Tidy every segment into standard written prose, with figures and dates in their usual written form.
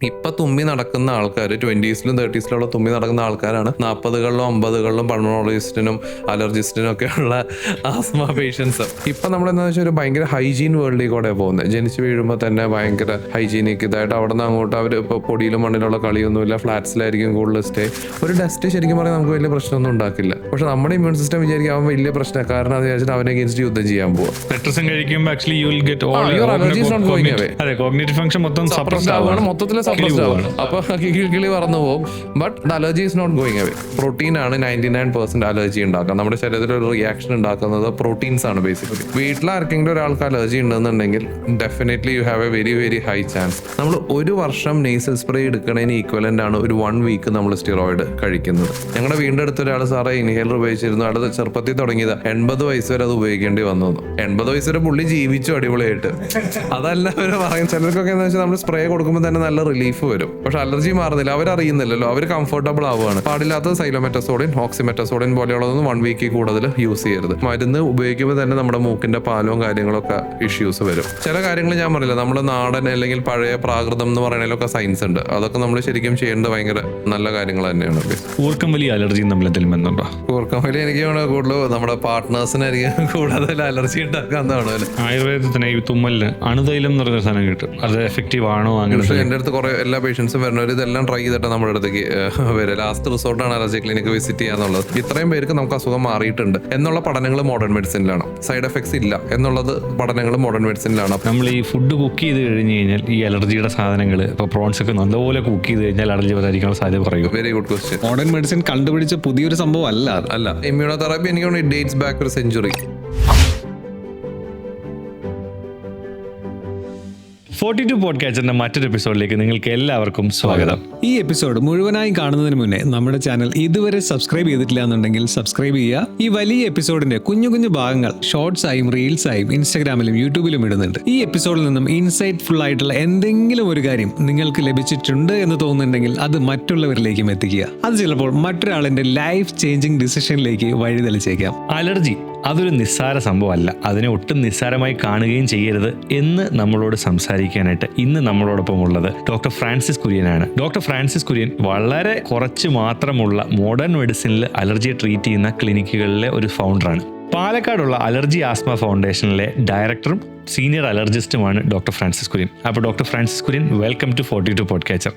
ഇപ്പൊ തുമ്മി നടക്കുന്ന ആൾക്കാർ 20s-ലും 30s-ലുള്ള തുമ്മി നടക്കുന്ന ആൾക്കാരാണ് 40-കളിലും 50-കളിലും പൾമണോളജിസ്റ്റിനും അലർജിസ്റ്റിനും ഒക്കെ ഉള്ള ആസ്മ പേഷ്യൻസ്. ഇപ്പൊ നമ്മളെന്താ വെച്ചാൽ ഒരു ഭയങ്കര ഹൈജീൻ വേൾഡിൽ കൂടെ പോകുന്നത്. ജനിച്ച് വീഴുമ്പോൾ തന്നെ ഭയങ്കര ഹൈജീനിക് ഇതായിട്ട് അവിടെ നിന്ന് അങ്ങോട്ട് അവർ ഇപ്പോൾ പൊടിയിലും മണ്ണിലുള്ള കളിയൊന്നുമില്ല, ഫ്ലാറ്റ്സിലായിരിക്കും കൂടുതൽ സ്റ്റേ. ഒരു ഡസ്റ്റ് ശരിക്കും പറഞ്ഞാൽ നമുക്ക് വലിയ പ്രശ്നമൊന്നും ഉണ്ടാക്കില്ല. പക്ഷെ നമ്മുടെ ഇമ്മ്യൂൺ സിസ്റ്റം വിചാരിക്കും അവൻ വലിയ പ്രശ്നം, കാരണം അത് വിചാരിച്ചിട്ട് അവനെ അഗേൻസ്റ്റ് യുദ്ധം ചെയ്യാൻ പോകും. മെട്രിസം കഴിക്കുമ്പോൾ actually you will get all allergies not going away. അതെ, കോഗ്നിറ്റീവ് ഫംഗ്ഷൻ മൊത്തം സപ്രസ്ഡ് ആവുകയാണ്, മൊത്തത്തിൽ സപ്രസ്ഡ് ആവുകയാണ്. അപ്പൊ കിളി പറന്നു പോകും. But the allergy is not going away. Protein ആണ് 99% അലർജി ഉണ്ടാക്കുക. നമ്മുടെ ശരീരത്തിൽ ഒരു റിയാക്ഷൻ ഉണ്ടാക്കുന്നത് പ്രോട്ടീൻസ് ആണ് ബേസിക്കലി. വീട്ടിൽ ആർക്കെങ്കിലും ഒരാൾക്ക് അലർജി ഉണ്ടെന്നുണ്ടെങ്കിൽ definitely you have A very very high chance. നമ്മൾ ഒരു വർഷം നേസൽ സ്പ്രേ എടുക്കുന്നതിന് ഈക്വലന്റ് ആണ് ഒരു 1 വീക്ക് നമ്മൾ സ്റ്റിറോയിഡ് കഴിക്കുന്നത്. ഞങ്ങളുടെ വീടിന്റെ അടുത്ത് ഒരാൾ സാറേ ഇൻഹേലർ ഉപയോഗിച്ചിരുന്നു, അടുത്ത് ചെറുപ്പത്തിൽ തുടങ്ങിയത് 80 വയസ്സ് വരെ അത് ഉപയോഗിക്കേണ്ടി വന്നു. 80 വയസ്സ് വരെ പുള്ളി ജീവിച്ചു അടിപൊളിയായിട്ട്. അതല്ല അവർ പറയും. ചിലർക്കൊക്കെ എന്താ വെച്ചാൽ നമ്മൾ സ്പ്രേ കൊടുക്കുമ്പോൾ തന്നെ നല്ല റിലീഫ് വരും, പക്ഷെ അലർജി മാറുന്നില്ല. അവരറിയുന്നില്ലല്ലോ, അവർ കംഫർട്ടബിൾ ആവുകയാണ്. പാടില്ലാത്തത് സൈലോമെറ്റസോഡിൻ, ഓക്സിമെറ്റസോഡിൻ പോലെയുള്ളതൊന്നും 1 വീക്കിൽ കൂടുതൽ യൂസ് ചെയ്യരുത്. മരുന്ന് ഉപയോഗിക്കുമ്പോൾ തന്നെ നമ്മുടെ മൂക്കിന്റെ പാലവും കാര്യങ്ങളൊക്കെ ഇഷ്യൂസ് വരും. ചില കാര്യങ്ങൾ ഞാൻ പറയില്ല, നമ്മുടെ നാടൻ അല്ലെങ്കിൽ പഴയ പ്രാകൃതം എന്ന് പറയുന്നതിലൊക്കെ സയൻസ് ഉണ്ട്. അതൊക്കെ നമ്മൾ ശരിക്കും ചെയ്യേണ്ടത് ഭയങ്കര നല്ല കാര്യങ്ങൾ തന്നെയാണ്. ഊർക്കം വലിയ അലർജി തമ്മിൽ എന്തെങ്കിലും ബന്ധമുണ്ടോ? ഊർക്കം വലിയ എനിക്ക് കൂടുതൽ നമ്മുടെ പാർട്ട്നേഴ്സിനായിരിക്കും കൂടുതൽ അലർജി ഉണ്ടാക്കാവുന്നതാണ്. ആയുർവേദത്തിന് ഈ തുമ്മലിന് അണുതൈലം എന്ന് പറഞ്ഞ സാധനം കിട്ടും, അത് എഫക്റ്റീവ് ആണോ? അങ്ങനെ എൻ്റെ അടുത്ത് കുറെ എല്ലാ പേഷ്യൻസും വരുന്നവർ ഇതെല്ലാം ട്രൈ ചെയ്തിട്ട് നമ്മുടെ അടുത്തേക്ക് വരും. ലാസ്റ്റ് റിസോർട്ടാണ് അലർജി ക്ലിനിക്ക് വിസിറ്റ് ചെയ്യാന്നുള്ളത്. ഇത്രയും പേർക്ക് നമുക്ക് അസുഖം മാറിയിട്ടുണ്ട് എന്നുള്ള പഠനങ്ങൾ മോഡേൺ മെഡിസിനിലാണ്. സൈഡ് എഫക്ട്സ് ഇല്ല എന്നുള്ളത് പഠനങ്ങൾ മോഡേൺ മെഡിസിനിലാണ്. നമ്മൾ ഈ ഫുഡ് കുക്ക് ചെയ്ത് കഴിഞ്ഞ് കഴിഞ്ഞാൽ ഈ അലർജിയുടെ സാധനങ്ങൾ ഇപ്പോൾ പ്രോൺസ് ഒക്കെ നല്ലപോലെ കുക്ക് ചെയ്ത് കഴിഞ്ഞാൽ അലർജി വരാതിരിക്കാനുള്ള സാധ്യത പറയൂ. Very good question. Modern medicine കണ്ടുപിടിച്ച പുതിയൊരു സംഭവം അല്ല. ഇമ്മ്യൂണോതെറാപ്പി എനിക്ക് ഡേറ്റ്സ് ബാക്ക് ഒരു സെഞ്ചുറി. 42 പോഡ്കാസ്റ്റിന്റെ മറ്റൊരു എപ്പിസോഡിലേക്ക് നിങ്ങൾക്ക് എല്ലാവർക്കും സ്വാഗതം. ഈ എപ്പിസോഡ് മുഴുവനായി കാണുന്നതിന് മുന്നേ നമ്മുടെ ചാനൽ ഇതുവരെ സബ്സ്ക്രൈബ് ചെയ്തിട്ടില്ല എന്നുണ്ടെങ്കിൽ സബ്സ്ക്രൈബ് ചെയ്യുക. ഈ വലിയ എപ്പിസോഡിന്റെ കുഞ്ഞു കുഞ്ഞു ഭാഗങ്ങൾ ഷോർട്സ് ആയും റീൽസ് ആയും ഇൻസ്റ്റാഗ്രാമിലും യൂട്യൂബിലും ഇടുന്നുണ്ട്. ഈ എപ്പിസോഡിൽ നിന്നും ഇൻസൈറ്റ്ഫുൾ ആയിട്ടുള്ള എന്തെങ്കിലും ഒരു കാര്യം നിങ്ങൾക്ക് ലഭിച്ചിട്ടുണ്ട് എന്ന് തോന്നുന്നുണ്ടെങ്കിൽ അത് മറ്റുള്ളവരിലേക്കും എത്തിക്കുക. അത് ചിലപ്പോൾ മറ്റൊരാളിന്റെ ലൈഫ് ചേഞ്ചിങ് ഡിസിഷനിലേക്ക് വഴിതെളിച്ചേക്കാം. അലർജി അതൊരു നിസ്സാര സംഭവമല്ല, അതിനെ ഒട്ടും നിസ്സാരമായി കാണുകയും ചെയ്യരുത് എന്ന് നമ്മളോട് സംസാരിക്കാനായിട്ട് ഇന്ന് നമ്മളോടൊപ്പം ഉള്ളത് ഡോക്ടർ ഫ്രാൻസിസ് കുര്യനാണ്. ഡോക്ടർ ഫ്രാൻസിസ് കുര്യൻ വളരെ കുറച്ച് മാത്രമുള്ള മോഡേൺ മെഡിസിനിൽ അലർജിയെ ട്രീറ്റ് ചെയ്യുന്ന ക്ലിനിക്കുകളിലെ ഒരു ഫൗണ്ടറാണ്. പാലക്കാടുള്ള അലർജി ആസ്മ ഫൗണ്ടേഷനിലെ ഡയറക്ടറും സീനിയർ അലർജിസ്റ്റുമാണ് ഡോക്ടർ ഫ്രാൻസിസ് കുര്യൻ. അപ്പോൾ doctor Francis Kurian, welcome to 42 podcaster.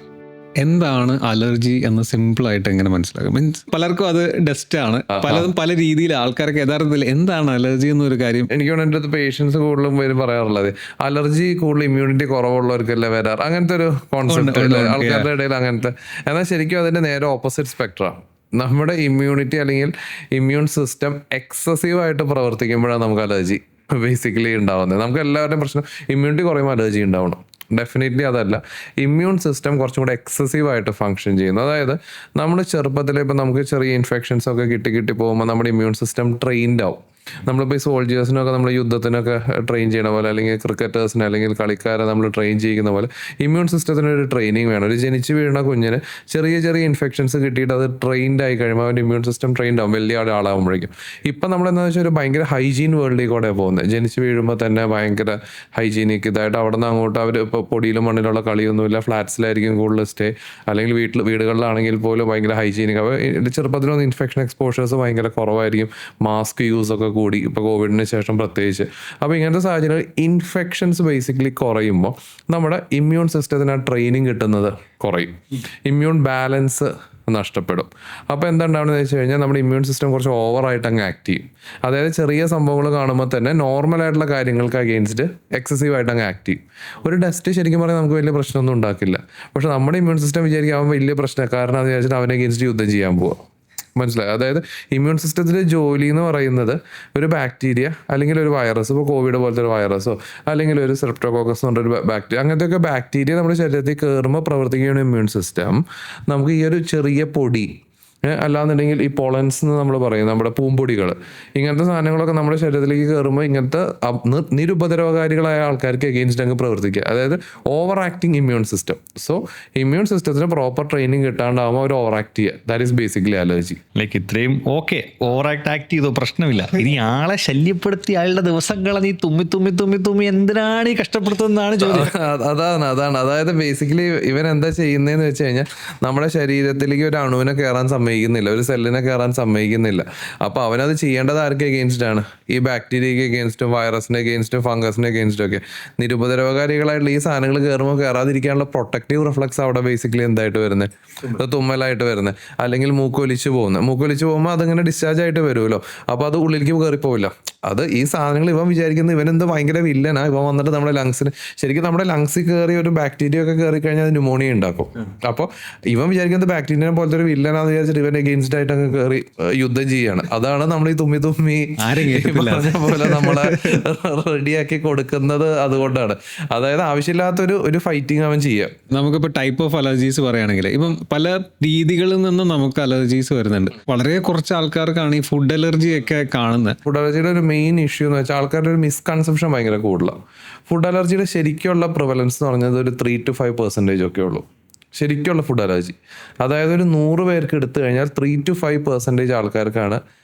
എന്താണ് അലർജി എന്ന് സിമ്പിൾ ആയിട്ട് എങ്ങനെ മനസ്സിലാക്കും? മീൻസ് പലർക്കും അത് ഡസ്റ്റ് ആണ്, പലതും പല രീതിയിൽ ആൾക്കാർക്ക് യഥാർത്ഥത്തിൽ എന്താണ് അലർജി എന്നൊരു കാര്യം. എനിക്ക് എൻ്റെ അടുത്ത് പേഷ്യൻസ് കൂടുതലും പേര് പറയാറുള്ളത് അലർജി കൂടുതൽ ഇമ്മ്യൂണിറ്റി കുറവുള്ളവർക്കല്ലേ വരാറ്, അങ്ങനത്തെ ഒരു കോൺസെപ്റ്റ് ആൾക്കാരുടെ ഇടയിൽ അങ്ങനത്തെ. എന്നാൽ ശരിക്കും അതിന്റെ നേരെ ഓപ്പോസിറ്റ് സ്പെക്ട്രാണ്. നമ്മുടെ ഇമ്മ്യൂണിറ്റി അല്ലെങ്കിൽ ഇമ്മ്യൂൺ സിസ്റ്റം എക്സസീവ് ആയിട്ട് പ്രവർത്തിക്കുമ്പോഴാണ് നമുക്ക് അലർജി ബേസിക്കലി ഉണ്ടാവുന്നത്. നമുക്ക് എല്ലാവരുടെയും പ്രശ്നം ഇമ്മ്യൂണിറ്റി കുറയുമ്പോൾ അലർജി ഉണ്ടാവണം. ഡെഫിനറ്റ്ലി അതല്ല, ഇമ്മ്യൂൺ സിസ്റ്റം കുറച്ചും കൂടെ എക്സസീവ് ആയിട്ട് ഫങ്ഷൻ ചെയ്യുന്നു. അതായത് നമ്മൾ ചെറുപ്പത്തിൽ ഇപ്പം നമുക്ക് ചെറിയ ഇൻഫെക്ഷൻസ് ഒക്കെ കിട്ടി പോകുമ്പോൾ നമ്മുടെ ഇമ്മ്യൂൺ സിസ്റ്റം ട്രെയിൻഡ് ആവും. നമ്മളിപ്പോൾ ഈ സോൾജേഴ്സിനൊക്കെ നമ്മൾ യുദ്ധത്തിനൊക്കെ ട്രെയിൻ ചെയ്യണ പോലെ, അല്ലെങ്കിൽ ക്രിക്കറ്റേഴ്സിനെ അല്ലെങ്കിൽ കളിക്കാരെ നമ്മൾ ട്രെയിൻ ചെയ്യുന്ന പോലെ ഇമ്മ്യൂൺ സിസ്റ്റത്തിന് ഒരു ട്രെയിനിങ് വേണം. ഒരു ജനിച്ച് വീഴുന്ന കുഞ്ഞിന് ചെറിയ ഇൻഫെക്ഷൻസ് കിട്ടിയിട്ട് അത് ട്രെയിൻഡ് ആയി കഴിയുമ്പോൾ അവൻ്റെ ഇമ്മ്യൂൺ സിസ്റ്റം ട്രെയിൻഡ് ആവും വലിയ ആളാകുമ്പോഴേക്കും. ഇപ്പം നമ്മളെന്താ വെച്ചാൽ ഒരു ഭയങ്കര ഹൈജീൻ വേൾഡിൽ കൂടെ പോകുന്നത്. ജനിച്ച് വീഴുമ്പോൾ തന്നെ ഭയങ്കര ഹൈജീനിക് ഇതായിട്ട് അവിടെ നിന്ന് അങ്ങോട്ട് അവർ ഇപ്പോൾ പൊടിയിലും മണ്ണിലുള്ള കളിയൊന്നുമില്ല, ഫ്ലാറ്റ്സിലായിരിക്കും കൂടുതൽ സ്റ്റേ, അല്ലെങ്കിൽ വീടുകളിലാണെങ്കിൽ പോലും ഭയങ്കര ഹൈജീനിക്. അപ്പോൾ ചെറുപ്പത്തിലൊന്നും ഇൻഫെക്ഷൻ എക്സ്പോഷേഴ്സ് ഭയങ്കര കുറവായിരിക്കും. മാസ്ക് യൂസ് ഒക്കെ കൂടി, ഇപ്പോൾ കോവിഡിന് ശേഷം പ്രത്യേകിച്ച്. അപ്പോൾ ഇങ്ങനത്തെ സാഹചര്യങ്ങൾ ഇൻഫെക്ഷൻസ് ബേസിക്കലി കുറയുമ്പോൾ നമ്മുടെ ഇമ്മ്യൂൺ സിസ്റ്റത്തിന് ആ ട്രെയിനിങ് കിട്ടുന്നത് കുറയും, ഇമ്മ്യൂൺ ബാലൻസ് നഷ്ടപ്പെടും. അപ്പോൾ എന്താ ഉണ്ടാവുന്നത് വെച്ച് കഴിഞ്ഞാൽ നമ്മുടെ ഇമ്മ്യൂൺ സിസ്റ്റം കുറച്ച് ഓവറായിട്ട് അങ്ങ് ആക്ട് ചെയ്യും. അതായത് ചെറിയ സംഭവങ്ങൾ കാണുമ്പോൾ തന്നെ നോർമലായിട്ടുള്ള കാര്യങ്ങൾക്ക് അഗെയിൻസ്റ്റ് എക്സസീവായിട്ട് അങ്ങ് ആക്ട് ചെയ്യും. ഒരു ഡസ്റ്റ് ശരിക്കും പറഞ്ഞാൽ നമുക്ക് വലിയ പ്രശ്നമൊന്നും ഉണ്ടാക്കില്ല, പക്ഷെ നമ്മുടെ ഇമ്മ്യൂൺ സിസ്റ്റം വിചാരിക്കും അവൻ വലിയ പ്രശ്നം, കാരണം അത് വിചാരിച്ചിട്ട് അവനെ അഗെയിൻസ്റ്റ് യുദ്ധം ചെയ്യാൻ പോവുക. മനസ്സിലായി? അതായത് ഇമ്മ്യൂൺ സിസ്റ്റത്തിൻ്റെ ജോലി എന്ന് പറയുന്നത് ഒരു ബാക്ടീരിയ അല്ലെങ്കിൽ ഒരു വൈറസ്, ഇപ്പോൾ കോവിഡ് പോലത്തെ ഒരു വൈറസോ അല്ലെങ്കിൽ ഒരു സെപ്റ്റോകോക്കസ് എന്ന് പറഞ്ഞൊരു ബാക്ടീരിയ, അങ്ങനത്തെയൊക്കെ ബാക്ടീരിയ നമ്മുടെ ശരീരത്തിൽ കയറുമ്പോൾ പ്രവർത്തിക്കുന്ന ഇമ്മ്യൂൺ സിസ്റ്റം നമുക്ക് ഈ ഒരു ചെറിയ പൊടി അല്ലാന്നുണ്ടെങ്കിൽ ഈ പോളൻസ് എന്ന് നമ്മൾ പറയും, നമ്മുടെ പൂമ്പൊടികൾ, ഇങ്ങനത്തെ സാധനങ്ങളൊക്കെ നമ്മുടെ ശരീരത്തിലേക്ക് കയറുമ്പോൾ ഇങ്ങനത്തെ നിരുപദ്രവകാരികളായ ആൾക്കാർക്ക് എഗെയിൻസ്റ്റ് അങ്ങ് പ്രവർത്തിക്കുക. അതായത് over acting immune system. So immune സിസ്റ്റത്തിന് പ്രോപ്പർ ട്രെയിനിങ് കിട്ടാണ്ടാവുമ്പോൾ അവർ ഓവർ ആക്ട് ചെയ്യുക. That is basically allergy. Like ഇത്രയും ഓക്കെ ഓവർ ആക്ട് ചെയ്തോ പ്രശ്നമില്ല, ഇനി ആളെ ശല്യപ്പെടുത്തി അയാളുടെ ദിവസങ്ങളെ നീ തുമ്മി തുമ്മി തുമ്മി തുമ്മി എന്തിനാണ് ഈ കഷ്ടപ്പെടുത്തുന്നതാണ് ചോദ്യം. അതാണ്. അതായത് ബേസിക്കലി ഇവൻ എന്താ ചെയ്യുന്നതെന്ന് വെച്ച് കഴിഞ്ഞാൽ നമ്മുടെ ശരീരത്തിലേക്ക് ഒരു അണുവിനെ കയറാൻ സമ്മതിക്കുന്നില്ല, ഒരു സെല്ലിനെ കയറാൻ സമ്മതിക്കുന്നില്ല. അപ്പോൾ അവനത് ചെയ്യേണ്ടത് ആർക്ക് എഗെയിൻസ്റ്റ് ആണ്? ഈ ബാക്ടീരിയക്ക് എഗെയിൻസ്റ്റും വൈറസിന് എഗെയിൻസ്റ്റും ഫംഗസിന് എഗെയിൻസ്റ്റും ഒക്കെ. നിരുപദ്രവകാരികളായിട്ടുള്ള ഈ സാധനങ്ങൾ കയറുമ്പോൾ കയറാതിരിക്കാനുള്ള പ്രൊട്ടക്റ്റീവ് റിഫ്ലക്സ് അവിടെ ബേസിക്കലി എന്തായിട്ട് വരുന്നത്? തുമ്മലായിട്ട് വരുന്നത്, അല്ലെങ്കിൽ മൂക്കൊലിച്ച് പോകുമ്പോൾ അതിങ്ങനെ ഡിസ്ചാർജ് ആയിട്ട് വരുമല്ലോ. അപ്പോൾ അത് ഉള്ളിലേക്ക് കയറിപ്പോവില്ല. അത് ഈ സാധനങ്ങൾ ഇവൻ വിചാരിക്കുന്നത് ഇവനെന്ത് ഭയങ്കര വില്ലനാ, ഇവൻ വന്നിട്ട് നമ്മുടെ ലങ്സിന്, ശരിക്കും നമ്മുടെ ലങ്സിൽ കയറി ഒരു ബാക്ടീരിയ ഒക്കെ കയറി കഴിഞ്ഞാൽ അത് ന്യൂമോണിയ ഉണ്ടാക്കും. അപ്പോൾ ഇവൻ വിചാരിക്കുന്നത് ബാക്ടീരിയനെ പോലത്തെ ഒരു വില്ലനാന്ന് വിചാരിച്ചിട്ട് ഇവൻ എഗെയിൻസ്റ്റ് ആയിട്ട് അങ്ങ് കയറി യുദ്ധം ചെയ്യാണ്. അതാണ് നമ്മൾ ഈ തുമ്മി പറഞ്ഞ പോലെ നമ്മളെ റെഡിയാക്കി കൊടുക്കുന്നത്. അതുകൊണ്ടാണ്, അതായത് ആവശ്യമില്ലാത്തൊരു ഫൈറ്റിംഗ് അവൻ ചെയ്യുക. നമുക്കിപ്പോൾ ടൈപ്പ് ഓഫ് അലർജീസ് പറയുകയാണെങ്കിൽ ഇപ്പം പല രീതികളിൽ നിന്നും നമുക്ക് അലർജീസ് വരുന്നുണ്ട്. വളരെ കുറച്ച് ആൾക്കാർക്കാണ് ഈ ഫുഡ് അലർജി ഒക്കെ കാണുന്നത്. ഫുഡ് അലർജിയുടെ ഒരു മെയിൻ ഇഷ്യൂ എന്ന് വെച്ചാൽ ആൾക്കാരുടെ ഒരു മിസ്കൺസെപ്ഷൻ ഭയങ്കര കൂടുതലാണ്. ഫുഡ് അലർജിയുടെ ശരിക്കുള്ള പ്രിവലൻസ് എന്ന് പറഞ്ഞത് ഒരു 3 to 5% ഒക്കെ ഉള്ളൂ, ശരിക്കുള്ള ഫുഡ് അലർജി. അതായത് ഒരു 100 പേർക്ക് എടുത്തു കഴിഞ്ഞാൽ 3 to 5% ആൾക്കാർക്കാണ്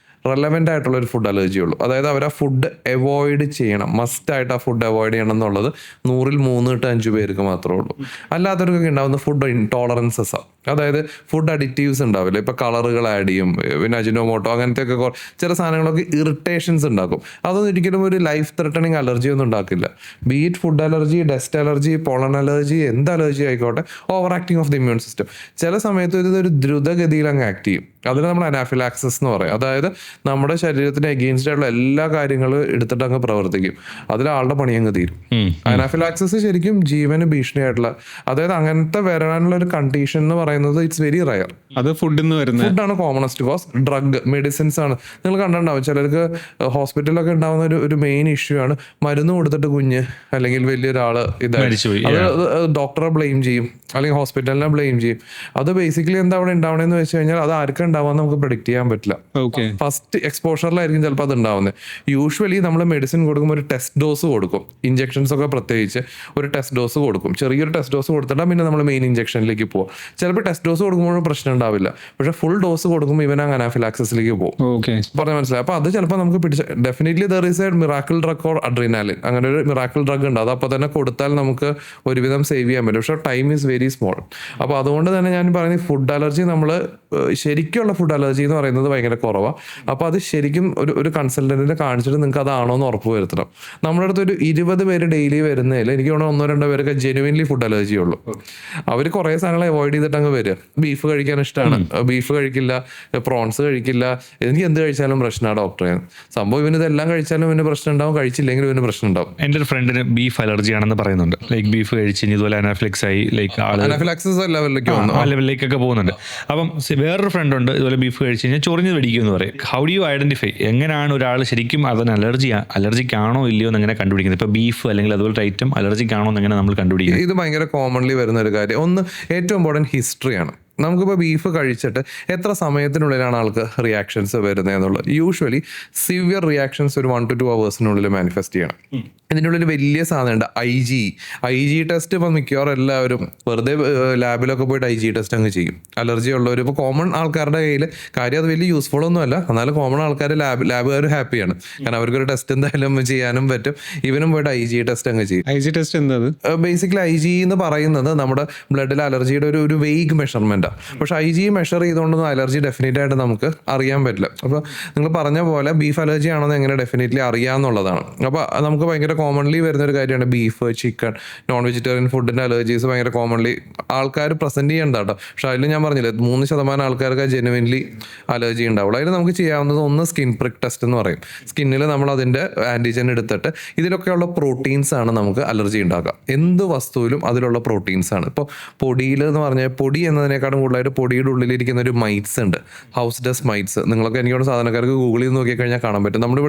റെലവെൻ്റ് ആയിട്ടുള്ള ഒരു ഫുഡ് അലർജി ഉള്ളൂ. അതായത് അവർ ആ ഫുഡ് അവോയ്ഡ് ചെയ്യണം, മസ്റ്റായിട്ട് ആ ഫുഡ് അവോയ്ഡ് ചെയ്യണം എന്നുള്ളത് 100-ൽ 3 to 5 പേർക്ക് മാത്രമേ ഉള്ളൂ. അല്ലാത്തവർക്കൊക്കെ ഉണ്ടാകുന്ന ഫുഡ് ഇൻടോളറൻസസാണ്. അതായത് ഫുഡ് അഡിറ്റീവ്സ് ഉണ്ടാവില്ല, ഇപ്പോൾ കളറുകൾ ആഡ് ചെയ്യും, പിന്നെ അജിനോമോട്ടോ അങ്ങനത്തെ ഒക്കെ ചില സാധനങ്ങളൊക്കെ ഇറിറ്റേഷൻസ് ഉണ്ടാക്കും. അതൊന്നും ഒരിക്കലും ഒരു ലൈഫ് ത്രെട്ടണിങ് അലർജി ഒന്നും ഉണ്ടാക്കില്ല. Beat food allergy, dust allergy, pollen allergy, എന്ത് അലർജി ആയിക്കോട്ടെ, over acting of the immune system. ചില സമയത്ത് ഇതൊരു ദ്രുതഗതിയിൽ അങ്ങ് ആക്ട് ചെയ്യും. അതിന് നമ്മൾ അനാഫിലാക്സിസ് എന്ന് പറയും. അതായത് നമ്മുടെ ശരീരത്തിന് എഗെയിൻസ്റ്റ് ആയിട്ടുള്ള എല്ലാ കാര്യങ്ങളും എടുത്തിട്ട് അങ്ങ് പ്രവർത്തിക്കും. അതിൽ ആളുടെ പണി അങ്ങ് തീരും. അനാഫിലാക്സിസ് ശരിക്കും ജീവന് ഭീഷണിയായിട്ടുള്ള, അതായത് അങ്ങനത്തെ വരാനുള്ള ഒരു കണ്ടീഷൻ എന്ന് പറയുന്നത് ഇറ്റ്സ് വെരി റയർ. അത് ഫുഡാണ് കോമണസ്റ്റ് കോസ്. ഡ്രഗ്, മെഡിസിൻസ് ആണ്. നിങ്ങൾ കണ്ടിട്ടുണ്ടാവും ചിലർക്ക് ഹോസ്പിറ്റലിലൊക്കെ ഉണ്ടാവുന്ന ഒരു മെയിൻ ഇഷ്യൂ ആണ് മരുന്ന് കൊടുത്തിട്ട് കുഞ്ഞ് അല്ലെങ്കിൽ വലിയൊരാള് ഡോക്ടറെ ബ്ലെയിം ചെയ്യും, അല്ലെങ്കിൽ ഹോസ്പിറ്റലിനെ ബ്ലെയിം ചെയ്യും. അത് ബേസിക്കലി എന്താ അവിടെ ഉണ്ടാവണമെന്ന് വെച്ച് കഴിഞ്ഞാൽ അത് ആർക്കും ഉണ്ടാവാന്ന് നമുക്ക് പ്രെഡിക്റ്റ് ചെയ്യാൻ പറ്റില്ല. ഫസ്റ്റ് എക്സ്പോഷറിലായിരിക്കും ചിലപ്പോൾ അത് ഉണ്ടാവുന്നത്. യൂഷ്വലി നമ്മൾ മെഡിസിൻ കൊടുക്കുമ്പോൾ ഒരു ടെസ്റ്റ് ഡോസ് കൊടുക്കും, ഇഞ്ചെക്ഷൻസ് ഒക്കെ പ്രത്യേകിച്ച് ഒരു ടെസ്റ്റ് ഡോസ് കൊടുക്കും. ചെറിയൊരു ടെസ്റ്റ് ഡോസ് കൊടുത്തിട്ടാൽ പിന്നെ നമ്മൾ മെയിൻ ഇഞ്ചക്ഷനിലേക്ക് പോകും. ചിലപ്പോൾ ടെസ്റ്റ് ഡോസ് കൊടുക്കുമ്പോഴും പ്രശ്നം ഉണ്ടാവില്ല, പക്ഷെ ഫുൾ ഡോസ് കൊടുക്കുമ്പോൾ ഇവൻ അങ്ങനെ അനാഫിലാക്സിസിലേക്ക് പോകും. പറഞ്ഞാൽ മനസ്സിലായി. അപ്പോൾ അത് ചിലപ്പോൾ നമുക്ക് definitely there is A miracle drug or adrenaline, അങ്ങനെ ഒരു മിറാക്കിൾ ഡ്രഗ് ഉണ്ട്. അത് അപ്പോൾ തന്നെ കൊടുത്താൽ നമുക്ക് ഒരുവിധം സേവ് ചെയ്യാൻ പറ്റും, പക്ഷേ ടൈം ഈസ് വെരി സ്മോൾ. അപ്പോൾ അതുകൊണ്ട് തന്നെ ഞാൻ പറയുന്നത് ഫുഡ് അലർജി, നമ്മൾ ശരിക്കുള്ള ഫുഡ് അലർജി എന്ന് പറയുന്നത് ഭയങ്കര കുറവാണ്. അപ്പോൾ അത് ശരിക്കും ഒരു കൺസൾട്ടന്റിനെ കാണിച്ചിട്ട് നിങ്ങൾക്ക് അതാണോ എന്ന് ഉറപ്പ് വരുത്തണം. നമ്മുടെ അടുത്ത് ഒരു 20 പേര് ഡെയിലി വരുന്നതിൽ എനിക്ക് തോന്നുന്നു 1-2 പേരൊക്കെ ജെനുവിൻലി ഫുഡ് അലർജി ഉള്ളൂ. അവർ കുറേ സാധനങ്ങൾ അവോയ്ഡ് ചെയ്തിട്ട് അങ്ങ് വരിക. ബീഫ് കഴിക്കാൻ ഇഷ്ടമാണ്, ബീഫ് കഴിക്കില്ല, പ്രോൺസ് കഴിക്കില്ല, എനിക്ക് എന്ത് കഴിച്ചാലും പ്രശ്നമാണ് ഡോക്ടറെ. സംഭവം ഇവന് ഇതെല്ലാം കഴിച്ചാലും ഇവന് പ്രശ്നം ഉണ്ടാവും, കഴിച്ചില്ലെങ്കിലും ഇവന് പ്രശ്നം ഉണ്ടാവും. എൻ്റെ ഒരു ഫ്രണ്ടിന് ബീഫ് അലർജി ആണെന്ന് പറയുന്നുണ്ട്. ലൈക്ക് ബീഫ് കഴിച്ച് ഇതുപോലെ അനാഫിലാക്സ് ആയി, ലൈക്ക് അനാഫിലാക്സിസ് ലെവലിലേക്കൊക്കെ പോകുന്നുണ്ട്. അപ്പം വേറൊരു ഫ്രണ്ട് ഉണ്ട്, ഇതുപോലെ ബീഫ് കഴിച്ച് കഴിഞ്ഞാൽ ചൊറിഞ്ഞ് പിടിക്കുമെന്ന് പറയും. ഹൗ ഡു യു ഐഡന്റിഫൈ, എങ്ങനെയാണ് ഒരാൾ ശരിക്കും അതിന് അലർജിക്കാണോ ഇല്ലയോ എന്ന് എങ്ങനെ കണ്ടുപിടിക്കുന്നത്? ഇപ്പോൾ ബീഫ് അല്ലെങ്കിൽ അതുപോലത്തെ ഐറ്റം അലർജിക്കാണോ എന്ന് എങ്ങനെ നമ്മൾ കണ്ടുപിടിക്കുന്നത്? ഇത് ഭയങ്കര കോമൺലി വരുന്ന ഒരു കാര്യം. ഒന്ന് ഏറ്റവും ഇമ്പോർട്ടൻറ്റ് ഹിസ്റ്ററിയാണ്. നമുക്കിപ്പോൾ ബീഫ് കഴിച്ചിട്ട് എത്ര സമയത്തിനുള്ളിലാണ് ആൾക്ക് റിയാക്ഷൻസ് വരുന്നത് എന്നുള്ളത്. യൂഷ്വലി സിവിയർ റിയാക്ഷൻസ് ഒരു 1 to 2 hours മാനിഫെസ്റ്റ് ചെയ്യണം. ഇതിൻ്റെ ഉള്ളിൽ വലിയ സാധനമുണ്ട്, IG ടെസ്റ്റ്. ഇപ്പോൾ മിക്കവാറും എല്ലാവരും വെറുതെ ലാബിലൊക്കെ പോയിട്ട് IG ടെസ്റ്റ് അങ്ങ് ചെയ്യും. അലർജി ഉള്ളവർ, ഇപ്പോൾ കോമൺ ആൾക്കാരുടെ കയ്യിൽ കാര്യം അത് വലിയ യൂസ്ഫുൾ ഒന്നും അല്ല, എന്നാലും കോമൺ ആൾക്കാർ ലാബുകാർ ഹാപ്പിയാണ്, കാരണം അവർക്കൊരു ടെസ്റ്റ് എന്തായാലും ചെയ്യാനും പറ്റും. ഇവനും പോയിട്ട് IG ടെസ്റ്റ് അങ്ങ് ചെയ്യും. IG ടെസ്റ്റ് എന്താ? ബേസിക്കലി IG എന്ന് പറയുന്നത് നമ്മുടെ ബ്ലഡിൽ അലർജിയുടെ ഒരു വെയ്ഗ് മെഷർമെന്റ്. പക്ഷെ IG മെഷർ ചെയ്തുകൊണ്ടൊന്നും അലർജി ഡെഫിനറ്റ് ആയിട്ട് നമുക്ക് അറിയാൻ പറ്റില്ല. അപ്പോൾ നിങ്ങൾ പറഞ്ഞ പോലെ ബീഫ് അലർജി ആണെന്ന് എങ്ങനെ ഡെഫിനറ്റ്ലി അറിയാമെന്നുള്ളതാണ്. അപ്പോൾ നമുക്ക് ഭയങ്കര കോമൺലി വരുന്ന ഒരു കാര്യമാണ് ബീഫ്, ചിക്കൻ, നോൺ വെജിറ്റേറിയൻ ഫുഡിൻ്റെ അലർജീസ് ഭയങ്കര കോമൺലി ആൾക്കാർ പ്രസന്റ് ചെയ്യേണ്ടതാട്ടോ. പക്ഷെ അതിൽ ഞാൻ പറഞ്ഞില്ലേ 3% ആൾക്കാർക്ക് ജെനുവിൻലി അലർജി ഉണ്ടാവുള്ളൂ. അതിൽ നമുക്ക് ചെയ്യാവുന്നത് ഒന്ന് സ്കിൻ പ്രിക്ക് ടെസ്റ്റ് എന്ന് പറയും. സ്കിന്നിൽ നമ്മൾ അതിൻ്റെ ആൻറ്റിജൻ എടുത്തിട്ട് ഇതിലൊക്കെയുള്ള പ്രോട്ടീൻസ് ആണ് നമുക്ക് അലർജി ഉണ്ടാക്കുക. എന്ത് വസ്തുവിലും അതിലുള്ള പ്രോട്ടീൻസ് ആണ്. ഇപ്പോൾ പൊടിയിൽ എന്ന് പറഞ്ഞാൽ പൊടി എന്നതിനേക്കാളും കൂടുതലായിട്ട് പൊടിയുടെ ഉള്ളിലിരിക്കുന്ന ഒരു മൈറ്റ്സ് ഉണ്ട്, ഹൗസ് ഡസ്റ്റ് മൈറ്റ്സ്. നിങ്ങളൊക്കെ എനിക്കോട് സാധാരണക്കാർക്ക് ഗൂഗിളിൽ നിന്ന് നോക്കിക്കഴിഞ്ഞാൽ കാണാൻ പറ്റും. നമ്മുടെ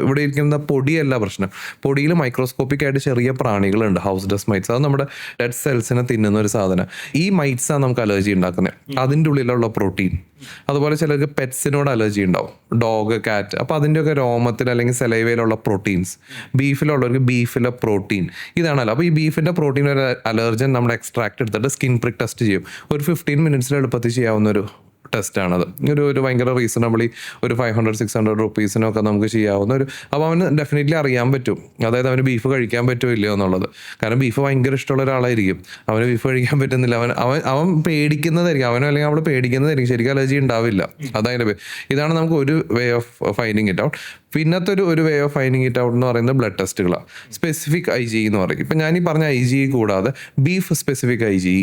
ഇവിടെ ഇരിക്കുന്ന പൊടിയല്ല പ്രശ്നം, പൊടിയിൽ മൈക്രോസ്കോപ്പിക് ആയിട്ട് ചെറിയ പ്രാണികളുണ്ട്, ഹൗസ് ഡസ്റ്റ് മൈറ്റ്സ്. അത് നമ്മുടെ ഡെഡ് സെൽസിനെ തിന്നുന്ന ഒരു സാധനം. ഈ മൈറ്റ്സാണ് നമുക്ക് അലർജി ഉണ്ടാക്കുന്നത്, അതിൻ്റെ ഉള്ളിലുള്ള പ്രോട്ടീൻ. അതുപോലെ ചിലർക്ക് പെറ്റ്സിനോട് അലർജി ഉണ്ടാവും, ഡോഗ്, കാറ്റ്. അപ്പോൾ അതിൻ്റെയൊക്കെ രോമത്തിൽ അല്ലെങ്കിൽ സെലൈവയിലുള്ള പ്രോട്ടീൻസ്, ബീഫിലുള്ളവർക്ക് ബീഫിലെ പ്രോട്ടീൻ ഇതാണല്ലോ. അപ്പോൾ ഈ ബീഫിൻ്റെ പ്രോട്ടീൻ ഒരു അലർജൻ നമ്മുടെ എക്സ്ട്രാക്ട് എടുത്തിട്ട് സ്കിൻ പ്രിക് ടെസ്റ്റ് ചെയ്യും. ഒരു 15 മിനിറ്റ്സിൽ എളുപ്പത്തിൽ ചെയ്യാവുന്ന ഒരു ടെസ്റ്റാണത്. ഒരു ഭയങ്കര റീസണബിളി ഒരു 500-600 റുപ്പീസിനൊക്കെ നമുക്ക് ചെയ്യാവുന്ന ഒരു. അപ്പോൾ അവന് ഡെഫിനറ്റ്ലി അറിയാൻ പറ്റും, അതായത് അവന് ബീഫ് കഴിക്കാൻ പറ്റുമോ ഇല്ലയോ എന്നുള്ളത്. കാരണം ബീഫ് ഭയങ്കര ഇഷ്ടമുള്ള ഒരാളായിരിക്കും, അവന് ബീഫ് കഴിക്കാൻ പറ്റുന്നില്ല, അവൻ പേടിക്കുന്നതായിരിക്കും, അവനോ അല്ലെങ്കിൽ അവൾ പേടിക്കുന്നതായിരിക്കും, ശരിക്കും അലർജി ഉണ്ടാവില്ല. അതതിൻ്റെ ഇതാണ് നമുക്ക് ഒരു way of finding it out. പിന്നത്തെ ഒരു way of finding it out എന്ന് പറയുന്നത് ബ്ലഡ് ടെസ്റ്റുകളാണ്. സ്പെസിഫിക് IgE എന്ന് പറയും. ഇപ്പം ഞാനീ പറഞ്ഞ IgE കൂടാതെ beef specific IgE,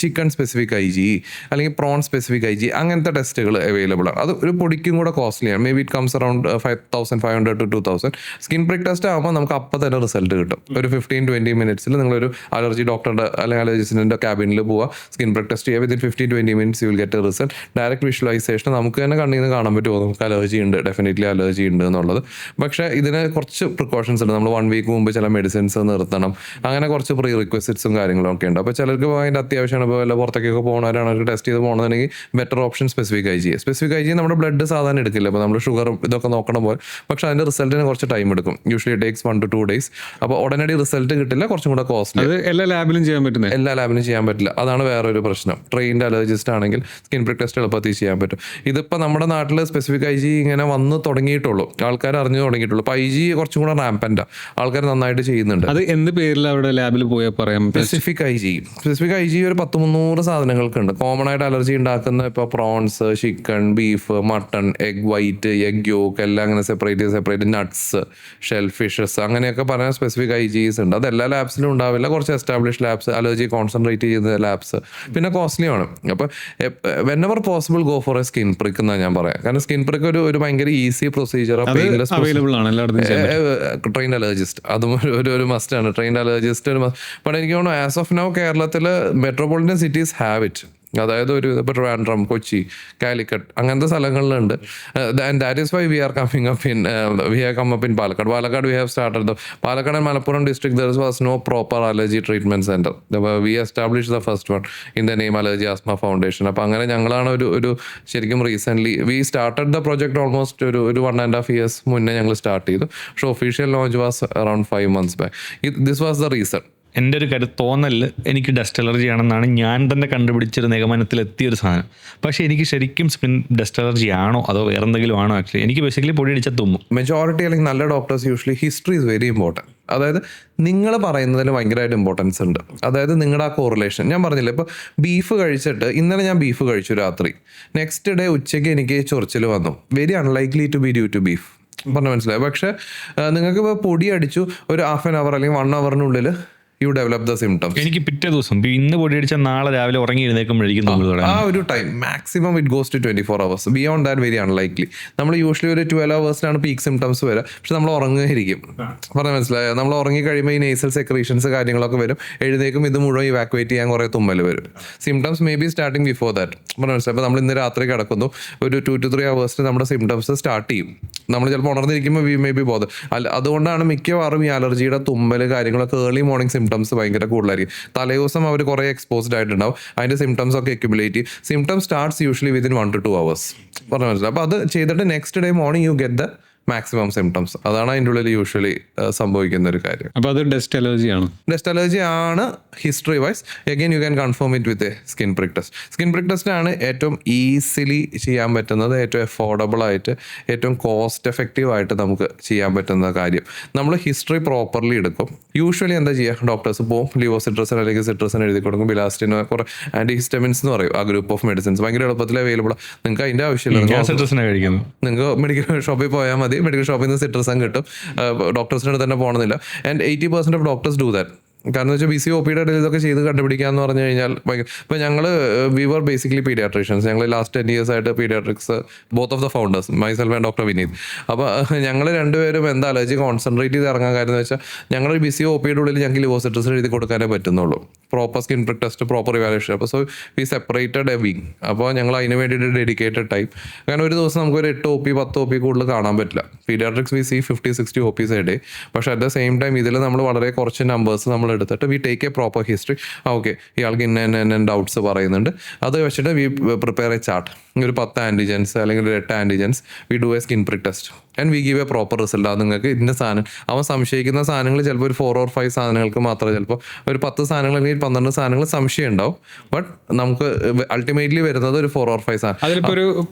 chicken specific IgE അല്ലെങ്കിൽ പ്രോൺ സ്പെസിഫിക് IgE അങ്ങനത്തെ ടെസ്റ്റുകൾ അവൈലബിൾ ആണ്. അത് ഒരു പൊടിക്കും കൂടെ കോസ്റ്റ്ലിയാണ്. Maybe it comes around 5,500 to 2,000. Skin prick test ആകുമ്പോൾ നമുക്ക് അപ്പം തന്നെ റിസൾട്ട് കിട്ടും. ഒരു 15-20 മിനിറ്റ്സിൽ നിങ്ങളൊരു അലർജി ഡോക്ടറുടെ അല്ലെങ്കിൽ അലർജിസ്റ്റിൻ്റെ ക്യാബിനിൽ പോവുക, സ്കിൻ പ്രിക് ടെസ്റ്റ് ചെയ്യുക. Within 15-20 minutes U will get A result. Direct visualisation നമുക്ക് തന്നെ കണ്ണിൽ നിന്ന് കാണാൻ പറ്റുമോ നമുക്ക് അലർജി ഉണ്ട്, ഡെഫിനറ്റ്ലി അലർജി ഉണ്ട് എന്നുള്ളത്. പക്ഷേ ഇതിന് കുറച്ച് പ്രിക്കോഷൻസ് ഉണ്ട്. നമ്മൾ 1 വീക്ക് മുമ്പ് ചില മെഡിസിൻസ് നിർത്തണം, അങ്ങനെ കുറച്ച് പ്രീ റിക്വസിറ്റ്സും കാര്യങ്ങളും ഒക്കെ ഉണ്ട്. അപ്പോൾ ചിലർക്ക് അതിൻ്റെ അത്യാവശ്യമാണ്. ഇപ്പോൾ വല്ല പുറത്തേക്കൊക്കെ പോകുന്നവരാണ് അവർക്ക് ടെസ്റ്റ് ചെയ്ത് പോകണമെന്നുണ്ടെങ്കിൽ ബെറ്റർ ഓപ്ഷൻ സ്പെസിഫിക് IgE നമ്മുടെ ബ്ലഡ് സാധാരണ എടുക്കില്ല. അപ്പോൾ നമ്മൾ ഷുഗർ ഇതൊക്കെ നോക്കണം പോലെ, പക്ഷേ അതിൻ്റെ റിസൾട്ടിന് കുറച്ച് ടൈം എടുക്കും. Usually takes 1 to 2 days. അപ്പോൾ ഉടനടി റിസൾട്ട് കിട്ടില്ല, കുറച്ചും കൂടെ കോസ്റ്റ്ലി. എല്ലാ ലാബിലും ചെയ്യാൻ പറ്റുന്നത്? എല്ലാ ലാബിലും ചെയ്യാൻ പറ്റില്ല, അതാണ് വേറൊരു പ്രശ്നം. ട്രെയിൻഡ് അലർജിസ്റ്റ് ആണെങ്കിൽ സ്കിൻ പ്രിക് ടെസ്റ്റ് എളുപ്പത്തിൽ ചെയ്യാൻ പറ്റും. ഇതിപ്പോൾ നമ്മുടെ നാട്ടിൽ സ്പെസിഫിക് IgE ഇങ്ങനെ വന്ന് തുടങ്ങിയിട്ടുള്ളൂ, ആൾക്കാർ അറിഞ്ഞു തുടങ്ങിയിട്ടുള്ളൂ. അപ്പോൾ IgE കുറച്ചും കൂടെ റാമ്പൻ്റാണ്, ആൾക്കാർ നന്നായിട്ട് ചെയ്യുന്നുണ്ട്. അത് എന്ത് പേരിൽ അവിടെ ലാബിൽ പോയാൽ പറയാം? സ്പെസിഫിക് IgE ഒരു 100-300 സാധനങ്ങൾക്കുണ്ട്. കോമൺ ആയിട്ട് അലർജി ഉണ്ടാക്കുന്ന ഇപ്പോൾ prawns, chicken, beef, mutton, egg white, egg yoke എല്ലാം അങ്ങനെ സെപ്പറേറ്റ്, നട്ട്സ്, ഷെൽ ഫിഷസ് അങ്ങനെയൊക്കെ പറഞ്ഞ സ്പെസിഫിക് IgEs ഉണ്ട്. അത് എല്ലാ ലാബ്സിലും ഉണ്ടാവില്ല, കുറച്ച് എസ്റ്റാബ്ലിഷ് ലാബ്സ്, അലർജി കോൺസെൻട്രേറ്റ് ചെയ്യുന്ന ലാബ്സ്, പിന്നെ കോസ്റ്റ്ലിയാണ്. അപ്പോൾ whenever possible go for a skin prick എന്നാണ് ഞാൻ പറയാം. കാരണം സ്കിൻ പ്രിക് ഒരു ഭയങ്കര ഈസി പ്രൊസീജിയർ, അവൈലബിൾ ആണ് ട്രെയിൻഡ് അലർജിസ്റ്റ്, അതും ഒരു മസ്റ്റാണ്. ട്രെയിൻഡ് അലർജിസ്റ്റ് ഒരു മസ്റ്റ്. ബട്ട് എനിക്ക് തോന്നുന്നു ആസ് ഓഫ് നൗ കേരളത്തിൽ മെട്രോപൊളിറ്റൻ സിറ്റീസ് ഹാവ് ഇറ്റ്. അതായത് ഇപ്പോൾ ട്രിവാൻഡ്രം, കൊച്ചി, കാലിക്കറ്റ് അങ്ങനത്തെ സ്ഥലങ്ങളിലുണ്ട്. And that is why we have come up in Palakkad. We have started Palakkad and Malappuram district. There was no proper allergy treatment centre. We establish the first one in the name allergy asthma foundation. അപ്പോൾ അങ്ങനെ ഞങ്ങളാണ് ഒരു ശരിക്കും recently we started the project almost ഒരു 1.5 years മുന്നേ ഞങ്ങൾ start ചെയ്തു. പക്ഷേ official launch was around 5 months back. This was the reason. എൻ്റെ ഒരു തോന്നലിൽ എനിക്ക് ഡസ്റ്റ് അലർജി ആണെന്നാണ് ഞാൻ തന്നെ കണ്ടുപിടിച്ചൊരു നിഗമനത്തിലെത്തിയൊരു സാധനം. പക്ഷേ എനിക്ക് ശരിക്കും ഡസ്റ്റ് അലർജി ആണോ അതോ വേറെ എന്തെങ്കിലും ആണോ? ആക്ച്വലി എനിക്ക് ബേസിക്കലി പൊടി അടിച്ചാൽ തുമ്മും. മെജോറിറ്റി അല്ലെങ്കിൽ നല്ല doctors usually history is very important. അതായത് നിങ്ങൾ പറയുന്നതിന് ഭയങ്കരമായിട്ട് ഇമ്പോർട്ടൻസ് ഉണ്ട്. അതായത് നിങ്ങളുടെ ആ കോറിലേഷൻ ഞാൻ പറഞ്ഞില്ല. ഇപ്പോൾ ബീഫ് കഴിച്ചിട്ട് ഇന്നലെ ഞാൻ ബീഫ് കഴിച്ചു രാത്രി, നെക്സ്റ്റ് ഡേ ഉച്ചയ്ക്ക് എനിക്ക് ചൊറിച്ചിൽ വന്നു. Very unlikely to be due to beef, പറഞ്ഞ മനസ്സിലായി. പക്ഷേ നിങ്ങൾക്ക് ഇപ്പോൾ പൊടി അടിച്ചു ഒരു 1/2 hour അല്ലെങ്കിൽ 1 hourനുള്ളിൽ യു ഡെവലപ്പ് ദ സിംറ്റംസ്. എനിക്ക് പിറ്റേ ദിവസം ഇന്ന് പൊടി അടിച്ചാൽ നാളെ രാവിലെ ഉറങ്ങി എഴുന്നേക്കുമ്പോഴേക്കും ആ ഒരു time maximum it goes to 24 hours. Beyond that very unlikely. നമ്മൾ യൂഷ്വലി ഒരു 12 hours പീക്ക് സിംറ്റംസ് വരിക. പക്ഷെ നമ്മൾ ഉറങ്ങുകയായിരിക്കും, പറഞ്ഞാൽ മനസ്സിലായോ? നമ്മൾ ഉറങ്ങി കഴിയുമ്പോൾ ഈ നേസൽ സെക്രീഷൻസ് കാര്യങ്ങളൊക്കെ വരും, എഴുന്നേക്കും ഇത് മുഴുവൻ ഇവാക്യുവേറ്റ് ചെയ്യാൻ കുറേ തുമ്മൽ വരും. Symptoms may be starting before that, പറഞ്ഞാൽ മനസ്സിലായി. അപ്പോൾ നമ്മൾ ഇന്ന് രാത്രി കിടക്കുന്നു, ഒരു 2 to 3 hours നമ്മുടെ സിംറ്റംസ് സ്റ്റാർട്ട് ചെയ്യും. നമ്മൾ ചിലപ്പോൾ ഉണർന്നിരിക്കുമ്പോൾ വി മേ ബി ബോധം അല്ല. അതുകൊണ്ടാണ് മിക്കവാറും ഈ അലർജിയുടെ തുമ്മൽ കാര്യങ്ങളൊക്കെ ഏർലി മോർണിംഗ് സിംറ്റംസ് ഭയങ്കര കൂടുതലായിരിക്കും. തലേദിവസം അവർ കുറേ എക്സ്പോസ്ഡ് ആയിട്ടുണ്ടാവും, അതിൻ്റെ സിംറ്റംസ് ഒക്കെ അക്യുമുലേറ്റ് ചെയ്യും. Symptoms starts usually within 1 to 2 hours, പറഞ്ഞാൽ മനസ്സിലായി. അപ്പോൾ അത് ചെയ്തിട്ട് next day morning you get the maximum symptoms. അതാണ് അതിൻ്റെ ഉള്ളിൽ യൂഷ്വലി സംഭവിക്കുന്ന ഒരു കാര്യം. അപ്പോൾ അത് ഡസ്റ്റ് അലർജി ആണ്. ഡസ്റ്റ് അലർജി ആണ് history wise. Again you can confirm it with a skin prick test. Skin prick test ആണ് ഏറ്റവും ഈസിലി ചെയ്യാൻ പറ്റുന്നത്, ഏറ്റവും അഫോർഡബിൾ ആയിട്ട്, ഏറ്റവും കോസ്റ്റ് എഫക്റ്റീവ് ആയിട്ട് നമുക്ക് ചെയ്യാൻ പറ്റുന്ന കാര്യം. നമ്മൾ ഹിസ്റ്ററി പ്രോപ്പർലി എടുക്കും. യൂഷ്വലി എന്താ ചെയ്യുക, ഡോക്ടേഴ്സ് പോകും, ലിവോസിട്രസിൻ അല്ലെങ്കിൽ സിട്രസിൻ എഴുതി കൊടുക്കും, ബിലാസ്റ്റിന് കുറേ ആൻറ്റി ഹിസ്റ്റമിൻസ് എന്ന് പറയും, ആ ഗ്രൂപ്പ് ഓഫ് മെഡിസിൻസ് ഭയങ്കര എളുപ്പത്തിൽ അവൈലബിൾ. നിങ്ങൾക്ക് അതിൻ്റെ ആവശ്യമില്ല, നിങ്ങൾക്ക് മെഡിക്കൽ ഷോപ്പിൽ പോയാൽ മതി. മെഡിക്കൽ ഷോപ്പിൽ നിന്ന് സിട്രസൻ കിട്ടും, ഡോക്ടേഴ്സിൻ്റെ അടുത്ത് തന്നെ പോകണമെന്നില്ല. And 80% of doctors do that. കാരണം എന്ന് വെച്ചാൽ BCOPയുടെ ഇടയിൽ ഇതൊക്കെ ചെയ്ത് കണ്ടുപിടിക്കാന്ന് പറഞ്ഞു കഴിഞ്ഞാൽ ഇപ്പോൾ ഞങ്ങൾ വി വർ ബേസിക്കലി പീഡിയാട്രീഷ്യൻസ്. ഞങ്ങൾ ലാസ്റ്റ് 10 years ആയിട്ട് paediatrics, both of the founders, myself and doctor Vineeth. അപ്പോൾ ഞങ്ങൾ രണ്ടുപേരും എന്താ അലർജി കോൺസെൻട്രേറ്റ് ചെയ്ത് ഇറങ്ങാൻ കാര്യം എന്ന് വെച്ചാൽ ഞങ്ങൾ BCOPയുടെ ഉള്ളിൽ ഞങ്ങൾക്ക് ലിവോസിട്രസിൻ എഴുതി കൊടുക്കാനേ പറ്റുന്നുള്ളൂ. Proper skin prick test, proper evaluation. അപ്പോൾ so we separated a wing. അപ്പോൾ ഞങ്ങൾ അതിന് വേണ്ടിയിട്ട് ഡെഡിക്കേറ്റഡ് ടൈം. കാരണം ഒരു ദിവസം നമുക്കൊരു 8 OP 10 OP കൂടുതൽ കാണാൻ പറ്റില്ല. Paediatrics we see 50-60 OPs a day. പക്ഷേ അറ്റ് ദ സെയിം ടൈം ഇതിൽ നമ്മൾ വളരെ കുറച്ച് നമ്പേഴ്സ് നമ്മൾ എടുത്തിട്ട് we take a proper history. Okay, ഇയാൾക്ക് ഇന്ന ഡൗട്ട്സ് പറയുന്നുണ്ട്, അത് വെച്ചിട്ട് വി പ്രിപ്പയർ എ ചാർട്ട്. ഒരു 10 ആൻറ്റിജൻസ് അല്ലെങ്കിൽ ഒരു 8 antigens we do a skin prick test and we give A proper result. അത് നിങ്ങൾക്ക് ഇന്ന സാധനം, അവൻ സംശയിക്കുന്ന സാധനങ്ങൾ ചിലപ്പോൾ ഒരു 4 or 5 സാധനങ്ങൾക്ക് മാത്രമേ, ചിലപ്പോൾ ഒരു 10 സാധനങ്ങൾ അല്ലെങ്കിൽ 12 സാധനങ്ങൾ സംശയം ഉണ്ടാവും. ബട്ട് നമുക്ക് അൾട്ടിമേറ്റ്ലി വരുന്നത് ഒരു 4 or 5 സാധനം. അതിലിപ്പോ ഒരു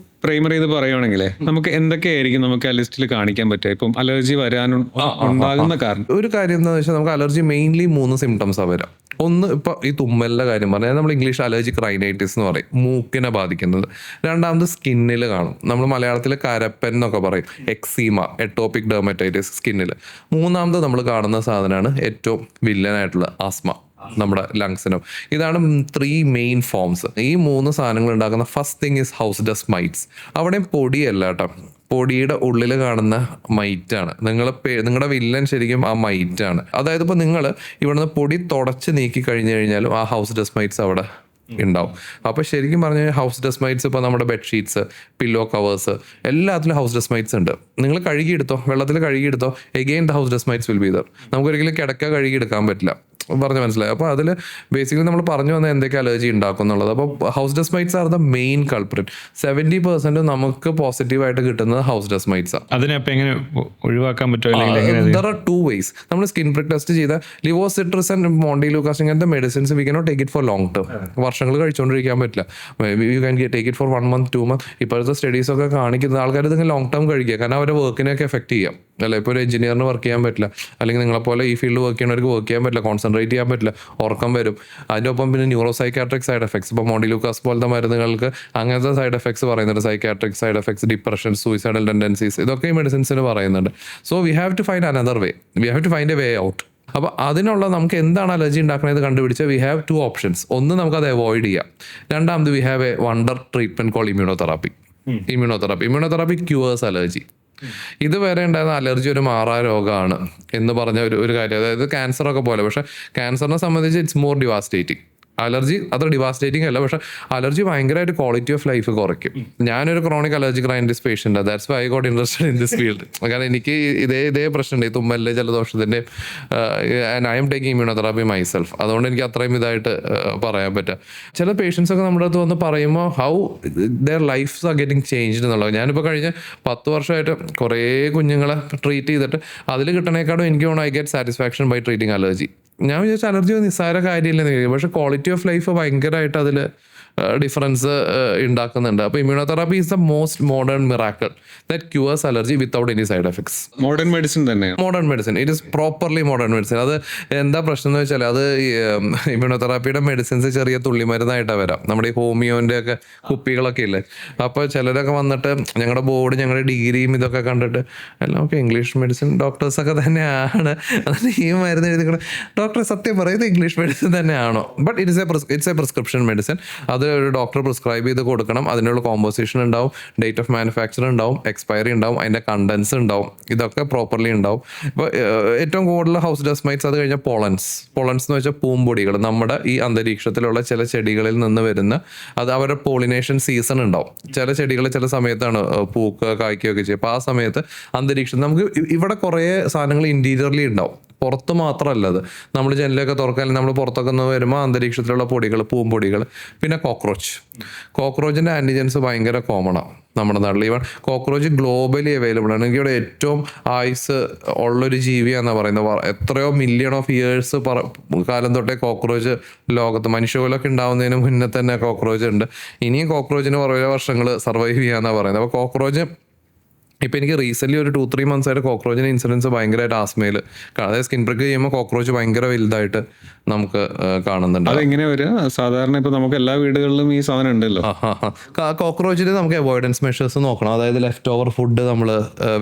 പ്രൈമറി ഇത് പറയുവാണെങ്കിലേ നമുക്ക് എന്തൊക്കെയായിരിക്കും നമുക്ക് ആ ലിസ്റ്റിൽ കാണിക്കാൻ പറ്റുക? ഇപ്പം അലർജി ഉണ്ടാകുന്ന കാരണം ഒരു കാര്യം എന്താണെന്ന് വെച്ചാൽ നമുക്ക് അലർജി മെയിൻലി 3 സിംറ്റംസാണ് വരാം. ഒന്ന്, ഇപ്പോൾ ഈ തുമ്മലിൻ്റെ കാര്യം പറഞ്ഞാൽ നമ്മൾ ഇംഗ്ലീഷ് അലർജിക് റൈനൈറ്റിസ് എന്ന് പറയും, മൂക്കിനെ ബാധിക്കുന്നത്. രണ്ടാമത് സ്കിന്നിൽ കാണും, നമ്മൾ മലയാളത്തിൽ കരപ്പൻ എന്നൊക്കെ പറയും, എക്സീമ, എട്ടോപിക് ഡെർമറ്റൈറ്റിസ് സ്കിന്നിൽ. മൂന്നാമത് നമ്മൾ കാണുന്ന സാധനമാണ് ഏറ്റവും വില്ലനായിട്ടുള്ള ആസ്മ നമ്മുടെ ലങ്സിനും. ഇതാണ് 3 മെയിൻ ഫോംസ്. ഈ 3 സാധനങ്ങൾ ഉണ്ടാക്കുന്ന first thing is house dust mites. അവിടെ പൊടിയല്ല കേട്ടോ, പൊടിയുടെ ഉള്ളിൽ കാണുന്ന മൈറ്റാണ്. നിങ്ങളുടെ വില്ലൻ ശരിക്കും ആ മൈറ്റാണ്. അതായത് ഇപ്പോൾ നിങ്ങൾ ഇവിടുന്ന് പൊടി തുടച്ച് നീക്കി കഴിഞ്ഞു കഴിഞ്ഞാലും ആ ഹൗസ് ഡസ്റ്റ് മൈറ്റ്സ് അവിടെ ഉണ്ടാവും. അപ്പോൾ ശരിക്കും പറഞ്ഞു കഴിഞ്ഞാൽ ഹൗസ് ഡസ്റ്റ് മൈറ്റ്സ് ഇപ്പോൾ നമ്മുടെ ബെഡ്ഷീറ്റ്സ്, പില്ലോ കവേഴ്സ്, എല്ലാത്തിലും ഹൗസ് ഡസ്റ്റ് മൈറ്റ്സ് ഉണ്ട്. നിങ്ങൾ കഴുകിയെടുത്തോ, വെള്ളത്തിൽ കഴുകിയെടുത്തോ, again the house dust mites will be there. നമുക്കൊരിക്കലും കിടക്ക കഴുകിയെടുക്കാൻ പറ്റില്ല, പറഞ്ഞ് മനസ്സിലായി. അപ്പോൾ അതിൽ ബേസിക്കലി നമ്മൾ പറഞ്ഞു വന്ന എന്തൊക്കെ അലർജി ഉണ്ടാക്കും എന്നുള്ളത്. അപ്പോൾ house dust mites are the main culprit. 70% നമുക്ക് പോസിറ്റീവായിട്ട് കിട്ടുന്നത് ഹൗസ് ഡസ്റ്റ് മൈറ്റ്സ് ആണ്. അതിനപ്പോൾ എങ്ങനെ ഒഴിവാക്കാൻ പറ്റുമോ? There are 2 ways. നമ്മൾ സ്കിൻ പ്രിക് ടെസ്റ്റ് ചെയ്ത ലിവോസിട്രസ് ആൻഡ് മോണ്ടിലൂക്കാസ് ഇങ്ങനത്തെ medicines we cannot take it for long term. വർഷങ്ങൾ കഴിച്ചുകൊണ്ടിരിക്കാൻ പറ്റില്ല. U can take it for 1 month 2 month. ഇപ്പോഴത്തെ സ്റ്റഡീസ് ഒക്കെ കാണിക്കുന്നത് ആൾക്കാർ ഇതിങ്ങനെ ലോങ് ടേം കഴിക്കുക, കാരണം അവരുടെ വർക്കിനെയൊക്കെ എഫക്ട് ചെയ്യാം. അല്ല, ഇപ്പോൾ ഒരു എഞ്ചിനീയറിന് വർക്ക് ചെയ്യാൻ പറ്റില്ല, അല്ലെങ്കിൽ നിങ്ങളെപ്പോലെ ഈ ഫീൽഡ് വർക്ക് ചെയ്യുന്നവർക്ക് വർക്ക് ചെയ്യാൻ പറ്റില്ല, കോൺസെൻട്രേറ്റ് ചെയ്യാൻ പറ്റില്ല, ഉറക്കം വരും. അതിൻ്റെ ഒപ്പം പിന്നെ ന്യൂറോ സൈക്കാട്രിക് സൈഡ് എഫക്ട്സ്, ഇപ്പോൾ മോണ്ടിലൂക്കാസ് പോലത്തെ മരുന്നുകൾക്ക് അങ്ങനത്തെ സൈഡ് എഫക്ട്സ് പറയുന്നുണ്ട്. Psychiatric side effects, depression, suicidal tendencies, ഇതൊക്കെ ഈ മെഡിസിൻസിന് പറയുന്നുണ്ട്. So we have to find another way, we have to find a way out. അപ്പോൾ അതിനുള്ള നമുക്ക് എന്താണ് അലർജി ഉണ്ടാക്കുന്നത് കണ്ടുപിടിച്ചാൽ വി ഹാവ് 2 ഓപ്ഷൻസ്. ഒന്ന്, നമുക്കത് അവോയ്ഡ് ചെയ്യാം. രണ്ടാമത്, we have a wonder treatment call immunotherapy. Immunotherapy cures allergy. ഇതുവരെ ഉണ്ടായിരുന്ന അലർജി ഒരു മാറാ രോഗമാണ് എന്ന് പറഞ്ഞ ഒരു കാര്യം. അതായത് ക്യാൻസറൊക്കെ പോലെ, പക്ഷേ ക്യാൻസറിനെ സംബന്ധിച്ച് ഇറ്റ്സ് മോർ ഡിവാസ്റ്റേറ്റിംഗ്. അലർജി അത്ര ഡിവാസ്റ്റേറ്റിംഗ് അല്ല, പക്ഷെ അലർജി ഭയങ്കരമായിട്ട് ക്വാളിറ്റി ഓഫ് ലൈഫ് കുറയ്ക്കും. ഞാനൊരു chronic allergic rhinitis patient, that's why I got interested in this field. കാരണം എനിക്ക് ഇതേ പ്രശ്നമുണ്ട്, ഈ തുമ്മലിൻ്റെ ജലദോഷത്തിൻ്റെ, and I am taking immunotherapy myself. അതുകൊണ്ട് എനിക്ക് അത്രയും ഇതായിട്ട് പറയാൻ പറ്റുക. ചില പേഷ്യൻസ് ഒക്കെ നമ്മുടെ അടുത്ത് വന്ന് പറയുമ്പോൾ how their lives are getting changed എന്നുള്ളത്. ഞാനിപ്പോൾ കഴിഞ്ഞ 10 വർഷമായിട്ട് കുറേ കുഞ്ഞുങ്ങളെ ട്രീറ്റ് ചെയ്തിട്ട് അതിൽ കിട്ടണേക്കാളും എനിക്ക് തോന്നുന്നു I get satisfaction by treating allergy. ഞാൻ വിചാരിച്ച അലർജി നിസ്സാര കാര്യമില്ലെന്ന് കഴിയും, പക്ഷെ ക്വാളിറ്റി ഓഫ് ലൈഫ് ഭയങ്കരമായിട്ട് അതിൽ ഡിഫറൻസ് ഉണ്ടാക്കുന്നുണ്ട്. അപ്പോൾ immunotherapy is the most modern miracle that cures allergy without any side effects. Modern medicine തന്നെയാണ്. Modern medicine, it is properly modern medicine. അത് എന്താ പ്രശ്നം എന്ന് വെച്ചാൽ, അത് ഇമ്മ്യൂണോതെറാപ്പിയുടെ മെഡിസിൻസ് ചെറിയ തുള്ളിമരുന്നായിട്ടാണ് വരാം. നമ്മുടെ ഈ ഹോമിയോൻ്റെ ഒക്കെ കുപ്പികളൊക്കെ ഇല്ലേ, അപ്പോൾ ചിലരൊക്കെ വന്നിട്ട് ഞങ്ങളുടെ ബോർഡ്, ഞങ്ങളുടെ ഡിഗ്രിയും ഇതൊക്കെ കണ്ടിട്ട് എല്ലാം ഒക്കെ ഇംഗ്ലീഷ് മെഡിസിൻ ഡോക്ടേഴ്സൊക്കെ തന്നെയാണ്, അതിന് ഈ മരുന്ന് എഴുതിക്കൊണ്ട് ഡോക്ടർ സത്യം പറയുന്നത് ഇംഗ്ലീഷ് മെഡിസിൻ തന്നെയാണോ? But it's A prescription medicine. അത് ഒരു ഡോക്ടർ പ്രിസ്ക്രൈബ് ചെയ്ത് കൊടുക്കണം. അതിനുള്ള കോമ്പോസിഷൻ ഉണ്ടാവും, ഡേറ്റ് ഓഫ് മാനുഫാക്ചർ ഉണ്ടാവും, എക്സ്പയറി ഉണ്ടാവും, അതിൻ്റെ കണ്ടൻസ് ഉണ്ടാവും, ഇതൊക്കെ പ്രോപ്പർലി ഉണ്ടാവും. ഇപ്പോൾ ഏറ്റവും കൂടുതൽ ഹൗസ് ഡസ്റ്റ് മൈറ്റ്സ്, അത് കഴിഞ്ഞാൽ പോളൻസ് എന്ന് വെച്ചാൽ പൂമ്പൊടികൾ. നമ്മുടെ ഈ അന്തരീക്ഷത്തിലുള്ള ചില ചെടികളിൽ നിന്ന് വരുന്ന, അത് അവരുടെ പോളിനേഷൻ സീസൺ ഉണ്ടാവും. ചില ചെടികൾ ചില സമയത്താണ് പൂക്കുക കായ്ക്കുകയൊക്കെ ചെയ്യുക. അപ്പോൾ ആ സമയത്ത് അന്തരീക്ഷം നമുക്ക് ഇവിടെ കുറേ സാധനങ്ങൾ ഇൻറ്റീരിയർലി ഉണ്ടാവും, പുറത്ത് മാത്രമല്ല. അത് നമ്മൾ ജനലൊക്കെ തുറക്കാൻ, നമ്മൾ പുറത്തൊക്കെ ഒന്ന് വരുമ്പോൾ അന്തരീക്ഷത്തിലുള്ള പൊടികൾ, പൂമ്പൊടികൾ. പിന്നെ കോക്രോച്ചിൻ്റെ ആൻറ്റിജൻസ് ഭയങ്കര കോമണാണ് നമ്മുടെ നാട്ടിൽ. ഈവൻ കോക്രോച്ച് ഗ്ലോബലി അവൈലബിൾ ആണ്. എനിക്കിവിടെ ഏറ്റവും ആയുസ് ഉള്ളൊരു ജീവിയാണെന്നാണ് പറയുന്നത്. എത്രയോ മില്യൺ ഓഫ് ഇയേഴ്സ് കാലം തൊട്ടേ കോക്രോച്ച് ലോകത്ത്, മനുഷ്യകുലൊക്കെ ഉണ്ടാവുന്നതിന് മുന്നേ തന്നെ കോക്രോച്ച് ഉണ്ട്. ഇനിയും കോക്രോച്ചിന് കുറേ വർഷങ്ങൾ സർവൈവ് ചെയ്യാമെന്നാണ് പറയുന്നത്. അപ്പോൾ കോക്രോച്ച് ഇപ്പം എനിക്ക് റീസെൻ്റ്ലി ഒരു 2-3 months ആയിട്ട് കോക്രോച്ചിൻ്റെ ഇൻസിഡൻസ് ഭയങ്കരമായിട്ട് ആസ്മയിൽ, അതായത് സ്കിൻ പ്രിക്ക് ചെയ്യുമ്പോൾ കോക്രോച്ച് ഭയങ്കര വലുതായിട്ട് നമുക്ക് കാണുന്നുണ്ട്. അതെങ്ങനെ വരിക? സാധാരണ ഇപ്പോൾ നമുക്ക് എല്ലാ വീടുകളിലും ഈ സാധനം ഉണ്ടല്ലോ. കോക്രോച്ചിന് നമുക്ക് അവോയ്ഡൻസ് മെഷേഴ്സ് നോക്കണം. അതായത് ലെഫ്റ്റ് ഓവർ ഫുഡ് നമ്മൾ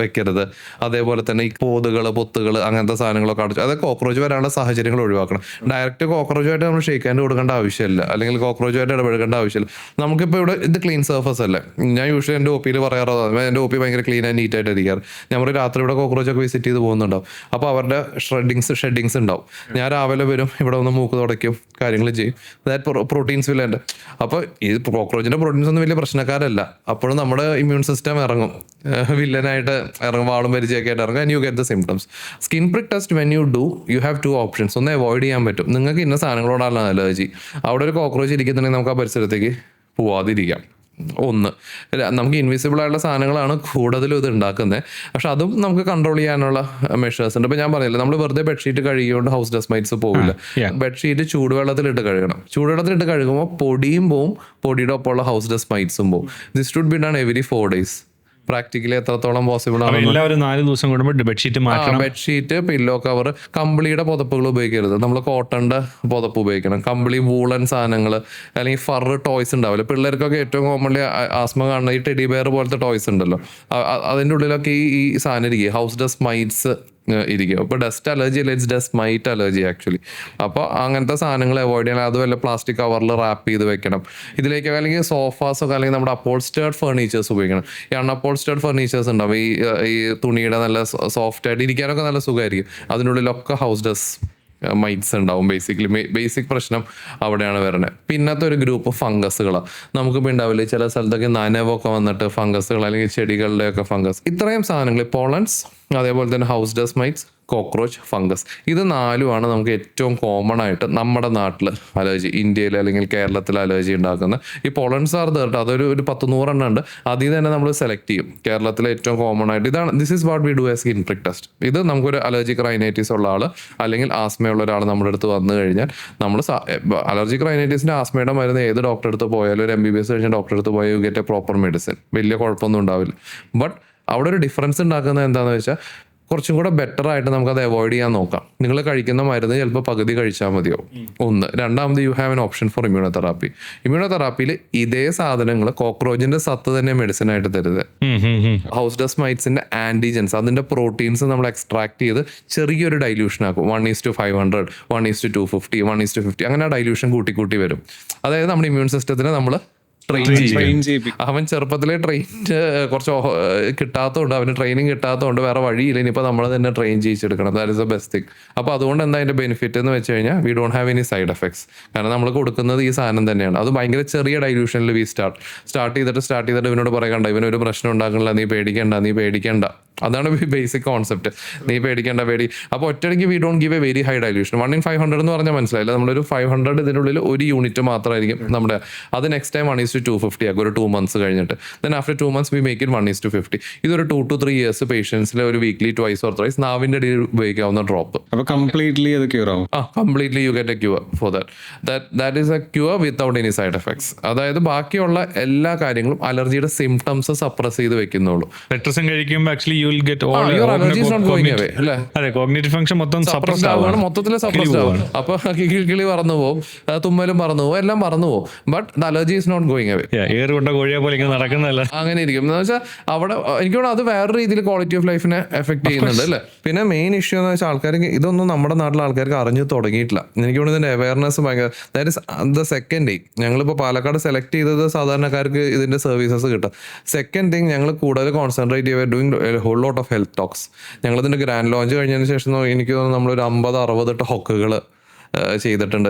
വെക്കരുത്. അതേപോലെ തന്നെ ഈ പൊത്തുകൾ അങ്ങനത്തെ സാധനങ്ങളൊക്കെ അടച്ചു, അതൊക്കെ കോക്രോച്ച് വരാനുള്ള സാഹചര്യങ്ങൾ ഒഴിവാക്കണം. ഡയറക്റ്റ് കോക്രോച്ചുമായിട്ട് നമ്മൾ ഷേക്ക് ഹാൻഡ് കൊടുക്കേണ്ട ആവശ്യമില്ല, അല്ലെങ്കിൽ കോക്രോച്ചുമായിട്ട് ഇടപെടേണ്ട ആവശ്യമില്ല. നമുക്കിപ്പോൾ ഇവിടെ ഇത് ക്ലീൻ സർഫസ് അല്ലേ. ഞാൻ യൂഷ്വലി എൻ്റെ ഒ പിയിൽ പറയാറുള്ളത്, എൻ്റെ ഒ പി ഭയങ്കര ക്ലീൻ ഞാൻ നീറ്റായിട്ട് ഇരിക്കാറ്. ഞാൻ രാത്രി ഇവിടെ കോക്രോച്ചൊക്കെ വിസിറ്റ് ചെയ്ത് പോകുന്നുണ്ടാവും. അപ്പോൾ അവരുടെ ഷെഡിങ്സ് ഉണ്ടാവും. ഞാൻ രാവിലെ വരും, ഇവിടെ ഒന്ന് മൂക്ക് തുടയ്ക്കും, കാര്യങ്ങൾ ചെയ്യും. ദാറ്റ് പ്രോട്ടീൻസ് വില്ലുണ്ട്. അപ്പോൾ ഈ കോക്രോച്ചിൻ്റെ പ്രോട്ടീൻസ് ഒന്നും വലിയ പ്രശ്നക്കാരല്ല. അപ്പോഴും നമ്മുടെ ഇമ്മ്യൂൺ സിസ്റ്റം ഇറങ്ങും, വില്ലനായിട്ട് ഇറങ്ങും, വാളും പരിചയമൊക്കെ ആയിട്ട് ഇറങ്ങും. And you get the symptoms. Skin prick test when you do you have 2 options. ഒന്ന് അവോയ്ഡ് ചെയ്യാൻ പറ്റും. നിങ്ങൾക്ക് ഇന്ന സാധനങ്ങളോടാണ് അലർജി, അവിടെ ഒരു കോക്രോച്ച് ഇരിക്കുന്നുണ്ടെങ്കിൽ നമുക്ക് ആ പരിസരത്തേക്ക് പോവാതിരിക്കാം. ഒന്ന്, നമുക്ക് ഇൻവിസിബിൾ ആയിട്ടുള്ള സാധനങ്ങളാണ് കൂടുതലും ഇത് ഉണ്ടാക്കുന്നത്. പക്ഷെ അതും നമുക്ക് കൺട്രോൾ ചെയ്യാനുള്ള മെഷേഴ്സ് ഉണ്ട്. ഇപ്പം ഞാൻ പറഞ്ഞില്ല, നമ്മൾ വെറുതെ ബെഡ്ഷീറ്റ് കഴുകിയോണ്ട് ഹൗസ് ഡസ്റ്റ് മൈറ്റ്സ് പോവില്ല. ബെഡ്ഷീറ്റ് ചൂടുവെള്ളത്തിലിട്ട് കഴുകണം. ചൂടുവെള്ളത്തിലിട്ട് കഴുകുമ്പോൾ പൊടിയും പോവും, പൊടിയുടെ ഒപ്പമുള്ള ഹൗസ് ഡസ്റ്റ് മൈറ്റ്സും പോവും. This should be done every 4 days. Practically എത്രത്തോളം പോസിബിൾ ആണ്. എല്ലാവരും 4 ദിവസം കൂടുമ്പോൾ ബെഡ്ഷീറ്റ് മാറ്റണം. ബെഡ്ഷീറ്റ്, പില്ലോ കവർ, കമ്പിളിയുടെ പുതപ്പുകൾ ഉപയോഗിക്കരുത്. നമ്മൾ കോട്ടന്റെ പുതപ്പ് ഉപയോഗിക്കണം. കമ്പിളി, വൂളൻ സാധനങ്ങൾ, അല്ലെങ്കിൽ ഫർ ടോയ്സ് ഉണ്ടാവില്ല. പിള്ളേർക്കൊക്കെ ഏറ്റവും കോമൺലി ആസ്മ കാണുന്ന ഈ ടെഡി ബെയർ പോലത്തെ ടോയ്സ് ഉണ്ടല്ലോ, അതിൻ്റെ ഉള്ളിലൊക്കെ ഈ സാധനം ഇരിക്കുക, ഹൗസ് ഡസ്റ്റ് മൈറ്റ്സ് ഇരിക്കും. അപ്പോൾ ഡസ്റ്റ് അലർജി അല്ല, it's dust might allergy actually. അപ്പോൾ അങ്ങനത്തെ സാധനങ്ങൾ അവോയ്ഡ് ചെയ്യണം. അതുമല്ല പ്ലാസ്റ്റിക് കവറിൽ റാപ്പ് ചെയ്ത് വെക്കണം. ഇതിലേക്ക് അല്ലെങ്കിൽ സോഫാസൊക്കെ അല്ലെങ്കിൽ നമ്മുടെ അപ്പോൾസ്റ്റേർഡ് ഫർണിച്ചേഴ്സ് ഉപയോഗിക്കണം. ഈ അൺഅപ്പോൾസ്റ്റേർഡ് ഫർണിച്ചേഴ്സ് ഉണ്ടാവും, ഈ തുണിയുടെ നല്ല സോഫ്റ്റ് ആയിട്ട് ഇരിക്കാനൊക്കെ നല്ല സുഖമായിരിക്കും. അതിനുള്ളിലൊക്കെ ഹൗസ് ഡസ്റ്റ് മൈറ്റ്സ് ഉണ്ടാവും. ബേസിക് പ്രശ്നം അവിടെയാണ് വരുന്നത്. പിന്നത്തെ ഒരു ഗ്രൂപ്പ് ഫംഗസുകളാണ്. നമുക്കിപ്പോൾ ഉണ്ടാവില്ലേ ചില സ്ഥലത്തൊക്കെ നനവൊക്കെ വന്നിട്ട് ഫംഗസുകൾ, അല്ലെങ്കിൽ ചെടികളുടെയൊക്കെ ഫംഗസ്, ഇത്രയും സാധനങ്ങൾ, പോളൻസ്, അതേപോലെ തന്നെ house dust mites, cockroach, fungus, ഇത് 4 നമുക്ക് ഏറ്റവും കോമൺ ആയിട്ട് നമ്മുടെ നാട്ടിൽ അലർജി, ഇന്ത്യയിൽ അല്ലെങ്കിൽ കേരളത്തിൽ അലർജി ഉണ്ടാക്കുന്ന. ഈ പോളൻസ് ആർ ദർ, അതൊരു 10-100 എണ്ണം ഉണ്ട്. അതിൽ തന്നെ നമ്മൾ സെലക്ട് ചെയ്യും കേരളത്തിലെ ഏറ്റവും കോമൺ ആയിട്ട്. ഇതാണ്, this is what we do as skin prick test. ഇത് നമുക്കൊരു അലർജിക് റൈനൈറ്റിസ് ഉള്ള ആൾ അല്ലെങ്കിൽ ആസ്മയുള്ള ഒരാൾ നമ്മുടെ അടുത്ത് വന്നു കഴിഞ്ഞാൽ, നമ്മൾ അലർജിക് റൈനൈറ്റിസിൻ്റെ ആസ്മയുടെ മരുന്ന് ഏത് ഡോക്ടറെ അടുത്ത് പോയാലും, ഒരു MBBS കഴിഞ്ഞ ഡോക്ടറെ അടുത്ത് പോയാൽ U get A proper medicine. വലിയ കുഴപ്പമൊന്നും ഉണ്ടാവില്ല. ബട്ട് അവിടെ ഒരു ഡിഫറൻസ് ഉണ്ടാക്കുന്നത് എന്താണെന്ന് വെച്ചാൽ, കുറച്ചും കൂടെ ബെറ്റർ ആയിട്ട് നമുക്കത് അവോയ്ഡ് ചെയ്യാൻ നോക്കാം. നിങ്ങൾ കഴിക്കുന്ന മരുന്ന് ചിലപ്പോൾ പകുതി കഴിച്ചാൽ മതിയാവും. ഒന്ന്. രണ്ടാമത്, you have an option for immunotherapy. ഇമ്മ്യൂണോതെറാപ്പിയിൽ ഇതേ സാധനങ്ങൾ, കോക്രോച്ചിന്റെ സത്ത് തന്നെ മെഡിസിൻ ആയിട്ട് തരുത്. ഹൗസ് ഡസ്റ്റ് മൈറ്റ്സിന്റെ ആന്റിജൻസ്, അതിന്റെ പ്രോട്ടീൻസ് നമ്മൾ എക്സ്ട്രാക്ട് ചെയ്ത് ചെറിയൊരു ഡൈല്യൂഷൻ ആക്കും. 1:500, 1:250, 1:50, അങ്ങനെ ആ ഡൈല്യൂഷൻ കൂട്ടി വരും. അതായത് നമ്മുടെ ഇമ്മ്യൂൺ സിസ്റ്റത്തിനെ നമ്മൾ ട്രെയിൻ ചെയ്യും. അവൻ ചെറുപ്പത്തിലെ ട്രെയിൻഡ് കുറച്ച് കിട്ടാത്തതുകൊണ്ട്, അവന് ട്രെയിനിങ് കിട്ടാത്തതുകൊണ്ട് വേറെ വഴിയില്ല, ഇനിയിപ്പോൾ നമ്മൾ തന്നെ ട്രെയിൻ ചെയ്യിച്ചെടുക്കണം. That is the best thing. അപ്പോൾ അതുകൊണ്ട് എന്താ അതിൻ്റെ ബെനിഫിറ്റ് എന്ന് വെച്ച് കഴിഞ്ഞാൽ, we don't have any side effects. കാരണം നമ്മൾ കൊടുക്കുന്നത് ഈ സാധനം തന്നെയാണ്. അത് ഭയങ്കര ചെറിയ ഡൈല്യൂഷനിൽ വി സ്റ്റാർട്ട് ചെയ്തിട്ട് ഇവനോട് പറയണ്ട, ഇവനൊരു പ്രശ്നം ഉണ്ടാക്കണില്ല, നീ പേടിക്കണ്ട. അതാണ് ബേസിക് കോൺസെപ്റ്റ്. നീ പേടിക്കേണ്ട. അപ്പോൾ ഒറ്റയ്ക്ക് we don't give A very high dilution. 1:500 എന്ന് പറഞ്ഞാൽ മനസ്സിലായില്ല, നമ്മളൊരു 500 ഇതിനുള്ളിൽ ഒരു യൂണിറ്റ് മാത്രമായിരിക്കും നമ്മുടെ. അത് നെക്സ്റ്റ് ടൈം 1:250 ആക്കും, ഒരു 2 months കഴിഞ്ഞിട്ട്. Then after 2 months we make it 1:50. ഇതൊരു 2 to 3 years പേഷ്യൻസിൽ ഒരു വീക്ക്ലി 2 or 3 നാവിൻ്റെ ഇടയിൽ ഉപയോഗിക്കാവുന്ന ഡ്രോപ്പ്. അപ്പോൾ കംപ്ലീറ്റ്ലി അത് ക്യൂർ ആവും. Completely you get a cure for that is a cure without any side effects. അതായത് ബാക്കിയുള്ള എല്ലാ കാര്യങ്ങളും അലർജിയുടെ സിംറ്റംസ് സപ്രസ് ചെയ്ത് വെക്കുന്നുള്ളൂ. മെട്രിക്സിൻ കഴിക്കുമ്പോൾ actually you will get all your allergy is not going away. അല്ലേ? അതെ, കോഗ്നിറ്റീവ് ഫംഗ്ഷൻ മൊത്തം സപ്രസ്ഡ് ആവുകയാണ്, മൊത്തത്തിൽ സപ്രസ്ഡ് ആവും. അപ്പോൾ കിളി പറന്നു പോകും, തുമ്മലും പറന്നു പോകും, എല്ലാം പറന്നു പോകും. But the allergy is not going away. ഏറ് കൊണ്ട കോഴിയെ പോലെ ഇങ്ങനെ നടക്കുന്നതല്ല, അങ്ങനെ ഇരിക്കും. എന്ന് വെച്ചാൽ അവിടെ എനിക്ക് തോന്നുന്നു അത് വേറെ രീതിയിൽ ക്വാളിറ്റി ഓഫ് ലൈഫിനെ എഫക്ട് ചെയ്യുന്നുണ്ട് അല്ലേ. പിന്നെ മെയിൻ ഇഷ്യൂ എന്ന് വെച്ചാൽ ആൾക്കാർക്ക് ഇതൊന്നും നമ്മുടെ നാട്ടിലെ ആൾക്കാർക്ക് അറിഞ്ഞു തുടങ്ങിയിട്ടില്ല. എനിക്ക് തോന്നുന്നു ഇതിന്റെ അവയർനെസ് ഭയങ്കര. That is the second thing. ഞങ്ങളിപ്പോൾ പാലക്കാട് സെലക്ട് ചെയ്തത് സാധാരണക്കാർക്ക് ഇതിന്റെ സർവീസസ് കിട്ടും. സെക്കൻഡ് തിങ്, ഞങ്ങൾ കൂടുതൽ കോൺസെൻട്രേറ്റ് ചെയ്യുക doing whole lot of health talks. ഞങ്ങളിതിന്റെ ഗ്രാൻഡ് ലോഞ്ച് കഴിഞ്ഞതിന് ശേഷം എനിക്ക് തോന്നുന്നു നമ്മളൊരു 50-60 ടോക്കുകൾ ചെയ്തിട്ടുണ്ട്.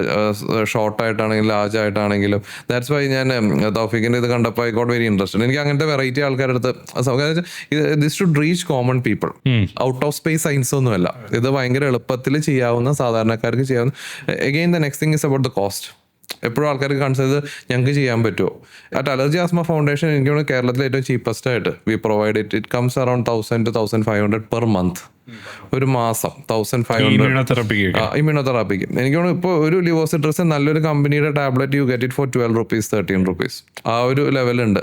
ഷോർട്ടായിട്ടാണെങ്കിലും ലാർജ് ആയിട്ടാണെങ്കിലും. ദാറ്റ്സ് വൈ ഞാൻ തൗഫീഖിൻ്റെ ഇത് കണ്ടപ്പോൾ ഐ ഗോട്ട് വെരി ഇൻട്രസ്റ്റഡ്. എനിക്ക് അങ്ങനത്തെ വെറൈറ്റി ആൾക്കാരുടെ അടുത്ത് this should reach common people. Out of space science ഒന്നുമല്ല ഇത്. ഭയങ്കര എളുപ്പത്തിൽ ചെയ്യാവുന്ന, സാധാരണക്കാർക്ക് ചെയ്യാവുന്ന. Again the next thing is about the cost. എപ്പോഴും ആൾക്കാർക്ക് കൺസിഡർ ചെയ്ത് ഞങ്ങൾക്ക് ചെയ്യാൻ പറ്റുമോ. അറ്റ് അലർജി ആസ്മ ഫൗണ്ടേഷൻ എനിക്ക് തോന്നുന്നു കേരളത്തിലെ ഏറ്റവും ചീപ്പസ്റ്റ് ആയിട്ട് V provide it comes around 1000 to 1500 per month. ഒരു മാസം 1500 ഇമ്മ്യൂണോതെറാപ്പിക്ക്. എനിക്ക് തോന്നുന്നു ഇപ്പോൾ ഒരു ലിവോസിട്രസ് നല്ലൊരു കമ്പനിയുടെ tablet you get it for 12 rupees, 13 rupees. ആ ഒരു ലെവലുണ്ട്.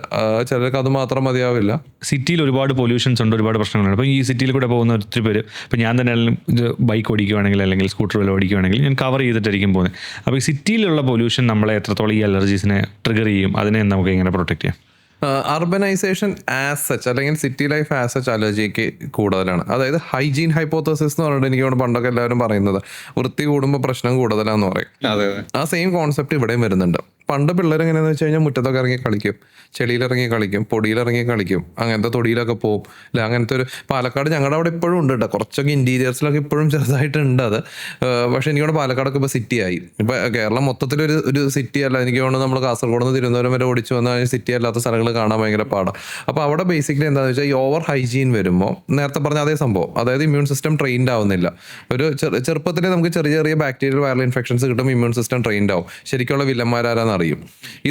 ചിലർക്ക് അത് മാത്രം മതിയാവില്ല. സിറ്റിയിൽ ഒരുപാട് പൊല്യൂഷൻസ് ഉണ്ട്, ഒരുപാട് പ്രശ്നങ്ങളുണ്ട്. അപ്പോൾ ഈ സിറ്റിയിൽ കൂടെ പോകുന്ന ഒത്തിരി പേര്, ഇപ്പോൾ ഞാൻ തന്നെ ഇത് ബൈക്ക് ഓടിക്കുകയാണെങ്കിൽ അല്ലെങ്കിൽ സ്കൂട്ടർ വല്ല ഓടിക്കുകയാണെങ്കിൽ ഞാൻ കവർ ചെയ്തിട്ടായിരിക്കും പോകുന്നത്. അപ്പോൾ ഈ സിറ്റിയിലുള്ള പൊല്യൂഷൻ നമ്മളെ എത്രത്തോളം ഈ അലർജീസിനെ ട്രിഗർ ചെയ്യും, അതിനെ നമുക്ക് എങ്ങനെ പ്രൊട്ടക്ട് ചെയ്യാം? അർബനൈസേഷൻ ആസ് സച്ച് അല്ലെങ്കിൽ സിറ്റി ലൈഫ് ആസ് സച്ച് അലർജിക്ക് കൂടുതലാണ്. അതായത് ഹൈജീൻ ഹൈപ്പോത്തസിസ് എന്ന് പറഞ്ഞിട്ട് എനിക്ക് പണ്ടൊക്കെ എല്ലാവരും പറയുന്നത് വൃത്തി കൂടുമ്പോൾ പ്രശ്നം കൂടുതലാന്ന് പറയും. ആ സെയിം കോൺസെപ്റ്റ് ഇവിടെയും വരുന്നുണ്ട്. പണ്ട് പിള്ളേർ എങ്ങനെയാണെന്ന് വെച്ച് കഴിഞ്ഞാൽ മുറ്റത്തൊക്കെ ഇറങ്ങി കളിക്കും, ചെളിയിലിറങ്ങി കളിക്കും, പൊടിയിലിറങ്ങി കളിക്കും, അങ്ങനത്തെ തൊടിയിലൊക്കെ പോകും അല്ലെ. അങ്ങനത്തെ ഒരു പാലക്കാട് ഞങ്ങളുടെ അവിടെ ഇപ്പോഴും ഉണ്ട് കേട്ടോ, കുറച്ചൊക്കെ ഇൻറ്റീരിയേഴ്സിലൊക്കെ ഇപ്പോഴും ചെറുതായിട്ടുണ്ട് അത്. പക്ഷെ എനിക്കവിടെ പാലക്കാടൊക്കെ ഇപ്പോൾ സിറ്റി ആയി. ഇപ്പോൾ കേരളം മൊത്തത്തിലൊരു ഒരു സിറ്റി അല്ല. എനിക്ക് തോന്നുന്നു നമ്മൾ കാസർഗോഡ് നിന്ന് തിരുവനന്തപുരം വരെ ഓടിച്ചു വന്നാൽ സിറ്റി അല്ലാത്ത സ്ഥലങ്ങൾ കാണാൻ ഭയങ്കര പാടാണ്. അപ്പോൾ അവിടെ ബേസിക്കലി എന്താണെന്ന് വെച്ചാൽ ഈ ഓവർ ഹൈജീൻ വരുമ്പോൾ നേരത്തെ പറഞ്ഞ അതേ സംഭവം, അതായത് ഇമ്മ്യൂൺ സിസ്റ്റം ട്രെയിൻഡ് ആവുന്നില്ല. ഒരു ചെറുപ്പത്തിൽ നമുക്ക് ചെറിയ ചെറിയ ബാക്ടീരിയൽ വൈറൽ ഇൻഫെക്ഷൻസ് കിട്ടും, ഇമ്മ്യൂൺ സിസ്റ്റം ട്രെയിൻഡ് ആവും, ശരിക്കുള്ള വില്ലന്മാരാരാന്ന് അറിയും.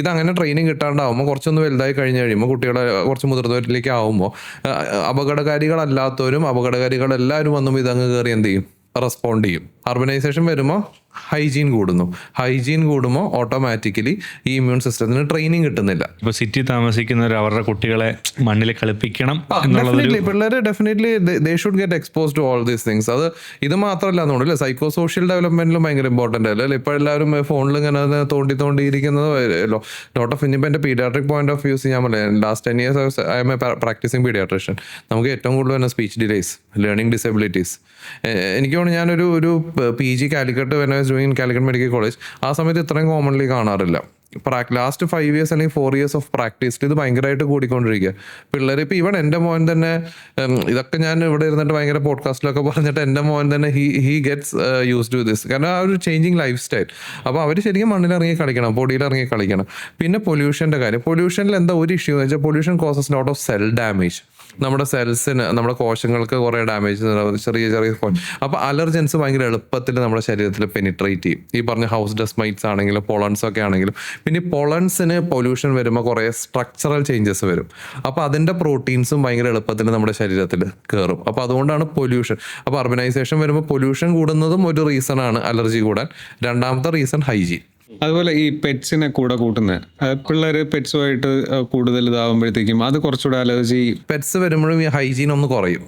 ഇതങ്ങനെ ട്രെയിനിങ് കിട്ടാണ്ടാവുമ്പോൾ കുറച്ചൊന്ന് വലുതായി കഴിഞ്ഞ് കഴിയുമ്പോൾ കുട്ടികളെ കുറച്ച് മുതിർന്നവരിലേക്ക് ആവുമ്പോൾ അപകടകാരികളല്ലാത്തവരും അപകടകാരികളെല്ലാവരും വന്നും ഇതങ്ങ് കയറി എന്ത് ചെയ്യും, റെസ്പോണ്ട് ചെയ്യും. അർബനൈസേഷൻ വരുമ്പോൾ ഹൈജീൻ കൂടുന്നു. ഹൈജീൻ കൂടുമ്പോൾ ഓട്ടോമാറ്റിക്കലി ഈ ഇമ്മ്യൂൺ സിസ്റ്റത്തിന് ട്രെയിനിങ് കിട്ടുന്നില്ല. ഇപ്പൊ സിറ്റി താമസിക്കുന്നവർ അവരുടെ കുട്ടികളെ മണ്ണിൽ കളിപ്പിക്കണം എന്നുള്ളത്. പിള്ളേര് definitely they should get expose to all these things. അത് ഇത് മാത്രമല്ല എന്നുള്ളൂ, സൈക്കോ സോഷ്യൽ ഡെവലപ്മെന്റിലും ഭയങ്കര ഇമ്പോർട്ടൻ്റ് അല്ലേ. ഇപ്പോൾ എല്ലാവരും ഫോണിൽ ഇങ്ങനെ തോണ്ടിയിരിക്കുന്നത് ലോട്ട് ഓഫ് ഇനിയിപ്പോൾ എൻ്റെ പീഡിയാട്രിക് പോയിന്റ് ഓഫ് വ്യൂസ് ഞാൻ പറയാം. Last 10 years I'm a practising paediatrician. നമുക്ക് ഏറ്റവും കൂടുതൽ തന്നെ സ്പീച്ച് ഡിലേസ്, ലേണിംഗ് ഡിസബിലിറ്റീസ്. എനിക്ക് തോന്നുന്നു ഞാനൊരു PG Calicut doing Calicut medical college, ആ സമയത്ത് ഇത്രയും കോമൺലി കാണാറില്ല. ലാസ്റ്റ് 5 years അല്ലെങ്കിൽ 4 years ഓഫ് പ്രാക്ടീസിൽ ഇത് ഭയങ്കരമായിട്ട് കൂടിക്കൊണ്ടിരിക്കുക. പിള്ളേർ ഇപ്പോൾ ഈവൻ എൻ്റെ മോൻ തന്നെ, ഇതൊക്കെ ഞാൻ ഇവിടെ ഇരുന്നിട്ട് ഭയങ്കര പോഡ്കാസ്റ്റിലൊക്കെ പറഞ്ഞിട്ട് എൻ്റെ മോൻ തന്നെ he gets use to this. കാരണം ആ ഒരു ചേഞ്ചിങ് ലൈഫ് സ്റ്റൈൽ. അപ്പോൾ അവർ ശരിക്കും മണ്ണിലിറങ്ങി കളിക്കണം, പൊടിയിലിറങ്ങി കളിക്കണം. പിന്നെ പൊല്യൂഷൻ്റെ കാര്യം, പൊല്യൂഷനിൽ എന്താ ഒരു ഇഷ്യൂ എന്ന് വെച്ചാൽ pollution causes lot of cell damage. നമ്മുടെ സെൽസിന്, നമ്മുടെ കോശങ്ങൾക്ക് കുറേ ഡാമേജ്, ചെറിയ ചെറിയ. അപ്പോൾ അലർജൻസ് ഭയങ്കര എളുപ്പത്തിൽ നമ്മുടെ ശരീരത്തിൽ പെനിട്രേറ്റ് ചെയ്യും. ഈ പറഞ്ഞ ഹൗസ് ഡസ്റ്റ് മൈറ്റ്സ് ആണെങ്കിലും പൊളൻസ് ഒക്കെ ആണെങ്കിലും. പിന്നെ ഈ പൊളൻസിന് പൊല്യൂഷൻ വരുമ്പോൾ കുറേ സ്ട്രക്ചറൽ ചേഞ്ചസ് വരും. അപ്പോൾ അതിൻ്റെ പ്രോട്ടീൻസും ഭയങ്കര എളുപ്പത്തിൽ നമ്മുടെ ശരീരത്തിൽ കയറും. അപ്പോൾ അതുകൊണ്ടാണ് പൊല്യൂഷൻ. അപ്പോൾ അർബനൈസേഷൻ വരുമ്പോൾ പൊല്യൂഷൻ കൂടുന്നതും ഒരു റീസണാണ് അലർജി കൂടാൻ. രണ്ടാമത്തെ റീസൺ ഹൈജീൻ. അതുപോലെ ഈ പെറ്റ്സിനെ കൂടെ കൂട്ടുന്നത്, പിള്ളേർ പെറ്റ്സുമായിട്ട് കൂടുതൽ ഇതാവുമ്പോഴത്തേക്കും അത് കുറച്ചുകൂടെ അലർജി. പെറ്റ്സ് വരുമ്പോഴും ഈ ഹൈജീൻ ഒന്ന് കുറയും.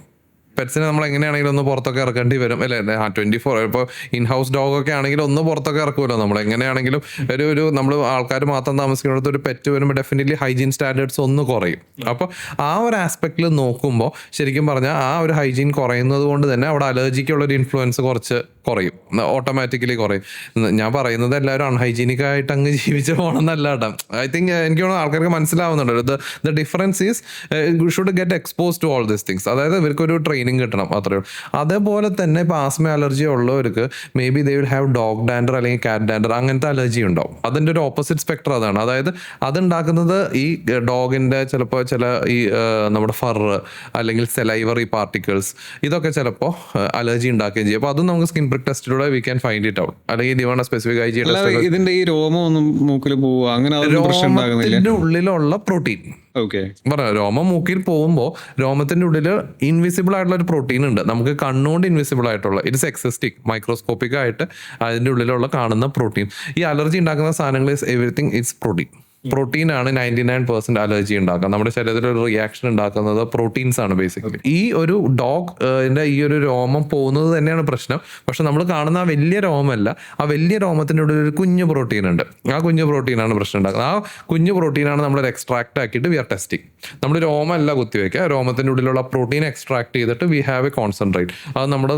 പെറ്റ്സിനെ നമ്മൾ എങ്ങനെയാണെങ്കിലും ഒന്ന് പുറത്തൊക്കെ ഇറക്കേണ്ടി വരും അല്ലേ. 24 ഇപ്പോൾ ഇൻ ഹൗസ് ഡോഗൊക്കെ ആണെങ്കിൽ ഒന്ന് പുറത്തൊക്കെ ഇറക്കുമല്ലോ നമ്മൾ. എങ്ങനെയാണെങ്കിലും ഒരു നമ്മൾ ആൾക്കാർ മാത്രം താമസിക്കുന്നിടത്ത് ഒരു പെറ്റ് വരുമ്പോൾ ഡെഫിനറ്റ്ലി ഹൈജീൻ സ്റ്റാൻഡേർഡ്സ് ഒന്ന് കുറയും. അപ്പോൾ ആ ഒരു ആസ്പെക്റ്റിൽ നോക്കുമ്പോൾ ശരിക്കും പറഞ്ഞാൽ ആ ഒരു ഹൈജീൻ കുറയുന്നത് കൊണ്ട് തന്നെ അവിടെ അലർജിക്കുള്ളൊരു ഇൻഫ്ലുവൻസ് കുറച്ച് കുറയും, ഓട്ടോമാറ്റിക്കലി കുറയും. ഞാൻ പറയുന്നത് എല്ലാവരും അൺഹൈജീനിക് ആയിട്ട് അങ്ങ് ജീവിച്ച് പോകണമെന്നല്ല കേട്ടോ. ഐ തിങ്ക് എനിക്ക് തോന്നുന്നു ആൾക്കാർക്ക് മനസ്സിലാവുന്നുണ്ട്. The difference is you should get expose to all these things. അതായത് ഇവർക്കൊരു ട്രെയിനിങ് കിട്ടണം, അത്രയേ ഉള്ളൂ. അതേപോലെ തന്നെ ഇപ്പോൾ ആസ്മ അലർജി ഉള്ളവർക്ക് maybe they will have dog dander അല്ലെങ്കിൽ കാറ്റ് ഡാൻഡർ, അങ്ങനത്തെ അലർജി ഉണ്ടാവും. അതിൻ്റെ ഒരു ഓപ്പോസിറ്റ് സ്പെക്ട്രം അതാണ്. അതായത് അതുണ്ടാക്കുന്നത് ഈ ഡോഗിൻ്റെ ചിലപ്പോൾ ചില ഈ നമ്മുടെ ഫർ അല്ലെങ്കിൽ സെലൈവറി പാർട്ടിക്കിൾസ് ഇതൊക്കെ ചിലപ്പോൾ അലർജി ഉണ്ടാക്കുകയും ചെയ്യും. അപ്പോൾ അതും നമുക്ക് സ്കിൻ പ്രിക് ടെസ്റ്റിലൂടെ we can find it out. അല്ലെങ്കിൽ ദിവണ സ്പെസിഫിക് IG ടെസ്റ്റ്. ഇതിന്റെ ഈ രോമം ഒന്നും മൂക്കിൽ പോവുക അങ്ങനെ രോമത്തിന്റെ ഉള്ളിലുള്ള പ്രോട്ടീൻ പറഞ്ഞ രോമം മൂക്കിൽ പോകുമ്പോൾ രോമത്തിന്റെ ഉള്ളിൽ ഇൻവിസിബിൾ ആയിട്ടുള്ള ഒരു പ്രോട്ടീൻ ഉണ്ട്. നമുക്ക് കണ്ണുകൊണ്ട് ഇൻവിസിബിൾ ആയിട്ടുള്ള, ഇറ്റ്സ് എക്സിസ്റ്റിക്, മൈക്രോസ്കോപ്പിക് ആയിട്ട് അതിന്റെ ഉള്ളിലുള്ള കാണുന്ന പ്രോട്ടീൻ. ഈ അലർജി ഉണ്ടാക്കുന്ന സാധനങ്ങൾ എവറിത്തിങ് ഇറ്റ്സ് പ്രോട്ടീൻ. പ്രോട്ടീനാണ് 99% അലർജി ഉണ്ടാക്കുക. നമ്മുടെ ശരീരത്തിൽ ഒരു റിയാക്ഷൻ ഉണ്ടാക്കുന്നത് പ്രോട്ടീൻസ് ആണ് ബേസിക്കലി. ഈ ഒരു ഡോഗിന്റെ ഈ ഒരു രോമം പോകുന്നത് തന്നെയാണ് പ്രശ്നം. പക്ഷെ നമ്മൾ കാണുന്ന ആ വലിയ രോമമല്ല, ആ വലിയ രോമത്തിൻ്റെ ഉള്ളിൽ ഒരു കുഞ്ഞു പ്രോട്ടീൻ ഉണ്ട്. ആ കുഞ്ഞു പ്രോട്ടീനാണ് പ്രശ്നം ഉണ്ടാക്കുന്നത്. ആ കുഞ്ഞു പ്രോട്ടീനാണ് നമ്മൾ എക്സ്ട്രാക്ട് ആക്കിയിട്ട് വി ആർ ടെസ്റ്റിംഗ്. നമ്മൾ രോമമല്ല കുത്തിവെക്കുക, രോമത്തിൻ്റെ ഉള്ളിലുള്ള പ്രോട്ടീൻ എക്സ്ട്രാക്ട് ചെയ്തിട്ട് വി ഹാവ് എ കോൺസെൻട്രേറ്റ്. അത് നമ്മുടെ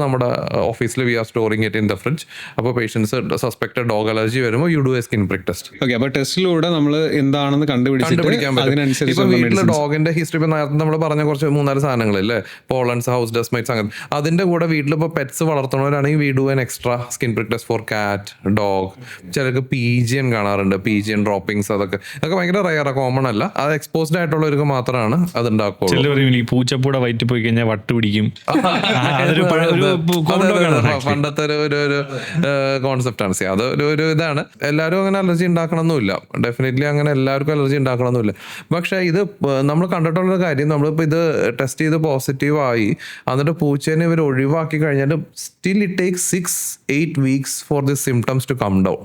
ഓഫീസിൽ we are storing it in the fridge. അപ്പോൾ പേഷ്യൻസ് സസ്പെക്റ്റഡ് ഡോഗ് അലർജി വരുമ്പോൾ you do a skin prick test. Okay, അപ്പോൾ ടെസ്റ്റിലൂടെ നമ്മൾ എന്താണെന്ന് കണ്ടുപിടിക്കാൻ പറ്റും. ഇപ്പൊ വീട്ടിലെ ഡോഗിന്റെ ഹിസ്റ്ററി, ഇപ്പൊ നേരത്തെ നമ്മൾ പറഞ്ഞ കുറച്ച് 3-4 സാധനങ്ങളില്ലേ, പോളൻസ്, ഹൗസ് ഡസ്റ്റ് മൈറ്റ്സ്, അങ്ങനെ. അതിന്റെ കൂടെ വീട്ടിലിപ്പോ പെറ്റ്സ് വളർത്തുന്നവരാണെങ്കിൽ we do an extra skin prick test for cat, dog. ചിലർക്ക് PGN കാണാറുണ്ട്, PGN ഡ്രോപ്പിംഗ്സ്. അതൊക്കെ ഭയങ്കര റയറാ, കോമൺ അല്ല. അത് എക്സ്പോസ്ഡ് ആയിട്ടുള്ളവർക്ക് മാത്രമാണ് അത് ഉണ്ടാക്കുള്ളൂ. പൂച്ചപ്പൂടെ വയറ്റി പോയി കഴിഞ്ഞാൽ വട്ട് പിടിക്കും. പണ്ടത്തെ ഒരു കോൺസെപ്റ്റ് ആണ്. അത് ഒരു ഇതാണ്. എല്ലാവരും അങ്ങനെ അലർജി ഉണ്ടാക്കണമെന്നില്ല, ഡെഫിനറ്റ്ലി അങ്ങനെ എല്ലാവർക്കും അലർജി ഉണ്ടാക്കണമെന്നില്ല. പക്ഷേ ഇത് നമ്മൾ കണ്ടിട്ടുള്ള കാര്യം, നമ്മളിപ്പോൾ ഇത് ടെസ്റ്റ് ചെയ്ത് പോസിറ്റീവ് ആയി എന്നിട്ട് പൂച്ചേനെ ഇവർ ഒഴിവാക്കി കഴിഞ്ഞാൽ still it takes 6-8 weeks for this symptoms to come down.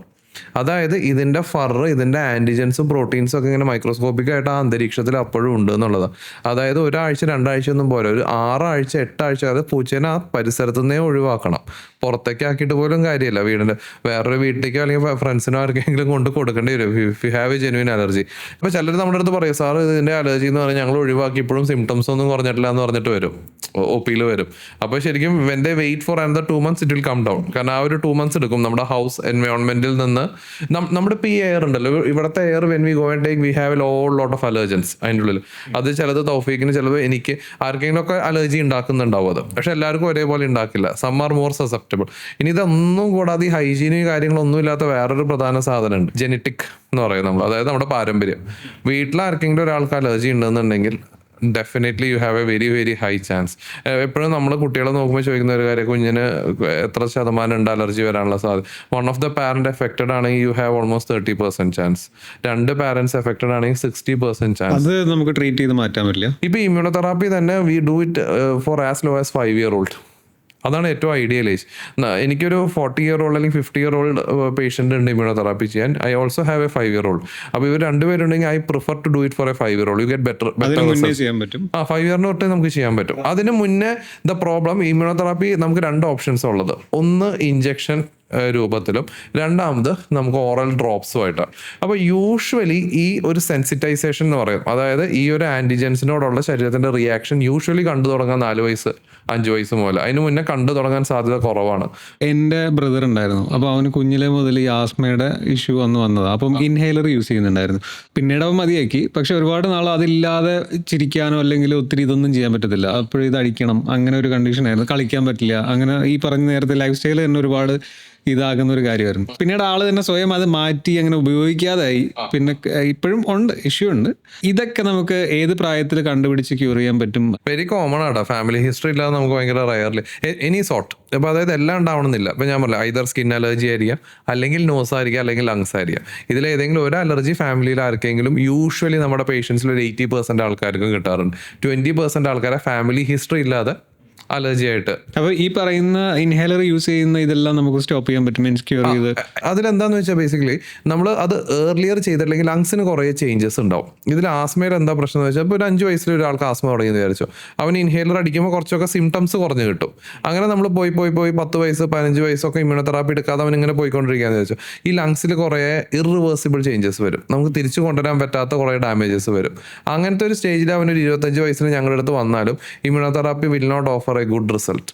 അതായത് ഇതിൻ്റെ ഫറ്, ഇതിൻ്റെ ആൻറ്റിജൻസും പ്രോട്ടീൻസും ഒക്കെ ഇങ്ങനെ മൈക്രോസ്കോപ്പിക് ആയിട്ട് ആ അന്തരീക്ഷത്തിൽ അപ്പോഴും ഉണ്ട് എന്നുള്ളതാണ്. അതായത് 1 ആഴ്ച 2 ആഴ്ച ഒന്നും പോരാ, ഒരു 6 ആഴ്ച 8 ആഴ്ച അത് പൂച്ചേനെ ആ പരിസരത്തു നിന്നേ ഒഴിവാക്കണം. പുറത്തേക്ക് ആക്കിയിട്ട് പോലും കാര്യമില്ല. വീടിൻ്റെ വേറൊരു വീട്ടിലേക്കോ അല്ലെങ്കിൽ ഫ്രണ്ട്സിനോ ആർക്കെങ്കിലും കൊണ്ട് കൊടുക്കേണ്ടി വരും if you have A genuine allergy. അപ്പോൾ ചിലർ നമ്മുടെ അടുത്ത് പറയും, സാർ ഇതിൻ്റെ അലർജി എന്ന് പറഞ്ഞാൽ ഞങ്ങൾ ഒഴിവാക്കി ഇപ്പോഴും സിംറ്റംസ് ഒന്നും കുറഞ്ഞിട്ടില്ല എന്ന് പറഞ്ഞിട്ട് വരും, OP വരും. അപ്പോൾ ശരിക്കും when they wait for another 2 months it will come down. കാരണം ആ ഒരു 2 months എടുക്കും നമ്മുടെ ഹൗസ് എൻവയോൺമെന്റിൽ നിന്ന് നമ്മുടെ ഇപ്പോൾ ഈ എയർ ഉണ്ടല്ലോ, ഇവിടുത്തെ air when we go and take we have lot of allergens അതിൻ്റെ ഉള്ളിൽ. അത് ചിലത് തൗഫീഖിന്, ചിലത് എനിക്ക്, ആർക്കെങ്കിലും ഒക്കെ അലർജി ഉണ്ടാക്കുന്നുണ്ടാവും അത്. പക്ഷെ എല്ലാവർക്കും ഒരേപോലെ ഉണ്ടാക്കില്ല. Some are more susceptible. ഇനി ഇതൊന്നും കൂടാതെ ഈ ഹൈജീനും കാര്യങ്ങളൊന്നും ഇല്ലാത്ത വേറൊരു പ്രധാന സാധനമുണ്ട്, ജെനറ്റിക് എന്ന് പറയും നമ്മൾ. അതായത് നമ്മുടെ പാരമ്പര്യം. വീട്ടിൽ ആർക്കെങ്കിലും ഒരാൾക്ക് അലർജി ഉണ്ടെന്നുണ്ടെങ്കിൽ definitely you have A very very high chance. എപ്പോഴും നമ്മൾ കുട്ടികളെ നോക്കുമ്പോൾ ചോദിക്കുന്ന ഒരു കാര്യം, കുഞ്ഞിന് എത്ര ശതമാനം ഉണ്ട് അലർജി വരാനുള്ള സാധ്യത. One of the parent affected ആണെങ്കിൽ you have almost 30% chance. 2 parents affected ആണെങ്കിൽ 60% ചാൻസ്. അത് നമുക്ക് ട്രീറ്റ് ചെയ്ത് മാറ്റാൻ പറ്റില്ല. ഇപ്പൊ ഇമ്മ്യൂണോതെറാപ്പി തന്നെ we do it for as low as 5 year old. അതാണ് ഏറ്റവും ഐഡിയൽ ഏജ്. എനിക്കൊരു 40 year old അല്ലെങ്കിൽ 50 year old പേഷ്യൻ്റ് ഉണ്ട് ഇമ്മ്യൂണോതെറാപ്പി ചെയ്യാൻ. I also have a 5 year old. അപ്പോൾ ഇവർ രണ്ടുപേരുണ്ടെങ്കിൽ I prefer to do it for a 5 year old. You get better ചെയ്യാൻ പറ്റും. 5 year തൊട്ട് നമുക്ക് ചെയ്യാൻ പറ്റും. അതിന് മുന്നേ ദ പ്രോബ്ലം, ഇമ്മ്യൂണോതെറാപ്പി നമുക്ക് 2 ഓപ്ഷൻസ് ഉള്ളത്. ഒന്ന് ഇഞ്ചെക്ഷൻ രൂപത്തിലും, രണ്ടാമത് നമുക്ക് ഓറൽ ഡ്രോപ്സുമായിട്ടാണ്. അപ്പോൾ യൂഷ്വലി ഈ ഒരു സെൻസിറ്റൈസേഷൻ എന്ന് പറയും, അതായത് ഈ ഒരു ആൻറ്റിജൻസിനോടുള്ള ശരീരത്തിൻ്റെ റിയാക്ഷൻ യൂഷ്വലി കണ്ടു തുടങ്ങാൻ 4 വയസ്സ് 5 വയസ്സ് മുതൽ. അതിന് മുന്നേ കണ്ടു തുടങ്ങാൻ സാധ്യത കുറവാണ്. എൻ്റെ ബ്രദർ ഉണ്ടായിരുന്നു, അപ്പോൾ അവന് കുഞ്ഞിലെ മുതൽ ഈ ആസ്മയുടെ ഇഷ്യൂ വന്നതാണ്. അപ്പം ഇൻഹേലർ യൂസ് ചെയ്യുന്നുണ്ടായിരുന്നു. പിന്നീട് അവൻ മതിയാക്കി. പക്ഷെ ഒരുപാട് നാൾ അതില്ലാതെ ചിരിക്കാനോ അല്ലെങ്കിൽ ഒത്തിരി ഇതൊന്നും ചെയ്യാൻ പറ്റത്തില്ല. അപ്പോഴും ഇത് അടിക്കണം, അങ്ങനെ ഒരു കണ്ടീഷനായിരുന്നു. കളിക്കാൻ പറ്റില്ല. അങ്ങനെ ഈ പറഞ്ഞ നേരത്തെ ലൈഫ് സ്റ്റൈൽ തന്നെ ഒരുപാട് ഇതാകുന്ന ഒരു കാര്യമായിരുന്നു. പിന്നീട് ആള് തന്നെ സ്വയം അത് മാറ്റി അങ്ങനെ ഉപയോഗിക്കാതായി. പിന്നെ ഇപ്പോഴും ഉണ്ട്, ഇഷ്യൂ ഉണ്ട്. ഇതൊക്കെ നമുക്ക് ഏത് പ്രായത്തിൽ കണ്ടുപിടിച്ച് ക്യൂർ ചെയ്യാൻ പറ്റും? വെരി കോമൺ ആട്ടോ. ഫാമിലി ഹിസ്റ്ററി ഇല്ലാതെ നമുക്ക് ഭയങ്കര റയർലി എനി സോർട്ട്. അപ്പോൾ അതായത് എല്ലാം ഉണ്ടാവണമെന്നില്ല. ഇപ്പോൾ ഞാൻ പറഞ്ഞില്ല, ഐദർ സ്കിൻ അലർജി ആയിരിക്കാം, അല്ലെങ്കിൽ നോസ് ആയിരിക്കാം, അല്ലെങ്കിൽ ലങ്സ് ആയിരിക്കാം. ഇതിലേതെങ്കിലും ഒരു അലർജി ഫാമിലിയിൽ ആർക്കെങ്കിലും യൂഷ്വലി നമ്മുടെ പേഷ്യൻസിൽ ഒരു 80% ആൾക്കാർക്കും കിട്ടാറുണ്ട്. 20% ആൾക്കാരെ ഫാമിലി ഹിസ്റ്ററി ഇല്ലാതെ അലർജി ആയിട്ട്. അപ്പോൾ ഈ പറയുന്ന ഇൻഹേലർ യൂസ് ചെയ്യുന്ന ഇതെല്ലാം നമുക്ക് സ്റ്റോപ്പ് ചെയ്യാൻ പറ്റും, മീൻസ് ക്യൂർ ചെയ്ത്. അതിലെന്താന്ന് വെച്ചാൽ ബേസിക്കലി നമ്മൾ അത് ഏർലിയർ ചെയ്തിട്ടില്ലെങ്കിൽ ലങ്സിന് കുറേ ചേഞ്ചസ് ഉണ്ടാവും. ഇതിൽ ആസ്മയിൽ എന്താ പ്രശ്നം എന്ന് വെച്ചാൽ, ഇപ്പോൾ ഒരു 5 വയസ്സിൽ ഒരാൾക്ക് ആസ്മ തുടങ്ങിയെന്ന് വിചാരിച്ചോ, അവൻ ഇൻഹേലർ അടിക്കുമ്പോൾ കുറച്ചൊക്കെ സിംറ്റംസ് കുറഞ്ഞ് കിട്ടും. അങ്ങനെ നമ്മൾ പോയി 10 വയസ്സ് 15 വയസ്സൊക്കെ ഇമ്മ്യൂണോതെറാപ്പി എടുക്കാതെ അവൻ ഇങ്ങനെ പോയിക്കൊണ്ടിരിക്കുകയെന്ന് വെച്ചോ, ഈ ലങ്സിൽ കുറേ ഇറിവേഴ്സിബിൾ ചേഞ്ചസ് വരും. നമുക്ക് തിരിച്ചു കൊണ്ടുവരാൻ പറ്റാത്ത കുറേ ഡാമേജസ് വരും. അങ്ങനത്തെ ഒരു സ്റ്റേജിൽ അവനൊരു 25 വയസ്സിന് ഞങ്ങളുടെ അടുത്ത് വന്നാലും immunotherapy will not offer a good result.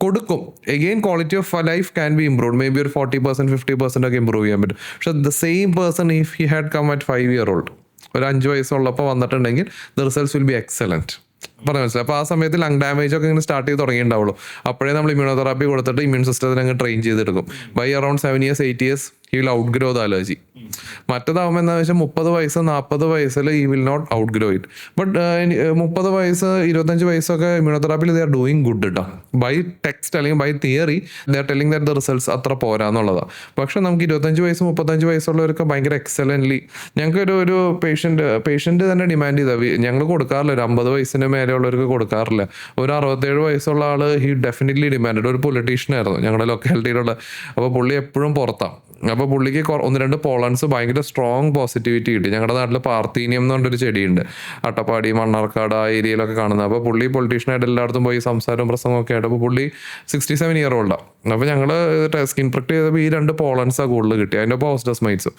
കൊടുക്കും. Again quality of life can be improved. Maybe ഒരു 40% 50% ഒക്കെ ഇമ്പ്രൂവ് ചെയ്യാൻ പറ്റും. പക്ഷെ the same person if he had come at 5 year old, ഒരു 5 വയസ്സുള്ളപ്പോൾ വന്നിട്ടുണ്ടെങ്കിൽ the results will be excellent. പറയാൻ മനസ്സിലായി. അപ്പോൾ ആ സമയത്ത് ലങ് ഡാമേജ് ഒക്കെ ഇങ്ങനെ സ്റ്റാർട്ട് ചെയ്ത് തുടങ്ങിയിട്ടുണ്ടാവുള്ളൂ. അപ്പോഴേ നമ്മൾ ഇമ്മ്യൂണോതെറാപ്പി കൊടുത്തിട്ട് ഇമ്മ്യൂൺ സിസ്റ്റത്തിനെ അങ്ങ് ട്രെയിൻ ചെയ്തെടുക്കും. By around 7 years 8 years he will outgrow the allergy. മറ്റേതാവുമ്പോൾ എന്താണെന്ന് വെച്ചാൽ 30 വയസ്സ് 40 വയസ്സിൽ he will not outgrow it. But 30 വയസ്സ് 25 വയസ്സൊക്കെ ഇമ്മ്യൂണോതെറാപ്പിയിൽ they are doing good കേട്ടോ. ബൈ ടെക്സ്റ്റ് അല്ലെങ്കിൽ by theory they are telling that the results അത്ര പോരാന്നുള്ളതാണ്. പക്ഷെ നമുക്ക് 25 വയസ്സ് 35 വയസ്സുള്ളവരൊക്കെ ഭയങ്കര എക്സലൻ്റ്ലി, ഞങ്ങൾക്ക് ഒരു പേഷ്യൻ്റ് തന്നെ ഡിമാൻഡ് ചെയ്താൽ ഞങ്ങൾ കൊടുക്കാറില്ല. ഒരു 50 വയസ്സിന് മേലെയുള്ളവർക്ക് കൊടുക്കാറില്ല. ഒരു 67 വയസ്സുള്ള ആൾ ഹി ഡെഫിനറ്റ്ലി ഡിമാൻഡ്. ഒരു പൊളിറ്റീഷ്യനായിരുന്നു ഞങ്ങളുടെ ലൊക്കാലിറ്റിയിലുള്ള. അപ്പോൾ പുള്ളി എപ്പോഴും പുറത്താണ്. അപ്പോൾ പുള്ളിക്ക് 1-2 പോളൻസ് ഭയങ്കര സ്ട്രോങ് പോസിറ്റിവിറ്റി കിട്ടി. ഞങ്ങളുടെ നാട്ടിൽ പാർത്തീനിയം എന്ന് പറഞ്ഞൊരു ചെടിയുണ്ട്, അട്ടപ്പാടി മണ്ണാർക്കാട് ആ ഏരിയയിലൊക്കെ കാണുന്നത്. അപ്പോൾ പുള്ളി പൊളിറ്റീഷ്യനായിട്ട് എല്ലായിടത്തും പോയി സംസാരവും പ്രസംഗമൊക്കെ ആയിട്ട്. അപ്പോൾ പുള്ളി 67 year old. അപ്പോൾ ഞങ്ങൾ സ്കിൻ പ്രൊട്ടക്ട് ചെയ്തപ്പോൾ ഈ 2 പോളൻസാണ് കൂടുതൽ കിട്ടി. അതിൻ്റെ ഒപ്പം ഓസ്റ്റോസ്മൈറ്റ്സും.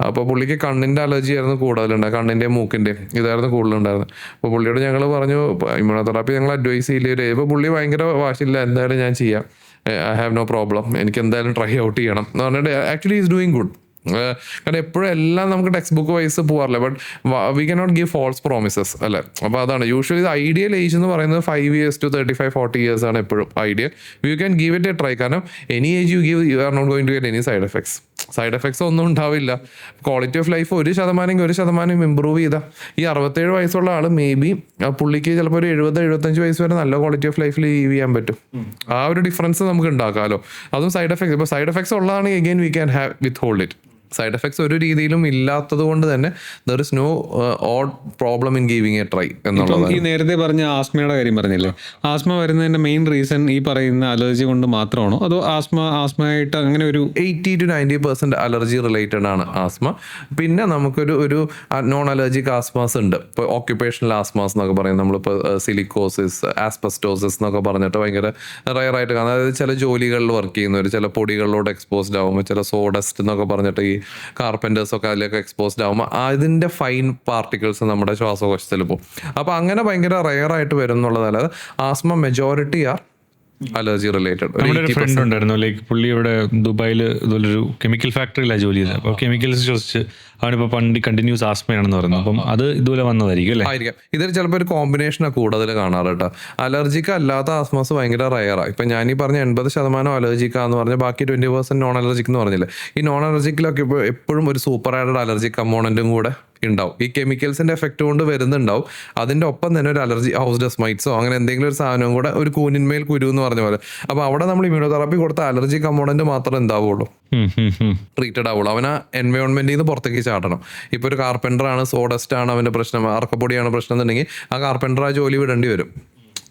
അപ്പോൾ പുള്ളിക്ക് കണ്ണിൻ്റെ അലർജി ആയിരുന്നു കൂടുതലുണ്ടായത്, കണ്ണിൻ്റെയും മൂക്കിൻ്റെയും ഇതായിരുന്നു കൂടുതലുണ്ടായിരുന്നത്. അപ്പോൾ പുള്ളിയോട് ഞങ്ങൾ പറഞ്ഞു ഇമ്മ്യൂണോതെറാപ്പി ഞങ്ങൾ അഡ്വൈസ് ചെയ്യില്ലേ. ഇപ്പോൾ പുള്ളി ഭയങ്കര വാശില്ല, എന്തായാലും ഞാൻ ചെയ്യാം, ഐ ഹാവ് നോ പ്രോബ്ലം, എനിക്ക് എന്തായാലും ട്രൈ ഔട്ട് ചെയ്യണം എന്ന് പറഞ്ഞിട്ട് ആക്ച്വലി ഈസ് ഡൂയിങ് ഗുഡ്. കാരണം എപ്പോഴും എല്ലാം നമുക്ക് ടെക്സ്റ്റ് ബുക്ക് വൈസ് പോകാറില്ല. But we can not give false promises അല്ലേ. അപ്പോൾ അതാണ് യൂഷ്വലി ഐഡിയൽ ഏജ് എന്ന് പറയുന്നത് 5 years to 35-40 years ആണ് എപ്പോഴും ideal. You can give it a try. കാരണം any age you give you are not going to get any side effects ഒന്നും ഉണ്ടാവില്ല. ക്വാളിറ്റി ഓഫ് ലൈഫ് 1% ഇമ്പ്രൂവ് ചെയ്താൽ ഈ 67 വയസ്സുള്ള ആൾ മേ ബി പുള്ളിക്ക് ചിലപ്പോൾ ഒരു 70-75 വയസ്സ് വരെ നല്ല ക്വാളിറ്റി ഓഫ് ലൈഫിൽ ലീവ് ചെയ്യാൻ പറ്റും. ആ ഒരു ഡിഫറൻസ് നമുക്ക് ഉണ്ടാക്കാമല്ലോ. അതും സൈഡ് എഫക്ട്സ്. ഇപ്പോൾ സൈഡ് എഫക്ട്സ് ഉള്ളതാണ് again we can have withhold it. Side effects ഒരു രീതിയിലും ഇല്ലാത്തത് കൊണ്ട് തന്നെ there is no odd problem in giving a try എന്നുള്ളത്. ഈ നേരത്തെ പറഞ്ഞ ആസ്മയുടെ കാര്യം പറഞ്ഞില്ലേ, ആസ്മ വരുന്നതിന്റെ മെയിൻ റീസൺ ഈ പറയുന്ന അലർജി കൊണ്ട് മാത്രമാണോ, അതോ ആസ്മയായിട്ട് അങ്ങനെ ഒരു 80-90% അലർജി റിലേറ്റഡ് ആണ് ആസ്മ. പിന്നെ നമുക്കൊരു നോൺ അലർജിക് ആസ്മാസ് ഉണ്ട്. ഇപ്പോൾ ഓക്യുപ്പേഷണൽ ആസ്മാസ് എന്നൊക്കെ പറയും. നമ്മളിപ്പോൾ സിലിക്കോസിസ്, ആസ്പെസ്റ്റോസിസ് എന്നൊക്കെ പറഞ്ഞിട്ട് ഭയങ്കര റയറായിട്ട് കാണാം. അതായത് ചില ജോലികളിൽ വർക്ക് ചെയ്യുന്നവർ ചില പൊടികളിലോട്ട് എക്സ്പോസ്ഡ് ആകുമ്പോൾ, ചില സോഡസ്റ്റ് എന്നൊക്കെ പറഞ്ഞിട്ട് ഈ കാർപ്പൻറ്റേഴ്സൊക്കെ അതിലേക്ക് എക്സ്പോസ്ഡ് ആകുമ്പോൾ അതിൻ്റെ ഫൈൻ പാർട്ടിക്കിൾസ് നമ്മുടെ ശ്വാസകോശത്തിൽ പോകും. അപ്പോൾ അങ്ങനെ ഭയങ്കര റെയറായിട്ട് വരും എന്നുള്ളതല്ലാതെ asthma majority are allergy related. നമ്മുടെ ഒരു ഫ്രണ്ട് ഉണ്ടായിരുന്നു, ലൈക്ക് പുള്ളി ഇവിടെ ദുബായിൽ ഇതുപോലൊരു കെമിക്കൽ ഫാക്ടറിയിലാണ് ജോലി ചെയ്തത്. അപ്പോൾ കെമിക്കൽസ് ശ്വസിച്ച് അവനിപ്പോൾ കണ്ടിന്യൂസ് ആസ്മയാണെന്ന് പറഞ്ഞു. അപ്പം അത് ഇതുപോലെ വന്നതായിരിക്കും അല്ലേ? ആയിരിക്കാം. ഇതിൽ ചിലപ്പോൾ ഒരു കോമ്പിനേഷനാണ് കൂടുതൽ കാണാറ് കേട്ടോ. അലർജിക്ക് അല്ലാത്ത ആസ്മാസ് ഭയങ്കര റയറാണ്. ഇപ്പം ഞാൻ ഈ പറഞ്ഞ 80% അലർജിക്കാന്ന് പറഞ്ഞാൽ ബാക്കി 20% നോൺ അലർജിക് എന്ന് പറഞ്ഞില്ലേ. ഈ നോൺ അലർജിക്കിലൊക്കെ ഇപ്പോൾ എപ്പോഴും ഒരു സൂപ്പർ ആഡഡ് അലർജി കമ്പോണൻറ്റും കൂടെ ഉണ്ടാവും. ഈ കെമിക്കൽസിന്റെ എഫക്റ്റ് കൊണ്ട് വരുന്നുണ്ടാവും. അതിന്റെ ഒപ്പം തന്നെ ഒരു അലർജി ഹൗസ് ഡസ്മൈറ്റ്സോ അങ്ങനെ എന്തെങ്കിലും ഒരു സാധനവും കൂടെ, ഒരു കൂനിന്മേൽ കുരു എന്ന് പറഞ്ഞ പോലെ. അപ്പോൾ അവിടെ നമ്മൾ ഇമ്മ്യൂണോതെറാപ്പി കൊടുത്ത അലർജി കമ്പോണന്റ് മാത്രം എന്താവുള്ളൂ, ട്രീറ്റഡ് ആവുള്ളൂ. അവൻ ആ എൻവയോൺമെന്റിൽ നിന്ന് പുറത്തേക്ക് ചാടണം. ഇപ്പോൾ ഒരു കാർപ്പൻറ്റർ ആണ്, സോഡസ്റ്റ് ആണ് അവന്റെ പ്രശ്നം, അറക്കപ്പൊടിയാണ് പ്രശ്നം എന്നുണ്ടെങ്കിൽ ആ കാർപ്പൻറ്റർ ആ ജോലി വിടേണ്ടി വരും.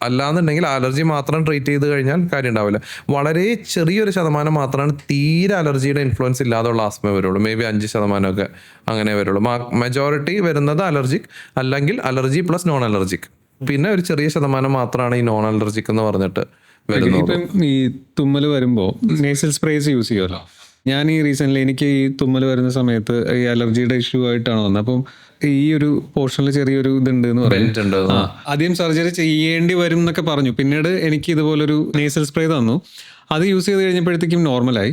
അല്ലാന്നുണ്ടെങ്കിൽ അലർജി മാത്രം ട്രീറ്റ് ചെയ്ത് കഴിഞ്ഞാൽ കാര്യം ഉണ്ടാവില്ല. വളരെ ചെറിയൊരു ശതമാനം മാത്രമാണ് തീരെ അലർജിയുടെ ഇൻഫ്ലുവൻസ് ഇല്ലാതുള്ള ആസ്മ വരുള്ളൂ. മേ ബി 5% അങ്ങനെ വരുള്ളൂ. മെജോറിറ്റി വരുന്നത് അലർജിക് അല്ലെങ്കിൽ അലർജി പ്ലസ് നോൺ അലർജിക്. പിന്നെ ഒരു ചെറിയ ശതമാനം മാത്രമാണ് ഈ നോൺ അലർജിക് എന്ന് പറഞ്ഞിട്ട് വരുന്നത്. ഇപ്പം ഈ തുമ്മൽ വരുമ്പോൾ നേസൽ സ്പ്രേസ് യൂസ് ചെയ്യുമല്ലോ. ഞാൻ ഈ റീസെൻ്റ്ലി എനിക്ക് ഈ തുമ്മൽ വരുന്ന സമയത്ത് ഈ അലർജിയുടെ ഇഷ്യൂ ആയിട്ടാണ് വന്നത്. അപ്പം ഈ ഒരു പോർഷനിൽ ചെറിയൊരു ഇതുണ്ട് എന്ന് പറയുന്നത്. ആദ്യം സർജറി ചെയ്യേണ്ടി വരും എന്നൊക്കെ പറഞ്ഞു. പിന്നീട് എനിക്ക് ഇതുപോലൊരു നേസൽ സ്പ്രേ തന്നു. അത് യൂസ് ചെയ്ത് കഴിഞ്ഞപ്പോഴത്തേക്കും നോർമലായി.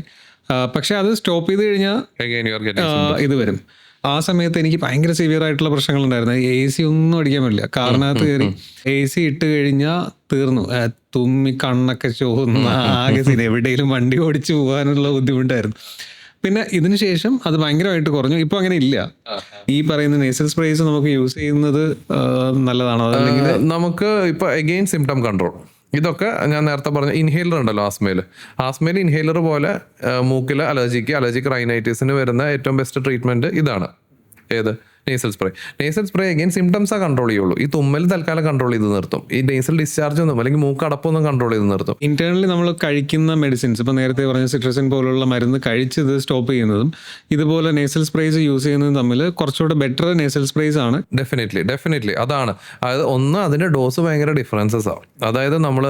പക്ഷെ അത് സ്റ്റോപ്പ് ചെയ്ത് കഴിഞ്ഞാൽ ഇത് വരും. ആ സമയത്ത് എനിക്ക് ഭയങ്കര സിവിയർ ആയിട്ടുള്ള പ്രശ്നങ്ങളുണ്ടായിരുന്നു. AC ഒന്നും അടിക്കാൻ പറ്റില്ല. കാറിനകത്ത് കയറി AC ഇട്ട് കഴിഞ്ഞാൽ തീർന്നു. തുമ്മി കണ്ണൊക്കെ ചോന്ന് ആകെ എവിടെയെങ്കിലും വണ്ടി ഓടിച്ചു പോകാനുള്ള ബുദ്ധിമുട്ടായിരുന്നു. പിന്നെ ഇതിന് ശേഷം അത് ഭയങ്കരമായിട്ട് കുറഞ്ഞു. ഇപ്പൊ അങ്ങനെ ഇല്ല. ഈ പറയുന്ന നേസൽ സ്പ്രേസ് നമുക്ക് യൂസ് ചെയ്യുന്നത് നല്ലതാണോ? അതല്ലെങ്കിൽ നമുക്ക് ഇപ്പൊ അഗെയിൻ സിംറ്റം കൺട്രോൾ, ഇതൊക്കെ ഞാൻ നേരത്തെ പറഞ്ഞ ഇൻഹേലർ ഉണ്ടല്ലോ, ആസ്മയിൽ ഇൻഹേലർ പോലെ മൂക്കിൽ അലർജിക്ക് റൈനൈറ്റിസിന് വരുന്ന ഏറ്റവും ബെസ്റ്റ് ട്രീറ്റ്മെന്റ് ഇതാണ്. ഏത്? നേസൽ സ്പ്രേ അഗൈൻ സിംറ്റംസാ കൺട്രോൾ ചെയ്യുള്ളൂ. ഈ തുമ്മൽ തൽക്കാലം കൺട്രോൾ ചെയ്ത് നിർത്തും. ഈ നേസൽ ഡിസ്ചാർജ് ഒന്നും അല്ലെങ്കിൽ മൂക്ക് അടപ്പൊന്നും കൺട്രോൾ ചെയ്ത് നിർത്തും. ഇന്റേണലി നമ്മൾ കഴിക്കുന്ന മെഡിസിൻസ്, ഇപ്പൊ നേരത്തെ പറഞ്ഞ സിട്രസിൻ പോലുള്ള മരുന്ന് കഴിച്ചത് സ്റ്റോപ്പ് ചെയ്യുന്നതും ഇതുപോലെ നേസൽ സ്പ്രേസ് യൂസ് ചെയ്യുന്നതും തമ്മിൽ കുറച്ചുകൂടെ ബെറ്റർ നേസൽ സ്പ്രേസ് ആണ്. ഡെഫിനറ്റ്ലി അതാണ്. അതായത് ഒന്ന്, അതിന്റെ ഡോസ് ഭയങ്കര ഡിഫറൻസസ് ആവും. അതായത് നമ്മൾ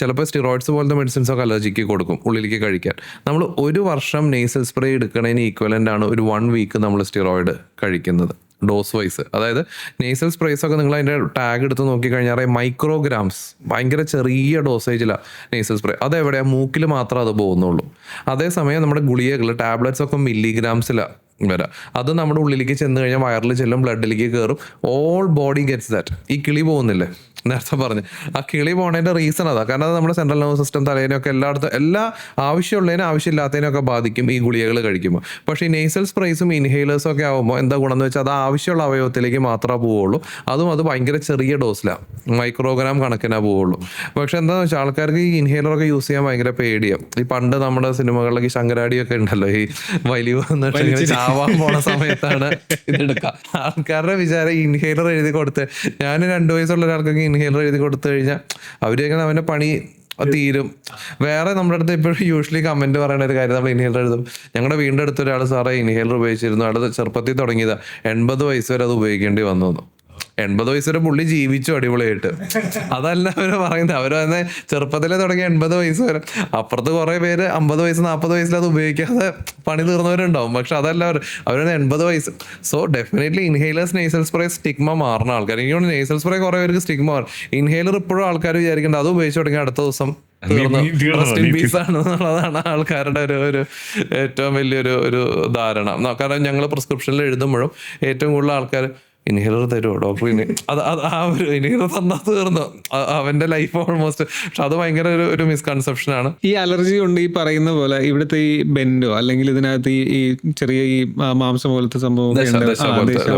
ചിലപ്പോൾ സ്റ്റിറോയിഡ്സ് പോലത്തെ മെഡിസിൻസ് ഒക്കെ അലർജിക്ക് കൊടുക്കും ഉള്ളിലേക്ക് കഴിക്കാൻ. നമ്മൾ 1 വർഷം നേസൽ സ്പ്രേ എടുക്കണതിന് ഈക്വലന്റ് ആണ് ഒരു 1 വീക്ക് നമ്മൾ സ്റ്റിറോയിഡ് കഴിക്കുന്നത് ഡോസ് വൈസ്. അതായത് നേസൽ സ്പ്രേസ് ഒക്കെ നിങ്ങൾ അതിൻ്റെ ടാഗ് എടുത്ത് നോക്കിക്കഴിഞ്ഞാൽ മൈക്രോഗ്രാംസ്, ഭയങ്കര ചെറിയ ഡോസേജിലാണ് നേസൽ സ്പ്രേ. അതെവിടെയാണ്? മൂക്കിൽ മാത്രമേ അത് പോകുന്നുള്ളൂ. അതേസമയം നമ്മുടെ ഗുളികകൾ, ടാബ്ലറ്റ്സ് ഒക്കെ മില്ലിഗ്രാംസിലാണ് വരാം. അത് നമ്മുടെ ഉള്ളിലേക്ക് ചെന്ന് കഴിഞ്ഞാൽ വയറിൽ ചെല്ലും, ബ്ലഡിലേക്ക് കയറും. All body gets that. ഈ കിളി പോകുന്നില്ലേ നേരത്തെ പറഞ്ഞ്, ആ കിളി പോകുന്നതിൻ്റെ റീസൺ അതാ. കാരണം അത് നമ്മുടെ സെൻട്രൽ നെർവസ് സിസ്റ്റം, തലേനൊക്കെ എല്ലായിടത്തും എല്ലാ ആവശ്യമുള്ളതിനും ആവശ്യമില്ലാത്തതിനൊക്കെ ബാധിക്കും ഈ ഗുളികകൾ കഴിക്കുമ്പോൾ. പക്ഷേ ഈ നേസൽ സ്പ്രേസും ഇൻഹേലേഴ്സും ഒക്കെ ആകുമ്പോൾ എന്താ ഗുണമെന്ന് വെച്ചാൽ അത് ആവശ്യമുള്ള അവയവത്തിലേക്ക് മാത്രമേ പോവുള്ളൂ. അത് ഭയങ്കര ചെറിയ ഡോസിലാണ്, മൈക്രോഗ്രാം കണക്കിനാ പോവുള്ളൂ. പക്ഷെ എന്താണെന്ന് വെച്ചാൽ ആൾക്കാർക്ക് ഈ ഇൻഹേലറൊക്കെ യൂസ് ചെയ്യാൻ ഭയങ്കര പേടിയാണ്. ഈ പണ്ട് നമ്മുടെ സിനിമകളിലൊക്കെ ശങ്കരാടിയൊക്കെ ഉണ്ടല്ലോ, ഈ വലിയ ചാവാൻ പോണ സമയത്താണ് ഇതെടുക്കുക. ആൾക്കാരുടെ വിചാരം ഇൻഹേലർ എഴുതി കൊടുത്ത്, ഞാൻ 2 വയസ്സുള്ള ഒരാൾക്കൊക്കെ ഇൻഹേലർ എഴുതി കൊടുത്തു കഴിഞ്ഞാൽ അവരൊക്കെ അവൻ്റെ പണി തീരും. വേറെ നമ്മുടെ അടുത്ത് ഇപ്പോഴും യൂഷ്വലി കമന്റ് പറയുന്ന ഒരു കാര്യം, നമ്മൾ ഇൻഹേലർ എഴുതും. ഞങ്ങളുടെ വീടിൻ്റെ അടുത്ത് ഒരാൾ സാറേ ഇൻഹേലർ ഉപയോഗിച്ചിരുന്നു, അയാൾ ചെറുപ്പത്തിൽ തുടങ്ങിയതാ, 80 വയസ്സ് വരെ അത് ഉപയോഗിക്കേണ്ടി വന്നു. 80 വയസ്സ് വരെ പുള്ളി ജീവിച്ചു അടിപൊളിയായിട്ട്. അതല്ല അവര് പറയുന്നത്. അവര് തന്നെ ചെറുപ്പത്തിലെ തുടങ്ങി 80 വയസ്സ് വരെ. അപ്പുറത്ത് കുറെ പേര് 50 വയസ്സ് 40 വയസ്സിൽ അത് ഉപയോഗിക്കാതെ പണി തീർന്നവരുണ്ടാവും. പക്ഷെ അതല്ല അവര് 80 വയസ്സ്. So definitely inhalers, nasal spray stigma മാറുന്ന ആൾക്കാർ. എനിക്ക് നേസൽ സ്പ്രേ കുറെ പേർക്ക് സ്റ്റിഗ്മ മാറും. ഇൻഹേലർ ഇപ്പോഴും ആൾക്കാർ വിചാരിക്കേണ്ടത് അത് ഉപയോഗിച്ച് തുടങ്ങി അടുത്ത ദിവസം ആണെന്നുള്ളതാണ് ആൾക്കാരുടെ ഒരു ഏറ്റവും വലിയൊരു ധാരണ. കാരണം ഞങ്ങൾ പ്രിസ്ക്രിപ്ഷനിൽ എഴുതുമ്പോഴും ഏറ്റവും കൂടുതൽ ആൾക്കാർ ഇൻഹേലർ തരുമോ ഡോക്ടർ, അത് ആ ഒരു ഇൻഹേലർ തന്നാ തീർന്നു അവന്റെ ലൈഫ് ഓൾമോസ്റ്റ്. പക്ഷെ അത് ഭയങ്കര ഒരു മിസ്കൺസെപ്ഷൻ ആണ്. ഈ അലർജി കൊണ്ട് ഈ പറയുന്ന പോലെ ഇവിടുത്തെ ഈ ബെൻഡോ അല്ലെങ്കിൽ ഇതിനകത്ത് ഈ ചെറിയ ഈ മാംസം പോലത്തെ സംഭവം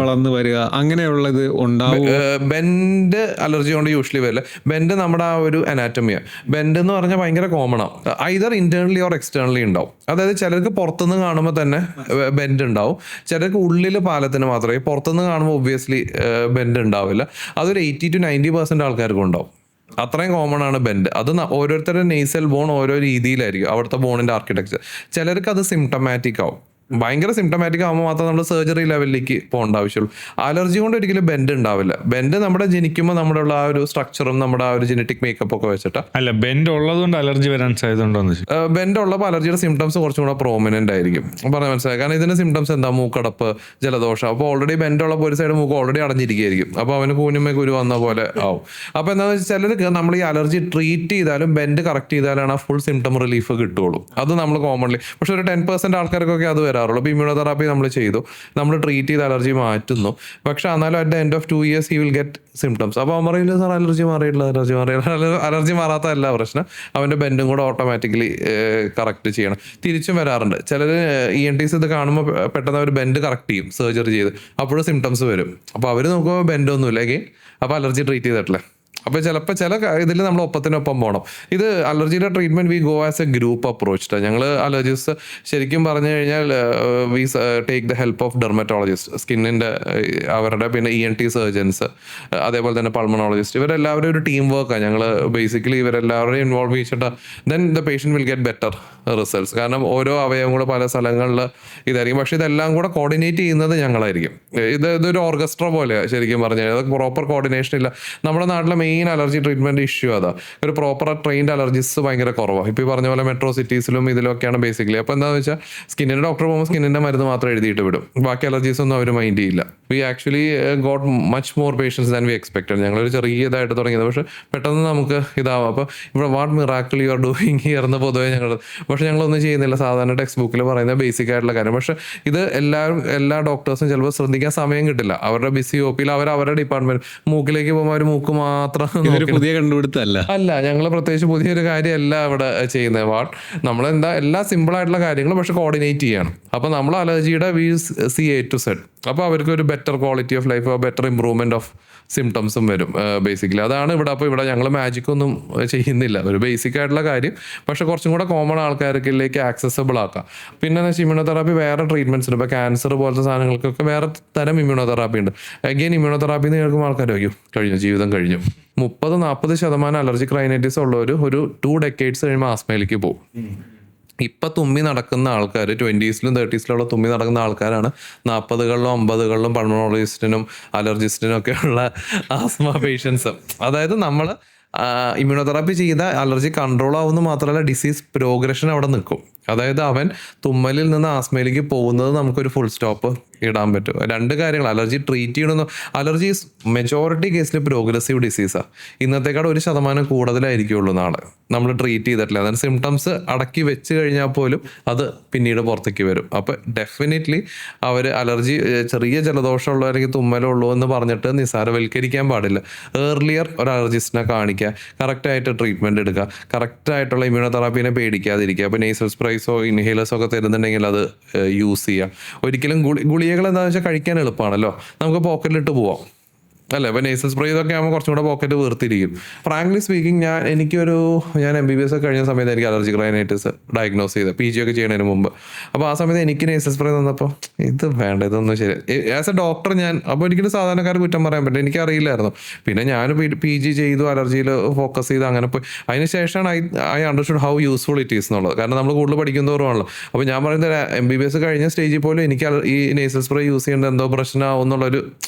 വളർന്നു വരിക അങ്ങനെയുള്ളത് ഉണ്ടാവും. ബെൻഡ് അലർജി കൊണ്ട് യൂഷ്വലി വരില്ല. ബെൻഡ് നമ്മുടെ ആ ഒരു അനാറ്റമിയാണ്. ബെൻഡ് എന്ന് പറഞ്ഞാൽ ഭയങ്കര കോമൺ ആണ്. ഐദർ ഇന്റേണലി ഓർ എക്സ്റ്റേണലി ഉണ്ടാവും. അതായത് ചിലർക്ക് പുറത്തുനിന്ന് കാണുമ്പോൾ തന്നെ ബെൻഡ് ഉണ്ടാവും, ചിലർക്ക് ഉള്ളിൽ പാലത്തിന് മാത്രമേ. പുറത്തുനിന്ന് കാണുമ്പോൾ ഒബ്വിയസ്ലി ബെൻഡ് ഉണ്ടാവില്ല. അതൊരു 80 to 90% ആൾക്കാർക്കും ഉണ്ടാവും. അത്രയും കോമൺ ആണ് ബെൻഡ്. അത് ഓരോരുത്തരുടെ നേസൽ ബോൺ ഓരോ രീതിയിലായിരിക്കും, അവിടുത്തെ ബോണിന്റെ ആർക്കിടെക്ചർ. ചിലർക്ക് അത് സിംറ്റമാറ്റിക് ആവും. ഭയങ്കര സിംറ്റമാറ്റിക് ആകുമ്പോൾ മാത്രം നമ്മൾ സർജറി ലെവലിലേക്ക് പോകേണ്ട ആവശ്യമുള്ളൂ. അലർജി കൊണ്ട് ഒരിക്കലും ബെൻഡ് ഉണ്ടാവില്ല. ബെൻഡ് നമ്മുടെ ജനിക്കുമ്പോൾ നമ്മുടെ ഉള്ള ആ ഒരു സ്ട്രക്ചറും നമ്മുടെ ആ ഒരു ജനറ്റിക് മേക്കപ്പ് ഒക്കെ വെച്ചിട്ട്. അല്ല, ബെൻഡ് ഉള്ളതുകൊണ്ട് അലർജി വരാൻ സാധ്യതയുണ്ടോന്ന് വെച്ചാൽ ബെൻഡ് ഉള്ളപ്പോൾ അലർജിയുടെ സിംറ്റംസ് കുറച്ചും കൂടെ പ്രോമിനന്റ് ആയിരിക്കും. പറഞ്ഞാൽ മനസ്സിലായി. കാരണം ഇതിന്റെ സിംറ്റംസ് എന്താ? മൂക്കടപ്പ്, ജലദോഷം. അപ്പോൾ ഓൾറെഡി ബെൻഡ് ഉള്ളപ്പോൾ ഒരു സൈഡ് മൂക്ക് ഓൾറെഡി അടഞ്ഞിരിക്കുകയായിരിക്കും. അപ്പോൾ അവന് കൂനുമേ കുരു വന്ന പോലെ ആവും. അപ്പോൾ എന്താണെന്ന് വെച്ചാൽ ചിലർക്ക് നമ്മൾ ഈ അലർജി ട്രീറ്റ് ചെയ്താലും ബെൻഡ് കറക്റ്റ് ചെയ്താലാണ് ആ ഫുൾ സിംറ്റം റിലീഫ് കിട്ടുള്ളൂ. അത് നമ്മൾ കോമൺലി, പക്ഷെ ഒരു 10% ആൾക്കാർക്കൊക്കെ അത് വരാറുള്ളൂ. ഇപ്പോൾ ഇമ്മ്യൂണോതെറാപ്പി നമ്മൾ ചെയ്തു, നമ്മൾ ട്രീറ്റ് ചെയ്ത് അലർജി മാറ്റുന്നു. പക്ഷെ എന്നാലും at the end of 2 years he will get symptoms. അപ്പോൾ അവൻ പറയില്ല സാർ അലർജി മാറിയിട്ടില്ല. അലർജി മാറാത്തതല്ല പ്രശ്നം, അവൻ്റെ ബെൻഡും കൂടെ ഓട്ടോമാറ്റിക്കലി കറക്റ്റ് ചെയ്യണം. തിരിച്ചും വരാറുണ്ട് ചിലർ. ENTs ഇത് കാണുമ്പോൾ പെട്ടെന്ന് അവർ ബെൻഡ് കറക്റ്റ് ചെയ്യും സർജറി ചെയ്ത്, അപ്പോഴും സിംറ്റംസ് വരും. അപ്പോൾ അവർ നോക്കുമ്പോൾ ബെൻഡൊന്നുമില്ല എഗെയിൻ, അപ്പോൾ അലർജി ട്രീറ്റ് ചെയ്തിട്ടില്ലേ. അപ്പോൾ ചിലപ്പോൾ ചില ഇതിൽ നമ്മൾ ഒപ്പത്തിനൊപ്പം പോകണം. ഇത് അലർജിയുടെ treatment we go as a group approach. ഞങ്ങൾ അലർജിസ്റ്റ് ശരിക്കും പറഞ്ഞു കഴിഞ്ഞാൽ we take the help of dermatologist, സ്കിന്നിൻ്റെ അവരുടെ, പിന്നെ ENT സർജൻസ്, അതേപോലെ തന്നെ പൾമണോളജിസ്റ്റ്. ഇവരെല്ലാവരും ഒരു ടീം വർക്കാണ്. ഞങ്ങൾ ബേസിക്കലി ഇവരെല്ലാവരെയും ഇൻവോൾവ് ചെയ്യിച്ചിട്ട് then the patient will get better results. കാരണം ഓരോ അവയവം കൂടെ പല സ്ഥലങ്ങളിൽ ഇതായിരിക്കും. പക്ഷേ ഇതെല്ലാം കൂടെ കോർഡിനേറ്റ് ചെയ്യുന്നത് ഞങ്ങളായിരിക്കും. ഇതൊരു ഓർക്കസ്ട്ര പോലെയാണ് ശരിക്കും പറഞ്ഞു കഴിഞ്ഞാൽ. പ്രോപ്പർ കോർഡിനേഷൻ ഇല്ല. നമ്മുടെ നാട്ടിലെ മെയിൻ അലർജി ട്രീറ്റ്മെന്റ് ഇഷ്യൂ അതാ. ഒരു പ്രോപ്പർ ട്രെയിൻഡ് അലർജിസ്റ്റ് ഭയങ്കര കുറവാണ്. ഇപ്പോൾ ഈ പറഞ്ഞ പോലെ മെട്രോ സിറ്റീസിലും ഇതിലൊക്കെയാണ് ബേസിക്കലി. അപ്പോൾ എന്താണെന്ന് വെച്ചാൽ സ്കിന്നിൻ്റെ ഡോക്ടർ പോകുമ്പോൾ സ്കിന്നിൻ്റെ മരുന്ന് മാത്രം എഴുതിയിട്ട് വിടും, ബാക്കി അലർജീസ് ഒന്നും അവർ മൈൻഡ് ചെയ്യില്ല. We actually got much more patients than we expected. ഞങ്ങളൊരു ചെറിയതായിട്ട് തുടങ്ങിയത്, പക്ഷേ പെട്ടെന്ന് നമുക്ക് ഇതാവും. അപ്പോൾ ഇവിടെ what miracle you are doing here എന്ന് പൊതുവേ ഞങ്ങൾ, പക്ഷേ ഞങ്ങളൊന്നും ചെയ്യുന്നില്ല. സാധാരണ ടെക്സ്റ്റ് ബുക്കിൽ പറയുന്ന ബേസിക് ആയിട്ടുള്ള കാര്യം. പക്ഷേ ഇത് എല്ലാ ഡോക്ടേഴ്സും ചിലപ്പോൾ ശ്രദ്ധിക്കാൻ സമയം കിട്ടില്ല. അവരുടെ ബിസി OPയിൽ അവരുടെ ഡിപ്പാർട്ട്മെന്റ് മൂക്കിലേക്ക് പോകുമ്പോൾ അവർ മൂക്ക് മാത്രം പുതിയ കണ്ടുപിടുത്തല്ല. ഞങ്ങൾ പ്രത്യേകിച്ച് പുതിയൊരു കാര്യമല്ല ഇവിടെ ചെയ്യുന്നത്. നമ്മളെന്താ എല്ലാ സിമ്പിൾ ആയിട്ടുള്ള കാര്യങ്ങളും പക്ഷെ കോർഡിനേറ്റ് ചെയ്യണം. അപ്പോൾ നമ്മൾ അലർജിയുടെ we see A to Z. അപ്പോൾ അവർക്ക് ഒരു better quality of life, better improvement of സിംറ്റംസും വരും ബേസിക്കലി. അതാണ് ഇവിടെ. അപ്പോൾ ഇവിടെ ഞങ്ങൾ മാജിക് ഒന്നും ചെയ്യുന്നില്ല, ഒരു ബേസിക് ആയിട്ടുള്ള കാര്യം പക്ഷെ കുറച്ചും കൂടെ കോമൺ ആൾക്കാർക്കിലേക്ക് ആക്സസബിൾ ആക്കാം. പിന്നെ എന്ന് വെച്ചാൽ ഇമ്മ്യൂണോതെറാപ്പി വേറെ ട്രീറ്റ്മെന്റ്സ് ഉണ്ട്. ഇപ്പോൾ ക്യാൻസർ പോലത്തെ സാധനങ്ങൾക്കൊക്കെ വേറെ തരം ഇമ്മ്യൂണോതെറാപ്പി ഉണ്ട്. അഗെയിൻ ഇമ്മ്യൂണോതെറാപ്പി എന്ന് കേൾക്കുമ്പോൾ ആൾക്കാർ കഴിഞ്ഞു ജീവിതം കഴിഞ്ഞു. 30-40% അലർജിക് റൈനൈറ്റിസ് ഉള്ളവർ ഒരു 2 decades കഴിയുമ്പോൾ ആസ്മയിലേക്ക് പോകും. ഇപ്പം തുമ്മി നടക്കുന്ന ആൾക്കാർ 20s-ലും 30s-ലുള്ള തുമ്മി നടക്കുന്ന ആൾക്കാരാണ് 40-കളിലും 50-കളിലും പൾമണോളജിസ്റ്റിനും അലർജിസ്റ്റിനും ഒക്കെ ഉള്ള ആസ്മ പേഷ്യൻസ്. അതായത് നമ്മൾ ഇമ്മ്യൂണോതെറാപ്പി ചെയ്ത അലർജി കൺട്രോൾ ആവുന്ന മാത്രമല്ല ഡിസീസ് പ്രോഗ്രഷൻ അവിടെ നിൽക്കും. അതായത് അവൻ തുമ്മലിൽ നിന്ന് ആസ്മയിലേക്ക് പോകുന്നത് നമുക്കൊരു ഫുൾ സ്റ്റോപ്പ് ഇടാൻ പറ്റും. 2 കാര്യങ്ങൾ. അലർജി ട്രീറ്റ് ചെയ്യണമെന്ന്, അലർജി മെജോറിറ്റി കേസിൽ പ്രോഗ്രസീവ് ഡിസീസാണ്. ഇന്നത്തേക്കാൾ 1% കൂടുതലായിരിക്കുള്ളൂ നാളെ നമ്മൾ ട്രീറ്റ് ചെയ്തിട്ടില്ല. അതായത് സിംറ്റംസ് അടക്കി വെച്ച് കഴിഞ്ഞാൽ പോലും അത് പിന്നീട് പുറത്തേക്ക് വരും. അപ്പോൾ ഡെഫിനറ്റ്ലി അവർ അലർജി ചെറിയ ജലദോഷമുള്ളൂ അല്ലെങ്കിൽ തുമ്മലുള്ളൂ എന്ന് പറഞ്ഞിട്ട് നിസ്സാരവൽക്കരിക്കാൻ പാടില്ല. ഏർലിയർ ഒരു അലർജിസ്റ്റിനെ കാണിക്കുക, കറക്റ്റായിട്ട് ട്രീറ്റ്മെൻറ്റ് എടുക്കുക, കറക്റ്റായിട്ടുള്ള ഇമ്മ്യൂണോതെറാപ്പീനെ പേടിക്കാതിരിക്കുക. അപ്പോൾ നേസൽ സ്പ്രൈസോ ഇൻഹേലേഴ്സോ ഒക്കെ തരുന്നുണ്ടെങ്കിൽ അത് യൂസ് ചെയ്യുക. ഒരിക്കലും ഗുളികകൾ എന്താണെന്ന് വെച്ചാൽ കഴിക്കാൻ എളുപ്പമാണല്ലോ, നമുക്ക് പോക്കറ്റിലിട്ട് പോവാം അല്ലേ. ഇപ്പോൾ നേസൽ സ്പ്രേ ഇതൊക്കെ ആകുമ്പോൾ കുറച്ചും കൂടെ പോക്കറ്റ് വീർത്തിരിക്കും. ഫ്രാങ്ക്ലി സ്പീക്കിംഗ് ഞാൻ MBBS ഒക്കെ കഴിഞ്ഞ സമയത്ത് എനിക്ക് അലർജിക് റൈനൈറ്റിസ് ഡയഗ്നോസ് ചെയ്ത് PG ഒക്കെ ചെയ്യുന്നതിന് മുമ്പ്. അപ്പോൾ ആ സമയത്ത് എനിക്ക് നേസൽ സ്പ്രേ തന്നപ്പോൾ ഇത് വേണ്ട, ഇതൊന്നും ശരി. ആസ് എ ഡോക്ടർ അപ്പോൾ ഒരിക്കലും സാധാരണക്കാർ കുറ്റം പറയാൻ പറ്റില്ല, എനിക്കറിയില്ലായിരുന്നു. പിന്നെ ഞാൻ PG ചെയ്തു, അലർജിയിൽ ഫോക്കസ് ചെയ്ത് അങ്ങനെ പോയി. അതിന് ശേഷമാണ് I understood how useful it is എന്നുള്ളത്. കാരണം നമ്മൾ കൂടുതൽ പഠിക്കുന്നവരുമാണല്ലോ. അപ്പോൾ ഞാൻ പറയുന്നത് MBBS കഴിഞ്ഞ സ്റ്റേജിൽ പോലും എനിക്ക് ഈ നേസൽ സ്പ്രേ യൂസ് ചെയ്യേണ്ട എന്തോ പ്രശ്നമാവും എന്നുള്ളൊരു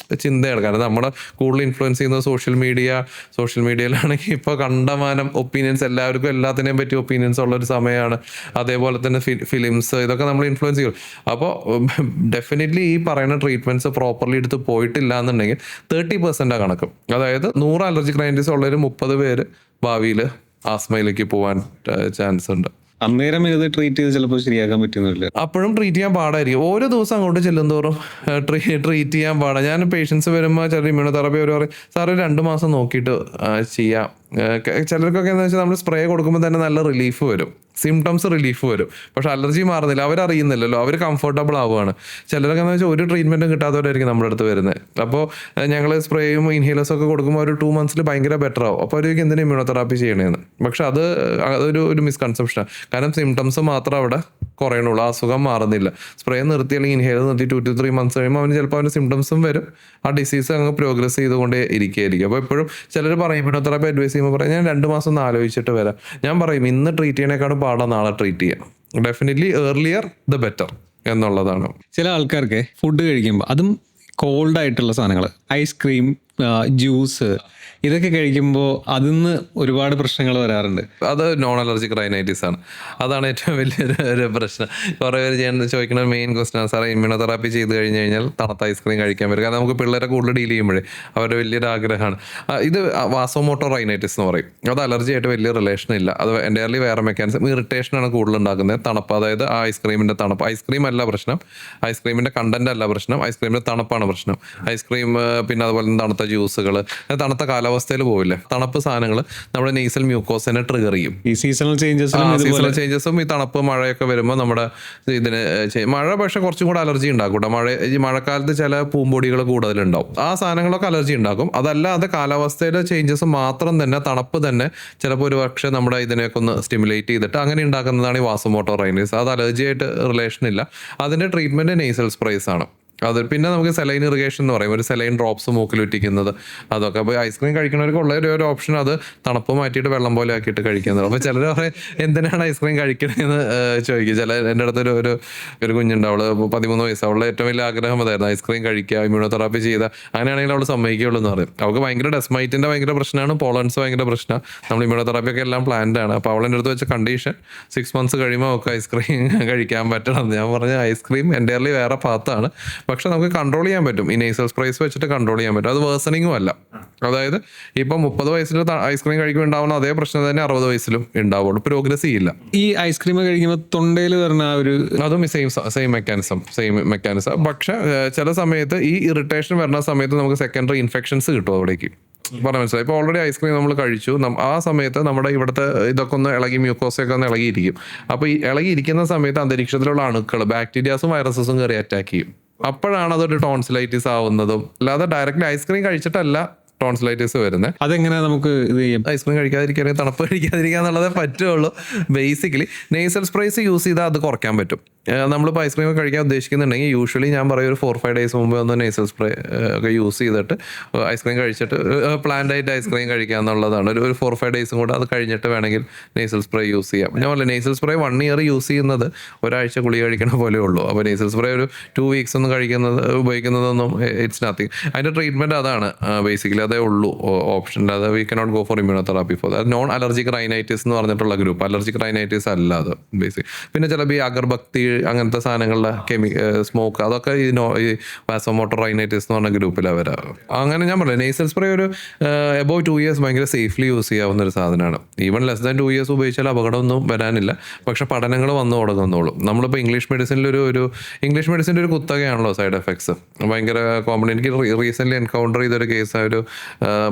ചിന്തയാണ്. കാരണം നമ്മുടെ കൂടുതൽ ഇൻഫ്ലുവൻസ് ചെയ്യുന്നത് സോഷ്യൽ മീഡിയയിലാണെങ്കിൽ ഇപ്പോൾ കണ്ടമാനം ഒപ്പീനിയൻസ്, എല്ലാവർക്കും എല്ലാത്തിനെയും പറ്റി ഒപ്പീനിയൻസ് ഉള്ളൊരു സമയമാണ്. അതേപോലെ തന്നെ ഫിലിംസ്, ഇതൊക്കെ നമ്മൾ ഇൻഫ്ലുവൻസ് ചെയ്യും. അപ്പോൾ ഡെഫിനറ്റ്ലി ഈ പറയുന്ന ട്രീറ്റ്മെൻറ്റ്സ് പ്രോപ്പർലി എടുത്ത് പോയിട്ടില്ല എന്നുണ്ടെങ്കിൽ 30% കണക്കും. അതായത് 100 അലർജിക് റൈനൈറ്റിസ് ഉള്ളൊരു 30 പേര് ഭാവിയിൽ ആസ്മയിലേക്ക് പോകാൻ ചാൻസ് ഉണ്ട്. അന്നേരം ഇത് ട്രീറ്റ് ചെയ്ത് ചിലപ്പോൾ ശരിയാക്കാൻ പറ്റുന്നില്ല. അപ്പോഴും ട്രീറ്റ് ചെയ്യാൻ പാടായിരിക്കും. ഓരോ ദിവസം അങ്ങോട്ട് ചെല്ലുന്തോറും ട്രീറ്റ് ചെയ്യാൻ പാടാം. ഞാൻ പേഷ്യൻസ് വരുമ്പോൾ ചില ഇമ്മ്യൂണോതെറാപ്പി അവർ പറയും സാർ 2 മാസം നോക്കിയിട്ട് ചെയ്യാം. ചിലർക്കൊക്കെ എന്താ വെച്ചാൽ നമ്മൾ സ്പ്രേ കൊടുക്കുമ്പോൾ തന്നെ നല്ല റിലീഫ് വരും, സിംറ്റംസ് റിലീഫ് വരും. പക്ഷെ അലർജി മാറുന്നില്ല, അവരറിയുന്നില്ലല്ലോ, അവർ കംഫർട്ടബിൾ ആവുകയാണ്. ചിലരൊക്കെ എന്ന് വെച്ചാൽ ഒരു ട്രീറ്റ്മെൻറ്റും കിട്ടാത്തവരായിരിക്കും നമ്മുടെ അടുത്ത് വരുന്നത്. അപ്പോൾ ഞങ്ങൾ സ്പ്രേയും ഇൻഹേലേഴ്സും ഒക്കെ കൊടുക്കുമ്പോൾ ഒരു 2 months ഭയങ്കര ബെറ്റർ ആവും. അപ്പോൾ അവർക്ക് എന്തിനാ ഇമ്മ്യൂണോതെറാപ്പി ചെയ്യണേന്ന്. പക്ഷെ അതൊരു മിസ്കൺസെപ്ഷനാണ്. കാരണം സിംറ്റംസ് മാത്രം അവിടെ കുറയണുള്ളൂ, അസുഖം മാറുന്നില്ല. സ്പ്രേ നിർത്തി അല്ലെങ്കിൽ ഇൻഹേലർ നിർത്തി 2 to 3 months കഴിയുമ്പോൾ അവന് ചിലപ്പോൾ അവൻ്റെ സിംറ്റംസും വരും, ആ ഡിസീസ് അങ്ങ് പ്രോഗ്രസ് ചെയ്തുകൊണ്ടേ ഇരിക്കുകയായിരിക്കും. അപ്പോൾ എപ്പോഴും ചിലർ പറയും ഇമ്മ്യൂണോതെറാപ്പി അഡ്വൈസ് ചെയ്യുമ്പോൾ പറയും ഞാൻ 2 മാസം ഒന്ന് ആലോചിച്ചിട്ട് വരാം. ഞാൻ പറയും ഇന്ന് ട്രീറ്റ് ചെയ്യണേക്കാളും പാടാ നാളെ ട്രീറ്റ് ചെയ്യാം. Definitely earlier the better. എന്നുള്ളതാണ്. ചില ആൾക്കാർക്ക് ഫുഡ് കഴിക്കുമ്പോൾ അതും കോൾഡ് ആയിട്ടുള്ള സാധനങ്ങൾ, ഐസ്ക്രീം, ജ്യൂസ്, ഇതൊക്കെ കഴിക്കുമ്പോൾ അതിന്ന് ഒരുപാട് പ്രശ്നങ്ങൾ വരാറുണ്ട്. അത് നോൺ അലർജിക് റൈനൈറ്റിസ് ആണ്. അതാണ് ഏറ്റവും വലിയൊരു പ്രശ്നം. കുറേ പേര് ചോദിക്കുന്ന മെയിൻ ക്വസ്റ്റൻ ആണ്, സാറേ ഇമ്മ്യൂണോതെറാപ്പി ചെയ്ത് കഴിഞ്ഞ് കഴിഞ്ഞാൽ തണുത്ത ഐസ്ക്രീം കഴിക്കാൻ പറ്റും. കാരണം നമുക്ക് പിള്ളേരെ കൂടുതൽ ഡീൽ ചെയ്യുമ്പോഴേ അവരുടെ വലിയൊരു ആഗ്രഹമാണ്. ഇത് വാസോമോട്ടോ റൈനൈറ്റിസ് എന്ന് പറയും. അത് അലർജി ആയിട്ട് വലിയ റിലേഷൻ ഇല്ല. അത് എൻ്റയർലി വേറെ മെക്കാനിസം. ഇറിറ്റേഷനാണ് കൂടുതൽ ഉണ്ടാക്കുന്നത്. തണുപ്പ്, അതായത് ആ ഐസ്ക്രീമിൻ്റെ തണുപ്പ്. ഐസ്ക്രീം അല്ല പ്രശ്നം, ഐസ്ക്രീമിൻ്റെ കണ്ടന്റ് അല്ല പ്രശ്നം, ഐസ്ക്രീമിൻ്റെ തണുപ്പാണ് പ്രശ്നം. ഐസ്ക്രീം, പിന്നെ അതുപോലെ തണുത്ത ജ്യൂസുകൾ, തണുത്ത കാലാവസ്ഥയിൽ പോവില്ലേ, തണുപ്പ് സാധനങ്ങൾ നമ്മുടെ നെയ്സൽ മ്യൂക്കോസിനെ ട്രിഗർ ചെയ്യും. ഈ സീസണൽ ചേഞ്ചസും ഈ തണുപ്പ് മഴയൊക്കെ വരുമ്പോൾ നമ്മുടെ ഇതിന് മഴ പക്ഷെ കുറച്ചും കൂടെ അലർജി ഉണ്ടാക്കും കേട്ടോ. ഈ മഴക്കാലത്ത് ചില പൂമ്പൊടികൾ കൂടുതലുണ്ടാവും, ആ സാധനങ്ങളൊക്കെ അലർജി ഉണ്ടാക്കും. അതല്ലാതെ കാലാവസ്ഥയിലെ ചേഞ്ചസ് മാത്രം തന്നെ, തണുപ്പ് തന്നെ ചിലപ്പോൾ ഒരു പക്ഷേ നമ്മുടെ ഇതിനെയൊക്കെ ഒന്ന് സ്റ്റിമുലേറ്റ് ചെയ്തിട്ട് അങ്ങനെ ഉണ്ടാക്കുന്നതാണ് ഈ വാസോമോട്ടോ റൈനൈറ്റിസ്. അത് അലർജി ആയിട്ട് റിലേഷൻ ഇല്ല. അതിന്റെ ട്രീറ്റ്മെന്റ് നെയ്സൽ സ്പ്രേസ് ആണ്. അത് പിന്നെ നമുക്ക് സെലൈൻ ഇറിഗേഷൻ എന്ന് പറയും, ഒരു സെലൈൻ ഡ്രോപ്സ് മൂക്കിൽ ഇട്ടിക്കുന്നത്, അതൊക്കെ. അപ്പോൾ ഐസ്ക്രീം കഴിക്കുന്നവർക്ക് ഉള്ള ഒരു ഓപ്ഷൻ അത് തണുപ്പ് മാറ്റിയിട്ട് വെള്ളം പോലെ ആക്കിയിട്ട് കഴിക്കുന്നത്. അപ്പോൾ ചിലർ പറയും എന്തിനാണ് ഐസ്ക്രീം കഴിക്കണമെന്ന് ചോദിക്കും. എൻ്റെ അടുത്തൊരു ഒരു കുഞ്ഞുണ്ട്, അവള് 13 വയസ്സ്. അവളുടെ ഏറ്റവും വലിയ ആഗ്രഹം അതായിരുന്നു ഐസ്ക്രീം കഴിക്കുക, ഇമ്മ്യൂണോതെറാപ്പി ചെയ്ത. അങ്ങനെയാണെങ്കിൽ അവൾ സമ്മതിക്കുകയുള്ളൂ എന്ന് പറയും. അവൾക്ക് ഭയങ്കര ഡെസ്മൈറ്റിന്റെ ഭയങ്കര പ്രശ്നമാണ്, പോളൻസ് ഭയങ്കര പ്രശ്നമാണ്. നമ്മൾ ഇമ്മ്യൂണോതെറാപ്പി ഒക്കെ എല്ലാം പ്ലാൻഡ് ആണ്. അപ്പോൾ അവളെൻ്റെ അടുത്ത് വെച്ച കണ്ടീഷൻ 6 months കഴിയുമ്പോൾ അവൾക്ക് ഐസ്ക്രീം കഴിക്കാൻ പറ്റണം. ഞാൻ പറഞ്ഞ ഐസ്ക്രീം എൻ്റയർലി വേറെ പാത്താണ്, പക്ഷെ നമുക്ക് കൺട്രോൾ ചെയ്യാൻ പറ്റും. ഈ നേസൽ സ്പ്രേസ് വെച്ചിട്ട് കൺട്രോൾ ചെയ്യാൻ പറ്റും. അത് വേഴ്സണിങ്ങും അല്ല. അതായത് ഇപ്പം 30 വയസ്സിൽ ഐസ്ക്രീം കഴിക്കുമ്പോൾ ഉണ്ടാവുന്ന അതേ പ്രശ്നം തന്നെ 60 വയസ്സിലും ഉണ്ടാവുള്ളൂ. പ്രോഗ്രസ് ചെയ്യില്ല. ഈ ഐസ്ക്രീം കഴിക്കുമ്പോൾ തൊണ്ടയിൽ വരുന്ന അതും സെയിം മെക്കാനിസം. പക്ഷെ ചില സമയത്ത് ഈ ഇറിറ്റേഷൻ വരുന്ന സമയത്ത് നമുക്ക് സെക്കൻഡറി ഇൻഫെക്ഷൻസ് കിട്ടും അവിടേക്ക്. പറഞ്ഞ മനസ്സിലായി. ഇപ്പോൾ ഓൾറെഡി ഐസ്ക്രീം നമ്മൾ കഴിച്ചു, ആ സമയത്ത് നമ്മുടെ ഇവിടുത്തെ ഇതൊക്കെ ഒന്ന് ഇളകി, മ്യൂക്കോസൊക്കെ ഒന്ന് ഇളകിയിരിക്കും. അപ്പോൾ ഈ ഇളകിയിരിക്കുന്ന സമയത്ത് അന്തരീക്ഷത്തിലുള്ള അണുക്കൾ, ബാക്ടീരിയാസും വൈറസസും കയറി അറ്റാക്ക് ചെയ്യും. അപ്പോഴാണ് അതൊരു ടോൺസിലൈറ്റിസ് ആവുന്നതും. അല്ലാതെ ഡയറക്റ്റ്ലി ഐസ്ക്രീം കഴിച്ചിട്ടല്ല ടോൺസിലൈറ്റിസ് വരുന്നത്. അതെങ്ങനെ നമുക്ക് ഇത് ചെയ്യാം? ഐസ്ക്രീം കഴിക്കാതിരിക്കുക, തണുപ്പ് കഴിക്കാതിരിക്കുക എന്നുള്ളതേ പറ്റുള്ളൂ. ബേസിക്കലി നെയ്സൽ സ്പ്രേസ് യൂസ് ചെയ്താൽ അത് കുറയ്ക്കാൻ പറ്റും. നമ്മളിപ്പോൾ ഐസ്ക്രീം കഴിക്കാൻ ഉദ്ദേശിക്കുന്നുണ്ടെങ്കിൽ യൂഷ്വലി ഞാൻ പറയും ഒരു 4-5 days മുമ്പ് ഒന്ന് നെയ്സൽ സ്പ്രേ ഒക്കെ യൂസ് ചെയ്തിട്ട് ഐസ്ക്രീം കഴിച്ചിട്ട് പ്ലാൻഡ് ആയിട്ട് ഐസ്ക്രീം കഴിക്കുക എന്നുള്ളതാണ്. ഒരു 4-5 days കൂടെ അത് കഴിഞ്ഞിട്ട് വേണമെങ്കിൽ നെയ്സൽ സ്പ്രേ യൂസ് ചെയ്യാം. ഞാൻ പറഞ്ഞില്ല, നെയ്സൽ സ്പ്രേ 1 year യൂസ് ചെയ്യുന്നത് ഒരാഴ്ച ഗുളിക കഴിക്കണ പോലെ ഉള്ളൂ. അപ്പോൾ നെയ്സൽ സ്പ്രേ ഒരു 2 weeks ഒന്നും ഉപയോഗിക്കുന്നതൊന്നും ഇറ്റ്സ് നത്തിങ്. അതിൻ്റെ ട്രീറ്റ്മെൻറ്റ് അതാണ് ബേസിക്കലി, അതേ ഉള്ളൂ ഓപ്ഷൻ. അത് we cannot go for immunotherapy for അത്. നോൺ അലർജിക് റൈനൈറ്റിസ് എന്ന് പറഞ്ഞിട്ടുള്ള ഗ്രൂപ്പ്. അലർജിക് റൈനൈറ്റിസ് അല്ല അത് ബേസിക്. പിന്നെ ചിലപ്പോൾ ഈ അഗർബത്തി അങ്ങനത്തെ സാധനങ്ങളുടെ സ്മോക്ക്, അതൊക്കെ ഈ വാസോമോട്ടോ റൈനൈറ്റിസ് എന്ന് പറഞ്ഞ ഗ്രൂപ്പിലാണ് വരാം. അങ്ങനെ ഞാൻ പറയാം, നെയ്സൽ സ്പ്രേ ഒരു എബോവ് 2 years ഭയങ്കര സേഫ്ലി യൂസ് ചെയ്യാവുന്ന ഒരു സാധനമാണ്. ഈവൻ ലെസ് ദാൻ 2 years ഉപയോഗിച്ചാൽ അപകടമൊന്നും വരാനില്ല. പക്ഷെ പഠനങ്ങൾ വന്നു തുടങ്ങുന്നുള്ളൂ. നമ്മളിപ്പോൾ ഇംഗ്ലീഷ് മെഡിസിനിൽ ഇംഗ്ലീഷ് മെഡിസിൻ്റെ ഒരു കുത്തകയാണല്ലോ സൈഡ് എഫക്ട്സ് ഭയങ്കര കോമൺ. എനിക്ക് റീസെൻ്റ്ലി എൻകൗണ്ടർ ചെയ്തൊരു കേസ്, ഒരു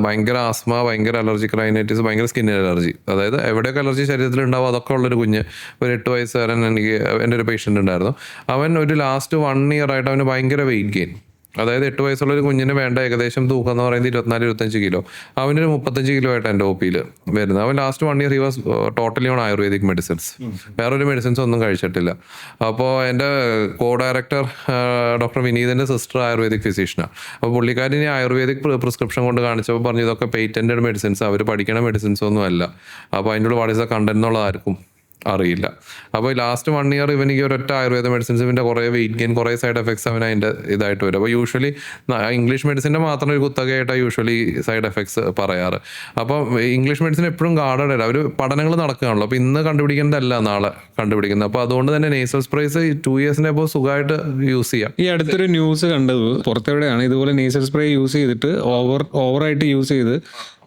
ഭയങ്കര ആസ്മ, ഭയങ്കര അലർജിക് റൈനൈറ്റിസ്, ഭയങ്കര സ്കിൻ അലർജി. അതായത് എവിടെയൊക്കെ അലർജി ശരീരത്തിൽ ഉണ്ടാവും അതൊക്കെ ഉള്ളൊരു കുഞ്ഞ്, ഒരു 8 വയസ്സുകാരൻ എൻ്റെ ഒരു പേഷ്യൻ്റ് ഉണ്ടായിരുന്നു. അവൻ ഒരു ലാസ്റ്റ് 1 year ആയിട്ട് അവന് ഭയങ്കര വെയിറ്റ് ഗെയിൻ. അതായത് 8 വയസ്സുള്ള ഒരു കുഞ്ഞിന് വേണ്ട ഏകദേശം തൂക്കം എന്ന് പറയുന്നത് 24-25 കിലോ. അവനൊരു 35 കിലോ ആയിട്ട് എൻ്റെ OP-യിൽ വരുന്നത്. അവൻ last 1 year he was totally on ayurvedic medicines. വേറൊരു മെഡിസിൻസ് ഒന്നും കഴിച്ചിട്ടില്ല. അപ്പോൾ എൻ്റെ ഡയറക്ടർ ഡോക്ടർ വിനീതിൻ്റെ സിസ്റ്റർ ആയുർവേദിക് ഫിസിഷ്യനാണ്. അപ്പോൾ പുള്ളിക്കാരിനെ ആയുർവേദിക് പ്രിസ്ക്രിപ്ഷൻ കൊണ്ട് കാണിച്ചപ്പോൾ പറഞ്ഞു ഇതൊക്കെ പേറ്റൻറ്റഡ് മെഡിസിൻസ്, അവർ പഠിക്കണ മെഡിസിൻസ് ഒന്നും അല്ല. അപ്പോൾ അതിൻ്റെ ഉള്ള വാട്ട് ഈസ് ദ കണ്ടന്റ് എന്നുള്ളത് ആർക്കും അറിയില്ല. അപ്പോൾ ലാസ്റ്റ് 1 year ഇവനിക്ക് ഒരൊറ്റ ആയുർവേദ മെഡിസിൻസ്, ഇവൻ്റെ കുറേ വെയിറ്റ് ഗെയിൻ, കുറേ സൈഡ് എഫക്ട്സ് അവൻ അതിൻ്റെ ഇതായിട്ട് വരും. അപ്പോൾ യൂഷ്വലി ഇംഗ്ലീഷ് മെഡിസിൻ്റെ മാത്രം ഒരു കുത്തകയായിട്ടാണ് യൂഷ്വലി സൈഡ് എഫക്ട്സ് പറയാറ്. അപ്പോൾ ഇംഗ്ലീഷ് മെഡിസിൻ എപ്പോഴും ഗാർഡഡ് അല്ല, അവർ പഠനങ്ങൾ നടക്കുകയാണല്ലോ. അപ്പോൾ ഇന്ന് കണ്ടുപിടിക്കേണ്ടതല്ല നാളെ കണ്ടുപിടിക്കുന്നത്. അപ്പോൾ അതുകൊണ്ട് തന്നെ നേസൽ സ്പ്രേസ് 2 years ഇപ്പോൾ സുഖമായിട്ട് യൂസ് ചെയ്യാം. ഈ അടുത്തൊരു ന്യൂസ് കണ്ടത് പുറത്തെവിടെയാണ്, ഇതുപോലെ നേസൽ സ്പ്രേ യൂസ് ചെയ്തിട്ട് ഓവറായിട്ട് യൂസ് ചെയ്ത്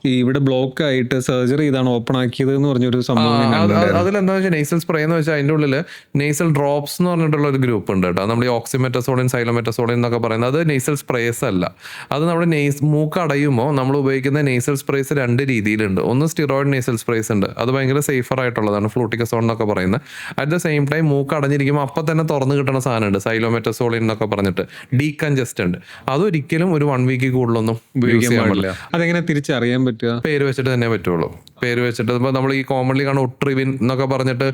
ഇവിടെ ബ്ലോക്ക് ആയിട്ട് സർജറി ചെയ്താണ് ഓപ്പൺ ആക്കിയത് എന്ന് പറഞ്ഞൊരു സംഭവം. അതിലെന്താ വെച്ചാൽ നേസൽ സ്പ്രേ എന്ന് വെച്ചാൽ അതിൻ്റെ ഉള്ളിൽ നേസൽ ഡ്രോപ്സ് എന്ന് പറഞ്ഞിട്ടുള്ള ഒരു ഗ്രൂപ്പ് ഉണ്ട് കേട്ടോ. നമ്മൾ ഈ ഓക്സിമെറ്റസോളിൻ, സൈലോമെറ്റസോളിൻ എന്നൊക്കെ പറയുന്നത് അത് നേസൽ സ്പ്രേസ് അല്ല. അത് നമ്മുടെ മൂക്ക് അടയുമ്പോൾ നമ്മൾ ഉപയോഗിക്കുന്ന നേസൽ സ്പ്രേസ് 2 രീതിയിലുണ്ട്. ഒന്ന് സ്റ്റിറോയിഡ് നേസൽ സ്പ്രേസ് ഉണ്ട്, അത് ഭയങ്കര സേഫർ ആയിട്ടുള്ളതാണ്, ഫ്ലൂട്ടിക്കസോൺ എന്നൊക്കെ പറയുന്നത്. അറ്റ് ദ സെയിം ടൈം മൂക്ക് അടഞ്ഞിരിക്കുമ്പോൾ അപ്പം തന്നെ തുറന്ന് കിട്ടുന്ന സാധനമുണ്ട്, സൈലോമെറ്റസോളിൻ എന്നൊക്കെ പറഞ്ഞിട്ട്, ഡീകൺജസ്റ്റന്റ്. അതൊരിക്കലും ഒരു 1 week കൂടുതലൊന്നും യൂസ് ചെയ്യാൻ പറ്റില്ല. അതെങ്ങനെ തിരിച്ചറിയാൻ പറ്റുക? പേര് വെച്ചിട്ട് തന്നെ പറ്റുള്ളൂ. പേര് വെച്ചിട്ട് ഇപ്പോൾ നമ്മൾ ഈ കോമൺലി കാണുന്ന ഒട്രിവിൻ എന്നൊക്കെ പറഞ്ഞിട്ട്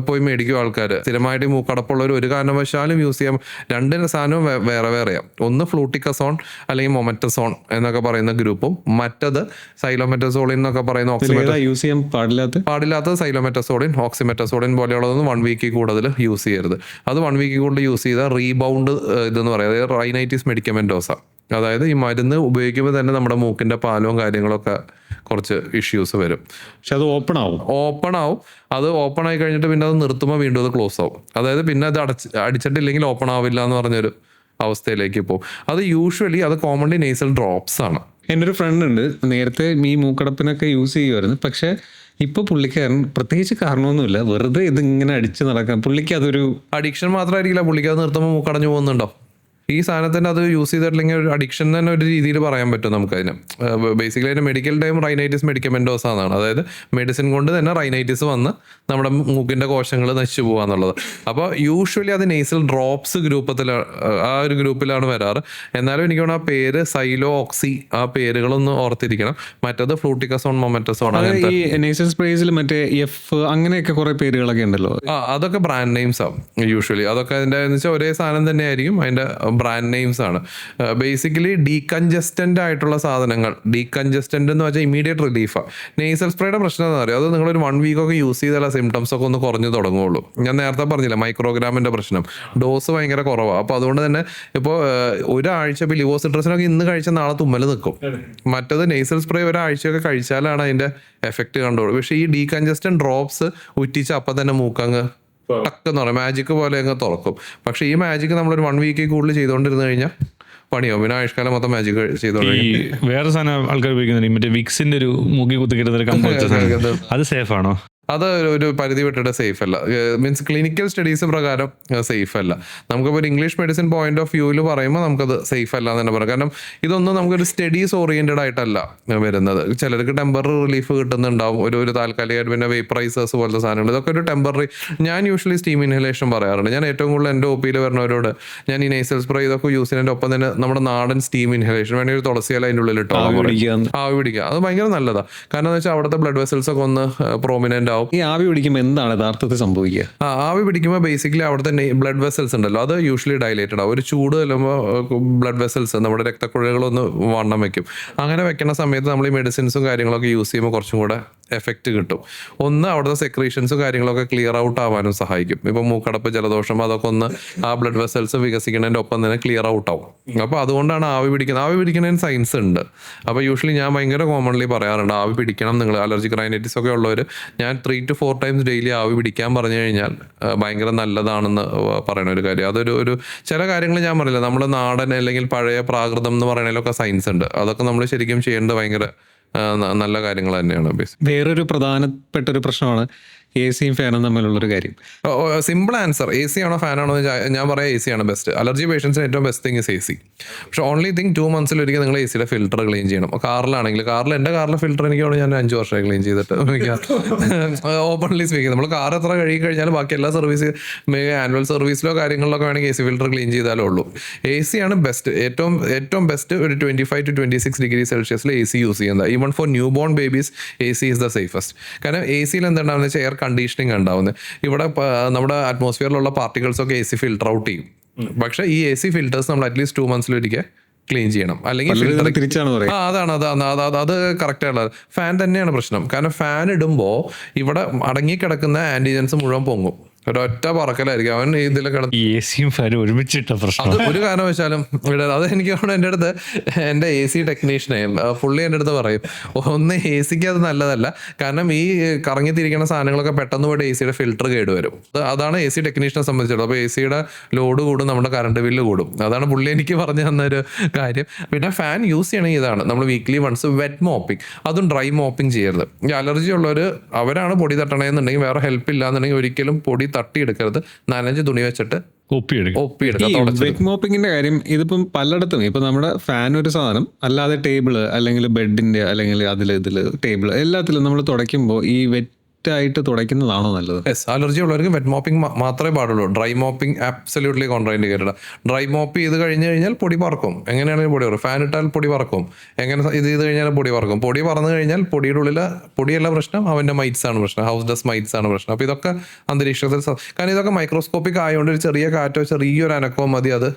പോയി മേടിക്കും ആൾക്കാർ. സ്ഥിരമായിട്ട് ഈ മൂക്കടപ്പുള്ളവർ ഒരു കാരണവശാലും യൂസ് ചെയ്യാം. രണ്ടിന് സാധനവും വേറെ വേറെയാണ്. ഒന്ന് ഫ്ലൂട്ടിക്കസോൺ അല്ലെങ്കിൽ മൊമെറ്റസോൺ എന്നൊക്കെ പറയുന്ന ഗ്രൂപ്പും മറ്റത് സൈലോമെറ്റസോളിൻ എന്നൊക്കെ പറയുന്ന യൂസ് ചെയ്യാൻ പാടില്ലാത്ത സൈലോമെറ്റസോളിൻ, ഓക്സിമെറ്റസോളിൻ പോലെയുള്ളതൊന്നും 1 വീക്കിൽ കൂടുതൽ യൂസ് ചെയ്യരുത്. അത് 1 വീക്കിൽ കൂടുതൽ യൂസ് ചെയ്താൽ റീബൗണ്ട് ഇതെന്ന് പറയുന്നത്, അതായത് റൈനൈറ്റിസ് മെഡിക്കമെന്റോസ, അതായത് ഈ മരുന്ന് ഉപയോഗിക്കുമ്പോൾ തന്നെ നമ്മുടെ മൂക്കിന്റെ പാലവും കാര്യങ്ങളൊക്കെ കുറച്ച് ഇഷ്യൂസ് വരും. പക്ഷെ അത് ഓപ്പൺ ആവും. അത് ഓപ്പൺ ആയി കഴിഞ്ഞിട്ട് പിന്നെ അത് നിർത്തുമ്പോൾ വീണ്ടും അത് ക്ലോസ് ആവും. അതായത് പിന്നെ അത് അടിച്ചിട്ടില്ലെങ്കിൽ ഓപ്പൺ ആവില്ല എന്ന് പറഞ്ഞൊരു അവസ്ഥയിലേക്ക് പോകും. അത് യൂഷ്വലി അത് കോമൺലി നേസൽ ഡ്രോപ്സ് ആണ്. എൻ്റെ ഒരു ഫ്രണ്ട് ഉണ്ട്, നേരത്തെ ഈ മൂക്കടപ്പിനൊക്കെ യൂസ് ചെയ്യുമായിരുന്നു. പക്ഷെ ഇപ്പൊ പുള്ളിക്കാരൻ പ്രത്യേകിച്ച് കാരണമൊന്നുമില്ല, വെറുതെ ഇതിങ്ങനെ അടിച്ച് നടക്കാൻ. പുള്ളിക്ക് അതൊരു അഡിക്ഷൻ മാത്രമായിരിക്കില്ല, പുള്ളിക്ക് അത് നിർത്തുമ്പോൾ മൂക്കടഞ്ഞു പോകുന്നുണ്ടോ? ഈ സാധനത്തിന് അത് യൂസ് ചെയ്തിട്ടില്ലെങ്കിൽ ഒരു അഡിക്ഷൻ തന്നെ ഒരു രീതിയിൽ പറയാൻ പറ്റും നമുക്കതിന്. ബേസിക്കലി അതിൻ്റെ മെഡിക്കൽ ടൈം റൈനൈറ്റിസ് മെഡിക്കമെൻറ്റോസ് എന്നാണ്. അതായത് മെഡിസിൻ കൊണ്ട് തന്നെ റൈനൈറ്റിസ് വന്ന് നമ്മുടെ മൂക്കിൻ്റെ കോശങ്ങൾ നശിച്ചു പോകാന്നുള്ളത്. അപ്പോൾ യൂഷ്വലി അത് നേസൽ ഡ്രോപ്സ് ആ ഒരു ഗ്രൂപ്പിലാണ് വരാറ്. എന്നാലും എനിക്ക് തോന്നുന്നു ആ പേര് സൈലോ ഓക്സി, ആ പേരുകളൊന്ന് ഓർത്തിരിക്കണം. മറ്റത് ഫ്ലൂട്ടിക്കസോൺ, മൊമെറ്റസോൺ, ഈ നേസൽ സ്പ്രേസിൽ മറ്റേ എഫ് അങ്ങനെയൊക്കെ കുറെ പേരുകളൊക്കെ ഉണ്ടല്ലോ. അതൊക്കെ ബ്രാൻഡ് നെയിംസ് ആണ് യൂഷ്വലി. അതൊക്കെ അതിൻ്റെ എന്ന് വെച്ചാൽ ഒരേ സാധനം തന്നെ ആയിരിക്കും, അതിൻ്റെ ബ്രാൻഡ് നെയിംസ് ആണ്. ബേസിക്കലി ഡീകൺജസ്റ്റന്റ് ആയിട്ടുള്ള സാധനങ്ങൾ, ഡീകൺജസ്റ്റന്റ് എന്ന് വെച്ചാൽ ഇമീഡിയറ്റ് റിലീഫാണ്. നേസൽ സ്പ്രേയുടെ പ്രശ്നം എന്താ പറയുക, അത് നിങ്ങളൊരു 1 വീക്കൊക്കെ യൂസ് ചെയ്താൽ സിംറ്റംസ് ഒക്കെ ഒന്ന് കുറഞ്ഞു തുടങ്ങുള്ളൂ. ഞാൻ നേരത്തെ പറഞ്ഞില്ല മൈക്രോഗ്രാമിന്റെ പ്രശ്നം, ഡോസ് ഭയങ്കര കുറവാണ്. അപ്പോൾ അതുകൊണ്ട് തന്നെ ഇപ്പോൾ ഒരാഴ്ച ഇപ്പോൾ ലിവോസിട്രസിനൊക്കെ ഇന്ന് കഴിച്ച നാളെ തുമ്മൽ നിൽക്കും. മറ്റത് നേസൽ സ്പ്രേ ഒരാഴ്ചയൊക്കെ കഴിച്ചാലാണ് അതിന്റെ എഫക്റ്റ് കണ്ടുള്ളൂ. പക്ഷേ ഈ ഡീകൺജസ്റ്റന്റ് ഡ്രോപ്സ് ഉറ്റിച്ച് അപ്പം തന്നെ മൂക്കങ്ങ് ടക്കെന്ന് പറയും, മാജിക് പോലെ അങ്ങ് തുറക്കും. പക്ഷെ ഈ മാജിക് നമ്മളൊരു 1 വീക്കിൽ കൂടുതൽ ചെയ്തുകൊണ്ടിരുന്നു കഴിഞ്ഞാൽ പണിയാവും. പിന്നെ ആയുഷ്കാലം മൊത്തം മാജിക് ചെയ്തോണ്ടിരിക്കും. വേറെ സാധനം ആൾക്കാർ ഉപയോഗിക്കുന്നുണ്ട്, മറ്റേ വിക്സിന്റെ ഒരു മൂക്കി കുത്തി കിട്ടുന്ന കമ്പോസ്റ്റ്, അത് സേഫ് ആണോ? അത് ഒരു പരിധി വിട്ടിട്ട് സേഫ് അല്ല. മീൻസ് ക്ലിനിക്കൽ സ്റ്റഡീസ് പ്രകാരം സേഫ് അല്ല. നമുക്കിപ്പോൾ ഒരു ഇംഗ്ലീഷ് മെഡിസിൻ പോയിന്റ് ഓഫ് വ്യൂവിൽ പറയുമ്പോൾ നമുക്കത് സേഫ് അല്ല എന്ന് തന്നെ പറയാം. കാരണം ഇതൊന്നും നമുക്കൊരു സ്റ്റഡീസ് ഓറിയന്റഡ് ആയിട്ടല്ല വരുന്നത്. ചിലർക്ക് ടെമ്പററി റിലീഫ് കിട്ടുന്നുണ്ടാവും, ഒരു താൽക്കാലികമായിട്ട്. പിന്നെ വേപ്പറൈസേഴ്സ് പോലത്തെ സാധനങ്ങൾ, ഇതൊക്കെ ഒരു ടെമ്പററി. ഞാൻ യൂഷ്വലി സ്റ്റീം ഇൻഹലേഷൻ പറയാറുണ്ട്. ഞാൻ ഏറ്റവും കൂടുതൽ എൻ്റെ ഒ പിയിൽ വരുന്നവരോട് ഞാൻ ഈ നേസൽ സ്പ്രേ ഇതൊക്കെ യൂസ് ചെയ്യുന്നതിൻ്റെ ഒപ്പം തന്നെ നമ്മുടെ നാടൻ സ്റ്റീം ഇൻഹലേഷൻ വേണമെങ്കിൽ ഒരു തുളസിയില അതിൻ്റെ ഉള്ളിൽ ഇട്ടോ ആവി പിടിക്കുക. അത് ഭയങ്കര നല്ലതാണ്. കാരണം എന്ന് വെച്ചാൽ അവിടുത്തെ ബ്ലഡ് വെസൽസ് ഒക്കെ ഒന്ന് പ്രോമിനന്റ് ആവും. ഈ ആവി പിടിക്കുമ്പോൾ എന്താണ് യഥാർത്ഥത്തിൽ സംഭവിക്കുക? ആവി പിടിക്കുമ്പോൾ ബേസിക്കലി അവിടുത്തെ ബ്ലഡ് വെസൽസ് ഉണ്ടല്ലോ, അത് യൂഷ്വലി ഡയലേറ്റഡ് ആവും. ഒരു ചൂട് ചെല്ലുമ്പോൾ ബ്ലഡ് വെസൽസ്, നമ്മുടെ രക്തക്കുഴകളൊന്ന് വണ്ണം വെക്കും. അങ്ങനെ വെക്കുന്ന സമയത്ത് നമ്മൾ ഈ മെഡിസിൻസും കാര്യങ്ങളൊക്കെ യൂസ് ചെയ്യുമ്പോൾ കുറച്ചും കൂടെ എഫക്റ്റ് കിട്ടും. ഒന്ന് അവിടുത്തെ സെക്രീഷൻസും കാര്യങ്ങളൊക്കെ ക്ലിയർ ഔട്ട് ആവാനും സഹായിക്കും. ഇപ്പം മൂക്കടപ്പ്, ജലദോഷം, അതൊക്കെ ഒന്ന് ആ ബ്ലഡ് വെസൽസ് വികസിക്കുന്നതിൻ്റെ ഒപ്പം തന്നെ ക്ലിയർ ഔട്ട് ആവും. അപ്പോൾ അതുകൊണ്ടാണ് ആവി പിടിക്കുന്നതിന് സയൻസ് ഉണ്ട്. അപ്പോൾ യൂഷ്വലി ഞാൻ ഭയങ്കര കോമൺലി പറയാറുണ്ട്, ആവി പിടിക്കണം. നിങ്ങൾ അലർജിക് റൈനൈറ്റിസ് ഒക്കെ ഉള്ളവർ ഞാൻ 3 to 4 times ഡെയിലി ആവി പിടിക്കാൻ പറഞ്ഞു കഴിഞ്ഞാൽ ഭയങ്കര നല്ലതാണെന്ന് പറയുന്ന ഒരു കാര്യം. അതൊരു ചില കാര്യങ്ങൾ ഞാൻ പറയില്ല, നമ്മുടെ നാടൻ അല്ലെങ്കിൽ പഴയ പ്രാകൃതം എന്ന് പറയുന്നതിലൊക്കെ സയൻസ് ഉണ്ട്. അതൊക്കെ നമ്മൾ ശരിക്കും ചെയ്യേണ്ടത് ഭയങ്കര നല്ല കാര്യങ്ങൾ തന്നെയാണ്. വേറൊരു പ്രധാനപ്പെട്ട ഒരു പ്രശ്നമാണ് എസിയും ഫാനും തമ്മിലുള്ളൊരു കാര്യം. സിമ്പിൾ ആൻസർ, എ സി ആണോ ഫാനാണോ ഞാൻ പറയാം എ സി ആണ് ബെസ്റ്റ്. അലർജി പേഷ്യൻസിന് ഏറ്റവും best thing is A C. പക്ഷെ ഓൺലി തിങ് 2 months ഒരിക്കൽ നിങ്ങൾ എ സിയുടെ ഫിൽറ്റർ ക്ലീൻ ചെയ്യണം. കാറിലാണെങ്കിൽ എൻ്റെ കാറിലെ ഫിൽറ്റർ എനിക്ക് ഞാൻ 5 വർഷമായി ക്ലീൻ ചെയ്തിട്ട്. ഓപ്പൺലി സ്പീക്കിംഗ്, നമ്മൾ കാർ എത്ര കഴുകി കഴിഞ്ഞാലും ബാക്കി എല്ലാ സർവീസ് ആനുവൽ സർവീസിലോ കാര്യങ്ങളിലൊക്കെ വേണമെങ്കിൽ എ സി ഫിൽറ്റർ ക്ലീൻ ചെയ്താലേ ഉള്ളൂ. എ സി ആണ് ബെസ്റ്റ്, ഏറ്റവും ബെസ്റ്റ്. ഒരു 25 to 26 degrees Celsius A C use ചെയ്യുന്നത്. Even for new born babies A C is the safest. കാരണം എ സിയിൽ എന്തുണ്ടാവുന്ന വെച്ചാൽ എയർ കണ്ടീഷനിങ് ഉണ്ടാവുന്നത്. ഇവിടെ നമ്മുടെ അറ്റ്മോസ്ഫിയറിലുള്ള പാർട്ടിക്കിൾസ് ഒക്കെ എ സി ഫിൽട്ടർ ഔട്ട് ചെയ്യും. പക്ഷേ ഈ എ സി ഫിൽറ്റേഴ്സ് നമ്മൾ അറ്റ്ലീസ്റ്റ് 2 months ഒരിക്കൽ ക്ലീൻ ചെയ്യണം. അല്ലെങ്കിൽ അത് കറക്റ്റ് ആയിട്ടുള്ളത്. ഫാൻ തന്നെയാണ് പ്രശ്നം. കാരണം ഫാൻ ഇടുമ്പോൾ ഇവിടെ അടങ്ങിക്കിടക്കുന്ന ആന്റിജൻസ് മുഴുവൻ പൊങ്ങും. ഒരൊറ്റ പറക്കലായിരിക്കും അവൻ ഇതിൽ കിടന്ന്. എസിയും ഫാനും ഒരുമിച്ചിട്ട പ്രശ്നം അത് ഒരു കാരണവശാലും അത് എനിക്ക് എൻ്റെ അടുത്ത് എൻ്റെ എ സി ടെക്നീഷ്യനായിരുന്നു, പുള്ളി എൻ്റെ അടുത്ത് പറയും, ഒന്ന് എ സിക്ക് അത് നല്ലതല്ല. കാരണം ഈ കറങ്ങിത്തിരിക്കുന്ന സാധനങ്ങളൊക്കെ പെട്ടെന്ന് പോയിട്ട് എ സിയുടെ ഫിൽറ്റർ കേടുവരും. അതാണ് എ സി ടെക്നീഷ്യനെ സംബന്ധിച്ചിടത്തോളം. അപ്പോൾ എ സിയുടെ ലോഡ് കൂടും, നമ്മുടെ കറണ്ട് ബില്ല് കൂടും. അതാണ് പുള്ളി എനിക്ക് പറഞ്ഞു തന്നൊരു കാര്യം. പിന്നെ ഫാൻ യൂസ് ചെയ്യണമെങ്കിൽ ഇതാണ്, നമ്മൾ വീക്ക്ലി വൺസ് വെറ്റ് മോപ്പിംഗ്, അതും ഡ്രൈ മോപ്പിംഗ് ചെയ്യരുത്. ഈ അലർജി ഉള്ളവർ അവരാണ് പൊടി തട്ടണമെന്നുണ്ടെങ്കിൽ വേറെ ഹെൽപ്പ് ഇല്ലാന്നുണ്ടെങ്കിൽ ഒരിക്കലും പൊടി തട്ടിയെടുക്കരുത്. നനഞ്ഞ് തുണി വെച്ചിട്ട് വെറ്റ് മോപ്പിങ്ങിന്റെ കാര്യം ഇതിപ്പം പലയിടത്തും, ഇപ്പൊ നമ്മുടെ ഫാൻ ഒരു സാധനം, അല്ലാതെ ടേബിള് അല്ലെങ്കിൽ ബെഡിന്റെ അല്ലെങ്കിൽ ഇതില് ടേബിള് എല്ലാത്തിലും നമ്മൾ തുടയ്ക്കുമ്പോൾ ഈ വെറ്റ് ആയിട്ട് തുടയ്ക്കുന്നതാണോ നല്ലത്? യെസ്, അലർജി ഉള്ളവർക്ക് വെറ്റ് മോപ്പിംഗ് മാത്രമേ പാടുള്ളൂ. Dry mopping absolutely contra indicated. Dry mop ചെയ്ത് കഴിഞ്ഞ് കഴിഞ്ഞാൽ പൊടി പറക്കും. എങ്ങനെയാണെങ്കിലും പൊടി പറക്കും. ഫാൻ ഇട്ടാൽ പൊടി പറക്കും. എങ്ങനെ ഇത് ചെയ്ത് കഴിഞ്ഞാൽ പൊടി പറക്കും. പൊടി പറന്നു കഴിഞ്ഞാൽ പൊടിയുടെ ഉള്ളിൽ പൊടിയല്ല പ്രശ്നം, അവൻ്റെ മൈറ്റ്സ് ആണ് പ്രശ്നം, ഹൗസ് ഡസ്റ്റ് മൈറ്റ്സ് ആണ് പ്രശ്നം. അപ്പോൾ ഇതൊക്കെ അന്തരീക്ഷത്തിൽ കാരണം ഇതൊക്കെ മൈക്രോസ്കോപ്പിക് ആയതുകൊണ്ട് ഒരു ചെറിയ കാറ്റോ ചെറിയൊരു അനക്കോ മതി, അത്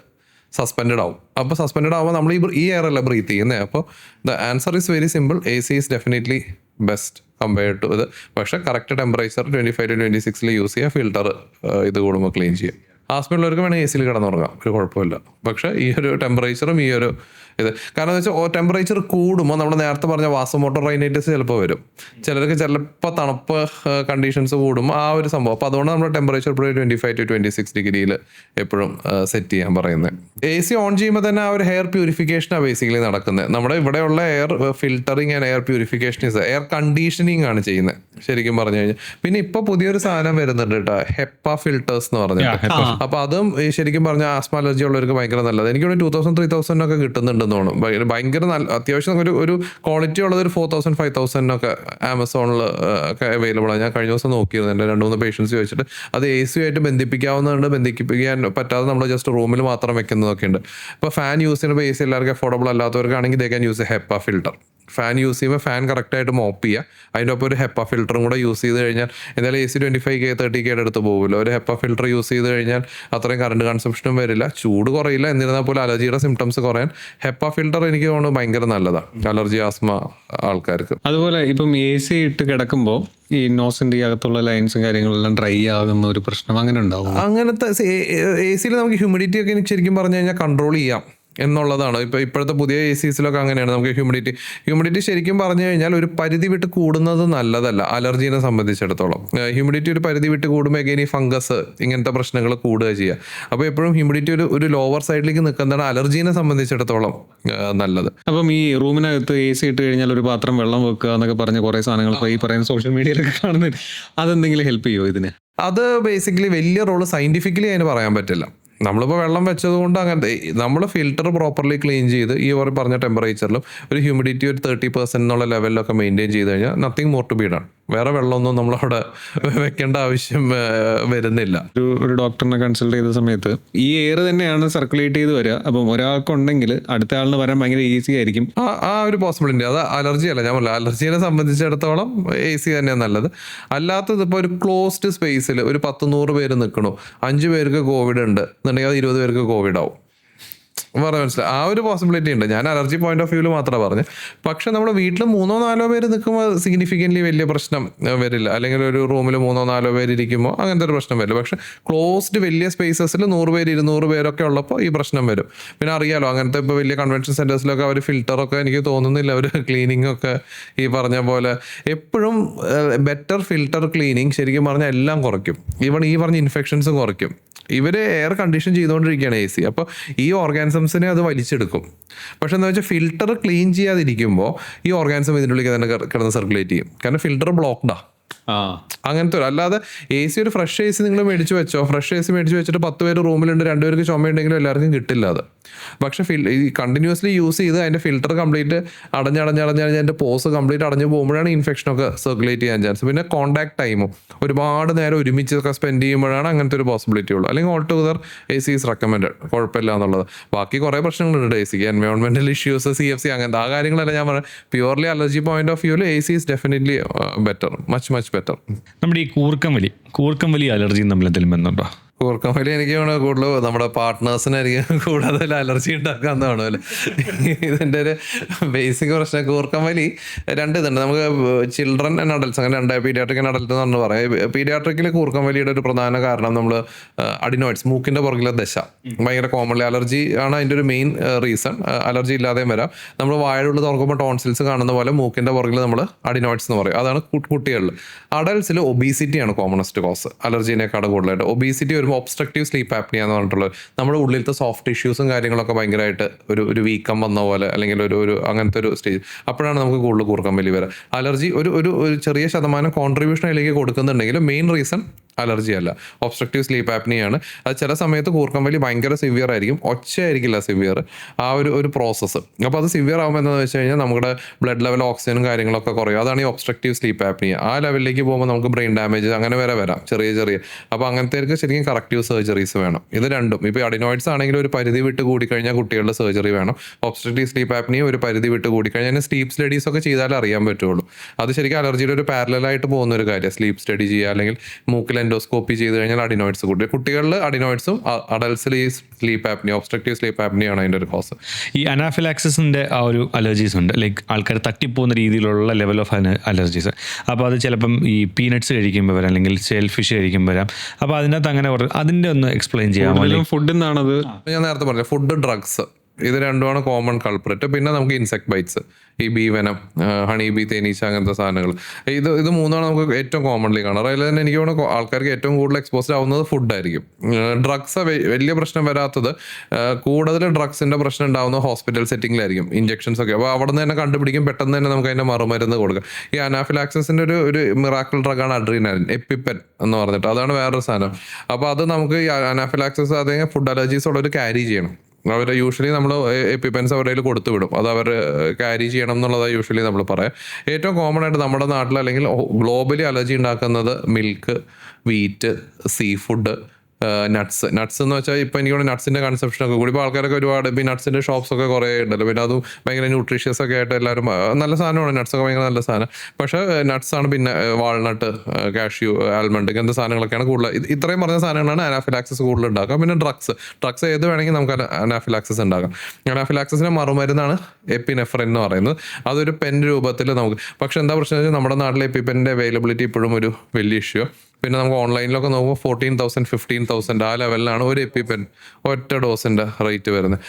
സസ്പെൻഡ് ആവും. അപ്പോൾ സസ്പെൻഡ് ആവുമ്പോൾ നമ്മൾ ഈ എയർ അല്ല ബ്രീത്ത് ചെയ്യുന്നത്. അപ്പോൾ the answer is very simple. AC is definitely best compared to ഇത്. പക്ഷേ കറക്റ്റ് ടെമ്പറേച്ചർ 25 to 26 യൂസ് ചെയ്യുക. ഫിൽറ്റർ ഇത് കൂടുമ്പോൾ ക്ലീൻ ചെയ്യും. ആസ്മയുള്ളവർക്ക് വേണമെങ്കിൽ AC കിടന്നുറങ്ങാം, ഒരു കുഴപ്പമില്ല. പക്ഷേ ഈ ഒരു ടെമ്പറേച്ചറും ഈ ഒരു ഇത് കാരണം എന്ന് വെച്ചാൽ ടെമ്പറേച്ചർ കൂടുമ്പോൾ നമ്മൾ നേരത്തെ പറഞ്ഞ വാസോമോട്ടർ റൈനൈറ്റിസ് ചിലപ്പോൾ വരും. ചിലർക്ക് ചിലപ്പോൾ തണുപ്പ് കണ്ടീഷൻസ് കൂടുമ്പോൾ ആ ഒരു സംഭവം. അപ്പോൾ അതുകൊണ്ട് നമ്മൾ ടെമ്പറേച്ചർ എപ്പോഴും 25 to 26 ഡിഗ്രിയിൽ എപ്പോഴും സെറ്റ് ചെയ്യാൻ പറയുന്നത്. AC ഓൺ ചെയ്യുമ്പോൾ തന്നെ ആ ഒരു ഹെയർ പ്യൂരിഫിക്കേഷനാണ് ബേസിക്കലി നടക്കുന്നത്. നമ്മുടെ ഇവിടെയുള്ള air filtering and air purification air conditioning ആണ് ചെയ്യുന്നത് ശരിക്കും പറഞ്ഞു കഴിഞ്ഞാൽ. പിന്നെ ഇപ്പോൾ പുതിയൊരു സാധനം വരുന്നുണ്ട് കേട്ടോ, ഹെപ്പ ഫിൽറ്റേഴ്സ് എന്ന് പറഞ്ഞിട്ട്. അപ്പോൾ അതും ശരിക്കും പറഞ്ഞാൽ ആസ്മ അലർജി ഉള്ളവർക്ക് ഭയങ്കര നല്ലത്. എനിക്ക് 2000-3000 ഒക്കെ കിട്ടുന്നുണ്ട് തോന്നുന്നു. ഭയങ്കര നല്ല അത്യാവശ്യം ഒരു ക്വാളിറ്റി ഉള്ളത് ഒരു 4000 5000 ആമസോണിൽ ഒക്കെ അവൈലബിൾ ആണ്. ഞാൻ കഴിഞ്ഞ ദിവസം നോക്കിയിരുന്നു. എൻ്റെ 2-3 പേഷ്യൻസ് ചോദിച്ചിട്ട് അത് AC ആയിട്ട് ബന്ധിപ്പിക്കാവുന്നതുണ്ട്, ബന്ധിപ്പിക്കാൻ പറ്റാതെ നമ്മൾ ജസ്റ്റ് റൂമിൽ മാത്രം വെക്കുന്നതൊക്കെ ഉണ്ട്. ഇപ്പോൾ ഫാൻ യൂസ് ചെയ്യുമ്പോൾ AC എല്ലാവർക്കും അഫോർഡബിൾ അല്ലാത്തവർക്കാണെങ്കിൽ they can use HEPA filter. Fan use ചെയ്യുമ്പോൾ ഫാൻ കറക്റ്റായിട്ട് മോപ്പ് ചെയ്യുക. അതിൻ്റെ ഒപ്പം ഒരു ഹെപ്പ ഫിൽറ്ററും കൂടെ യൂസ് ചെയ്ത് കഴിഞ്ഞാൽ എന്തായാലും AC 25K 30K അടുത്ത് പോകില്ല. ഒരു ഹെപ്പ ഫിൽറ്റർ യൂസ് ചെയ്ത് കഴിഞ്ഞാൽ അത്രയും കറണ്ട് കൺസംഷനും വരില്ല, ചൂട് കുറയില്ല. എന്നിരുന്നാൽ പോലും അലർജിയുടെ സിംറ്റംസ് കുറയാൻ ഹെപ്പ ഫിൽറ്റർ എനിക്ക് തോന്നുന്നു ഭയങ്കര നല്ലതാണ് അലർജി ആസ്മ ആൾക്കാർക്ക്. അതുപോലെ ഇപ്പം AC ഇട്ട് കിടക്കുമ്പോൾ ഈ നോസിൻ്റെ അകത്തുള്ള ലൈൻസും കാര്യങ്ങളെല്ലാം ഡ്രൈ ആകുന്ന ഒരു പ്രശ്നം അങ്ങനെ ഉണ്ടാവും? അങ്ങനത്തെ AC നമുക്ക് ഹ്യൂമിഡിറ്റി ഒക്കെ ശരിക്കും പറഞ്ഞു കഴിഞ്ഞാൽ കൺട്രോൾ ചെയ്യാം എന്നുള്ളതാണ്. ഇപ്പോഴത്തെ പുതിയ ACസിലൊക്കെ അങ്ങനെയാണ്. നമുക്ക് ഹ്യൂമിഡിറ്റി ശരിക്കും പറഞ്ഞു കഴിഞ്ഞാൽ ഒരു പരിധി വിട്ട് കൂടുന്നത് നല്ലതല്ല അലർജീനെ സംബന്ധിച്ചിടത്തോളം. ഹ്യൂമിഡിറ്റി ഒരു പരിധി വിട്ട് കൂടുമ്പോൾ എഗെയിൻ ഈ ഫംഗസ് ഇങ്ങനത്തെ പ്രശ്നങ്ങൾ കൂടുക ചെയ്യുക. അപ്പോൾ എപ്പോഴും ഹ്യൂമിഡിറ്റി ഒരു ലോവർ സൈഡിലേക്ക് നിൽക്കുന്നതാണ് അലർജീനെ സംബന്ധിച്ചിടത്തോളം നല്ലത്. അപ്പം ഈ റൂമിനകത്ത് AC ഇട്ട് കഴിഞ്ഞാൽ ഒരു പാത്രം വെള്ളം വെക്കുക എന്നൊക്കെ പറഞ്ഞ കുറേ സാധനങ്ങൾ ഇപ്പോൾ ഈ പറയുന്ന സോഷ്യൽ മീഡിയയിലൊക്കെ കാണുന്നത്, അതെന്തെങ്കിലും ഹെൽപ്പ് ചെയ്യുമോ ഇതിന്? അത് ബേസിക്കലി വലിയ റോള് സയന്റിഫിക്കലി അതിന് പറയാൻ പറ്റില്ല. നമ്മളിപ്പോൾ വെള്ളം വെച്ചത് കൊണ്ട് അങ്ങനത്തെ നമ്മൾ ഫിൽറ്റർ പ്രോപ്പർലി ക്ലീൻ ചെയ്ത് ഈ പറഞ്ഞ ടെമ്പറേച്ചറിലും ഒരു ഹ്യൂമിഡിറ്റി ഒരു 30% എന്നുള്ള ലെവലിലൊക്കെ മെയിൻറ്റെയിൻ ചെയ്ത് കഴിഞ്ഞാൽ nothing more to be done. വേറെ വെള്ളമൊന്നും നമ്മളവിടെ വെക്കേണ്ട ആവശ്യം വരുന്നില്ല. ഒരു ഡോക്ടറിനെ കൺസൾട്ട് ചെയ്ത സമയത്ത് ഈ എയർ തന്നെയാണ് സർക്കുലേറ്റ് ചെയ്ത് വരിക. അപ്പം ഒരാൾക്കുണ്ടെങ്കിൽ അടുത്ത ആളിന് വരാൻ ഭയങ്കര ഈസി ആയിരിക്കും. ആ ഒരു പോസിബിലിറ്റി. അത് അലർജി അല്ല, ഞാൻ പറഞ്ഞില്ല അലർജീനെ സംബന്ധിച്ചിടത്തോളം AC തന്നെയാണ് നല്ലത്. അല്ലാത്തത് ഇപ്പോൾ ഒരു ക്ലോസ്ഡ് സ്പേസിൽ ഒരു 10-100 പേര് നിൽക്കണു, 5 പേർക്ക് കോവിഡ് ഉണ്ട് എന്നുണ്ടെങ്കിൽ അത് 20 പേർക്ക് കോവിഡ് ആവും. പറയാൻ മനസ്സിലായി. ആ ഒരു പോസിബിലിറ്റി ഉണ്ട്. ഞാൻ അലർജി പോയിന്റ് ഓഫ് വ്യൂവിൽ മാത്രമേ പറഞ്ഞു. പക്ഷെ നമ്മുടെ വീട്ടിൽ 3-4 പേര് നിൽക്കുമ്പോൾ സിഗ്നിഫിക്കൻ്റ്ലി വലിയ പ്രശ്നം വരില്ല. അല്ലെങ്കിൽ ഒരു റൂമിൽ 3-4 പേര് ഇരിക്കുമ്പോൾ അങ്ങനത്തെ ഒരു പ്രശ്നം വരില്ല. പക്ഷെ ക്ലോസ്ഡ് വലിയ സ്പേസസിൽ 100 പേര് 200 പേരൊക്കെ ഉള്ളപ്പോൾ ഈ പ്രശ്നം വരും. പിന്നെ അറിയാലോ അങ്ങനത്തെ ഇപ്പോൾ വലിയ കൺവെൻഷൻ സെൻറ്റേഴ്സിലൊക്കെ അവർ ഫിൽറ്ററൊക്കെ എനിക്ക് തോന്നുന്നില്ല അവർ ക്ലീനിങ് ഒക്കെ ഈ പറഞ്ഞ പോലെ എപ്പോഴും ബെറ്റർ ഫിൽറ്റർ ക്ലീനിങ് ശരിക്കും പറഞ്ഞാൽ എല്ലാം കുറയ്ക്കും. ഈവൺ ഈ പറഞ്ഞ ഇൻഫെക്ഷൻസും കുറയ്ക്കും. ഇവർ എയർ കണ്ടീഷൻ ചെയ്തുകൊണ്ടിരിക്കുകയാണ് AC. അപ്പോൾ ഈ ഓർഗാനിസംസിനെ അത് വലിച്ചെടുക്കും. പക്ഷെ എന്താ വെച്ചാൽ ഫിൽറ്റർ ക്ലീൻ ചെയ്യാതിരിക്കുമ്പോൾ ഈ ഓർഗാനിസം ഇതിൻ്റെ ഉള്ളിൽ തന്നെ കിടന്ന് സർക്കുലേറ്റ് ചെയ്യും. കാരണം ഫിൽറ്റർ ബ്ലോക്ക്ഡാ. അങ്ങനത്തെ ഒരു അല്ലാതെ AC ഒരു ഫ്രഷ് AC നിങ്ങൾ മേടിച്ച് വെച്ചോ, ഫ്രഷ് AC മേടിച്ച് വെച്ചിട്ട് 10 പേര് റൂമിലുണ്ട്, 2 പേർക്ക് ചുമയുണ്ടെങ്കിലും എല്ലാവർക്കും കിട്ടില്ല അത്. പക്ഷെ ഈ കണ്ടിന്യൂസ്ലി യൂസ് ചെയ്ത് അതിൻ്റെ ഫിൽറ്റർ കംപ്ലീറ്റ് അതിൻ്റെ പോസ് കംപ്ലീറ്റ് അടഞ്ഞു പോകുമ്പോഴാണ് ഇൻഫെക്ഷനൊക്കെ സർക്കുലേറ്റ് ചെയ്യാൻ ചാൻസ്. പിന്നെ കോൺടാക്ട് ടൈമും ഒരുപാട് നേരം ഒരുമിച്ചൊക്കെ സ്പെൻഡ് ചെയ്യുമ്പോഴാണ് അങ്ങനത്തെ ഒരു പോസിബിലിറ്റി ഉള്ളൂ. അല്ലെങ്കിൽ all together AC is recommended, കുഴപ്പമില്ല എന്നുള്ളത്. ബാക്കി കുറേ പ്രശ്നങ്ങളുണ്ട് ACക്ക്, എൻവയോൺമെൻറ്റൽ ഇഷ്യൂസ്, CFC അങ്ങനത്തെ ആ കാര്യങ്ങളെല്ലാം ഞാൻ പറയാം. പ്യുവർലി അലർജി പോയിന്റ് ഓഫ് വ്യൂവിൽ AC is definitely better, much better. നമ്മുടെ ഈ കൂർക്കം വലി അലർജിയും തമ്മിൽ എന്തെങ്കിലും ബന്ധമുണ്ടോ? കൂർക്കമ്പലി എനിക്ക് കൂടുതൽ നമ്മുടെ പാർട്ട്നേഴ്സിനായിരിക്കും കൂടുതൽ അലർജി ഉണ്ടാക്കാവുന്നതാണ് അല്ലേ. ഇതിൻ്റെ ഒരു ബേസിക് പ്രശ്നം കൂർക്കമ്പലി 2 ഇതുണ്ട്. നമുക്ക് ചിൽഡ്രൻ ആൻഡ് അഡൽട്സ് അങ്ങനെ 2 പീഡിയാട്രിക് ആൻഡ് അഡൽട്ട് എന്ന് പറഞ്ഞ് പറയാം. പീഡിയാട്രിക്കിൽ കൂർക്കമ്പലിയുടെ ഒരു പ്രധാന കാരണം നമ്മൾ അഡിനോയിഡ്സ് മൂക്കിൻ്റെ പുറകിലെ ദശ ഭയങ്കര കോമൺലി അലർജി ആണ് അതിൻ്റെ ഒരു മെയിൻ റീസൺ. അലർജി ഇല്ലാതെയും വരാം. നമ്മൾ വായയുടെ തുറക്കുമ്പോൾ ടോൺസിൽസ് കാണുന്ന പോലെ മൂക്കിൻ്റെ പുറകിൽ നമ്മൾ അഡിനോയിഡ്സ് എന്ന് പറയും. അതാണ് കുട്ടികളിൽ. അഡൽട്സിൽ ഒബീസിറ്റിയാണ് കോമണസ്റ്റ് കോസ് അലർജീനേക്കാൾ കൂടുതലായിട്ട്. ഒബീസിറ്റി വരുമ്പോൾ ഒബ്സ്ട്രക്റ്റീവ് സ്ലീപ്പ് ആപ്നിയ എന്ന് പറഞ്ഞിട്ടുള്ളത് നമ്മുടെ ഉള്ളിലത്തെ സോഫ്റ്റ് ടിഷ്യൂസും കാര്യങ്ങളൊക്കെ ഭയങ്കരമായിട്ട് ഒരു വീക്കം വന്ന പോലെ അല്ലെങ്കിൽ ഒരു അങ്ങനത്തെ ഒരു സ്റ്റേജ്. അപ്പോഴാണ് നമുക്ക് കൂടുതൽ കൂർക്കമ്പലി വരിക. അലർജി ഒരു ചെറിയ ശതമാനം കോൺട്രിബ്യൂഷൻ അതിലേക്ക് കൊടുക്കുന്നുണ്ടെങ്കിലും മെയിൻ റീസൺ അലർജി അല്ല, ഒബ്സ്ട്രക്റ്റീവ് സ്ലീപ്പ് ആപ്നിയാണ്. അത് ചില സമയത്ത് കൂർക്കം വലി ഭയങ്കര സിവിയർ ആയിരിക്കും, ഒച്ചയായിരിക്കില്ല സിവിയർ, ആ ഒരു പ്രോസസ്സ്. അപ്പോൾ അത് സിവിയർ ആകുമ്പോൾ എന്താണെന്ന് വെച്ച് കഴിഞ്ഞാൽ നമ്മുടെ ബ്ലഡ് ലെവൽ ഓക്സിജനും കാര്യങ്ങളൊക്കെ കുറയും. അതാണ് ഈ ഒബ്സ്ട്രക്റ്റീവ് സ്ലീപ്പ് ആപ്നിയ. ആ ലെവലിലേക്ക് പോകുമ്പോൾ നമുക്ക് ബ്രെയിൻ ഡാമേജ് അങ്ങനെ വരെ വരാം, ചെറിയ. അപ്പോൾ അങ്ങനത്തേക്ക് ശരിക്കും കറക്റ്റീവ് സർജറീസ് വേണം. ഇത് രണ്ടും ഇപ്പോൾ അഡിനോയിഡ്സ് ആണെങ്കിൽ ഒരു പരിധി വിട്ട് കൂടിക്കഴിഞ്ഞാൽ കുട്ടികളുടെ സർജറി വേണം. ഒബ്സ്ട്രക്റ്റീവ് സ്ലീപ്പ് ആപ്നിയ ഒരു പരിധി വിട്ട് കൂടിക്കഴിഞ്ഞാൽ സ്ലീപ്പ് സ്റ്റഡീസ് ഒക്കെ ചെയ്താലേ അറിയാൻ പറ്റുള്ളൂ. അത് ശരിക്കും അലർജിയുടെ ഒരു പാരലായിട്ട് പോകുന്ന ഒരു കാര്യം. സ്ലീപ്പ് സ്റ്റഡി ചെയ്യുക, അല്ലെങ്കിൽ മൂക്കിൽ എൻഡോസ്കോപ്പി ചെയ്ത് കഴിഞ്ഞാൽ അഡിനോയിഡ്സ് കുട്ടികളിൽ അഡിനോയിഡ്സും അഡൽട്സിൽ ഈ സ്ലീപ്പ് ആപ്നിയ, ഒബ്സ്ട്രക്റ്റീവ് സ്ലീപ്പ് ആപ്നിയാണ് അതിൻ്റെ ഒരു കോസ്. ഈ അനാഫിലാക്സിന്റെ ആ ഒരു അലർജീസ് ഉണ്ട്, ലൈക്ക് ആൾക്കാർ തട്ടിപ്പോകുന്ന രീതിയിലുള്ള ലെവൽ ഓഫ് അലർജീസ്. അപ്പോൾ അത് ചിലപ്പം ഈ പീനട്സ് കഴിക്കുമ്പോൾ വരാം, അല്ലെങ്കിൽ ഷെൽ ഫിഷ് കഴിക്കുമ്പോൾ വരാം. അപ്പോൾ അതിനകത്ത് അങ്ങനെ അതിൻ്റെ ഒന്ന് എക്സ്പ്ലെയിൻ ചെയ്യാമോ? ഫുഡ് എന്നാണത് ഞാൻ നേരത്തെ പറഞ്ഞത് ഫുഡ്, ഡ്രഗ്സ്, ഇത് രണ്ടുമാണ് കോമൺ കൾപ്രിറ്റ്. പിന്നെ നമുക്ക് ഇൻസെക്ട് ബൈറ്റ്സ്, ഈ ബീ വെനം, ഹണി ബീ, തേനീച്ച, അങ്ങനത്തെ സാധനങ്ങൾ, ഇത് മൂന്നാണ് നമുക്ക് ഏറ്റവും കോമൺലി കാണാറ്. അതിൽ തന്നെ എനിക്ക് തോന്നുന്നു ആൾക്കാർക്ക് ഏറ്റവും കൂടുതൽ എക്സ്പോസ്ഡ് ആവുന്നത് ഫുഡായിരിക്കും. ഡ്രഗ്സ് വലിയ പ്രശ്നം വരാത്തത്, കൂടുതൽ ഡ്രഗ്സിന്റെ പ്രശ്നം ഉണ്ടാവുന്നത് ഹോസ്പിറ്റൽ സെറ്റിംഗിലായിരിക്കും, ഇഞ്ചക്ഷൻസ് ഒക്കെ. അപ്പോൾ അവിടെ നിന്ന് തന്നെ കണ്ടുപിടിക്കും, പെട്ടെന്ന് തന്നെ നമുക്ക് അതിന്റെ മറുമരുന്ന് കൊടുക്കാം. ഈ അനാഫിലാക്സിന്റെ ഒരു മിറാക്കിൾ ഡ്രഗാണ് അഡ്രീനാലിൻ, എപ്പിപ്പെൻ എന്ന് പറഞ്ഞിട്ട്, അതാണ് വേറൊരു സാധനം. അപ്പോൾ അത് നമുക്ക് ഈ അനാഫിലാക്സിസ് അതായത് ഫുഡ് അലർജീസ് ഉള്ളവർ ക്യാരി ചെയ്യണം. അവർ യൂഷ്വലി നമ്മൾ എപ്പിപ്പെൻസ് അവരുടെ കയ്യിൽ കൊടുത്തു വിടും, അത് അവർ ക്യാരി ചെയ്യണം എന്നുള്ളതാണ് യൂഷ്വലി നമ്മൾ പറയാം. ഏറ്റവും കോമൺ ആയിട്ട് നമ്മുടെ നാട്ടിൽ അല്ലെങ്കിൽ ഗ്ലോബലി അലർജി ഉണ്ടാക്കുന്നത് milk, wheat, sea food, nuts എന്ന് വെച്ചാൽ ഇപ്പം എനിക്ക് നട്ട്സിൻ്റെ കൺസെപ്ഷൻ ഒക്കെ കൂടി ഇപ്പോൾ ആൾക്കാരൊക്കെ ഒരുപാട് ഇപ്പോൾ നട്ട്സിൻ്റെ ഷോപ്സ് ഒക്കെ കുറേ ഉണ്ടല്ലോ. പിന്നെ അതും ഭയങ്കര ന്യൂട്രീഷ്യസ് ഒക്കെ ആയിട്ട് എല്ലാവരും നല്ല സാധനമാണ്, നട്ട്സൊക്കെ ഭയങ്കര നല്ല സാധനം. പക്ഷേ നട്ട്സാണ്, പിന്നെ വാൾനട്ട്, കാഷ്യൂ, ആൽമണ്ട്, ഇങ്ങനത്തെ സാധനങ്ങളൊക്കെയാണ് കൂടുതൽ. ഇത്രയും പറഞ്ഞ സാധനങ്ങളാണ് അനാഫിലാക്സിസ് കൂടുതൽ ഉണ്ടാക്കുക. പിന്നെ ഡ്രഗ്സ് ഏത് വേണമെങ്കിൽ നമുക്ക് അനാഫിലാക്സിസ് ഉണ്ടാക്കാം. അനാഫിലാക്സിസിൻ്റെ മറുമരുന്നാണ് എപ്പിനെഫ്രിൻ എന്ന് പറയുന്നത്. അതൊരു പെൻ രൂപത്തിൽ നമുക്ക്, പക്ഷേ എന്താ പ്രശ്നം വെച്ചാൽ നമ്മുടെ നാട്ടിലെ എപ്പിപ്പെൻ്റെ അവൈലബിലിറ്റി ഇപ്പോഴും ഒരു വലിയ ഇഷ്യൂ. പിന്നെ നമുക്ക് ഓൺലൈനിലൊക്കെ നോക്കുമ്പോൾ 14,000 15,000 ആ ലെവലിലാണ് ഒരു എപ്പിപ്പെൻ ഒറ്റ ഡോസിൻ്റെ റേറ്റ് വരുന്നത്.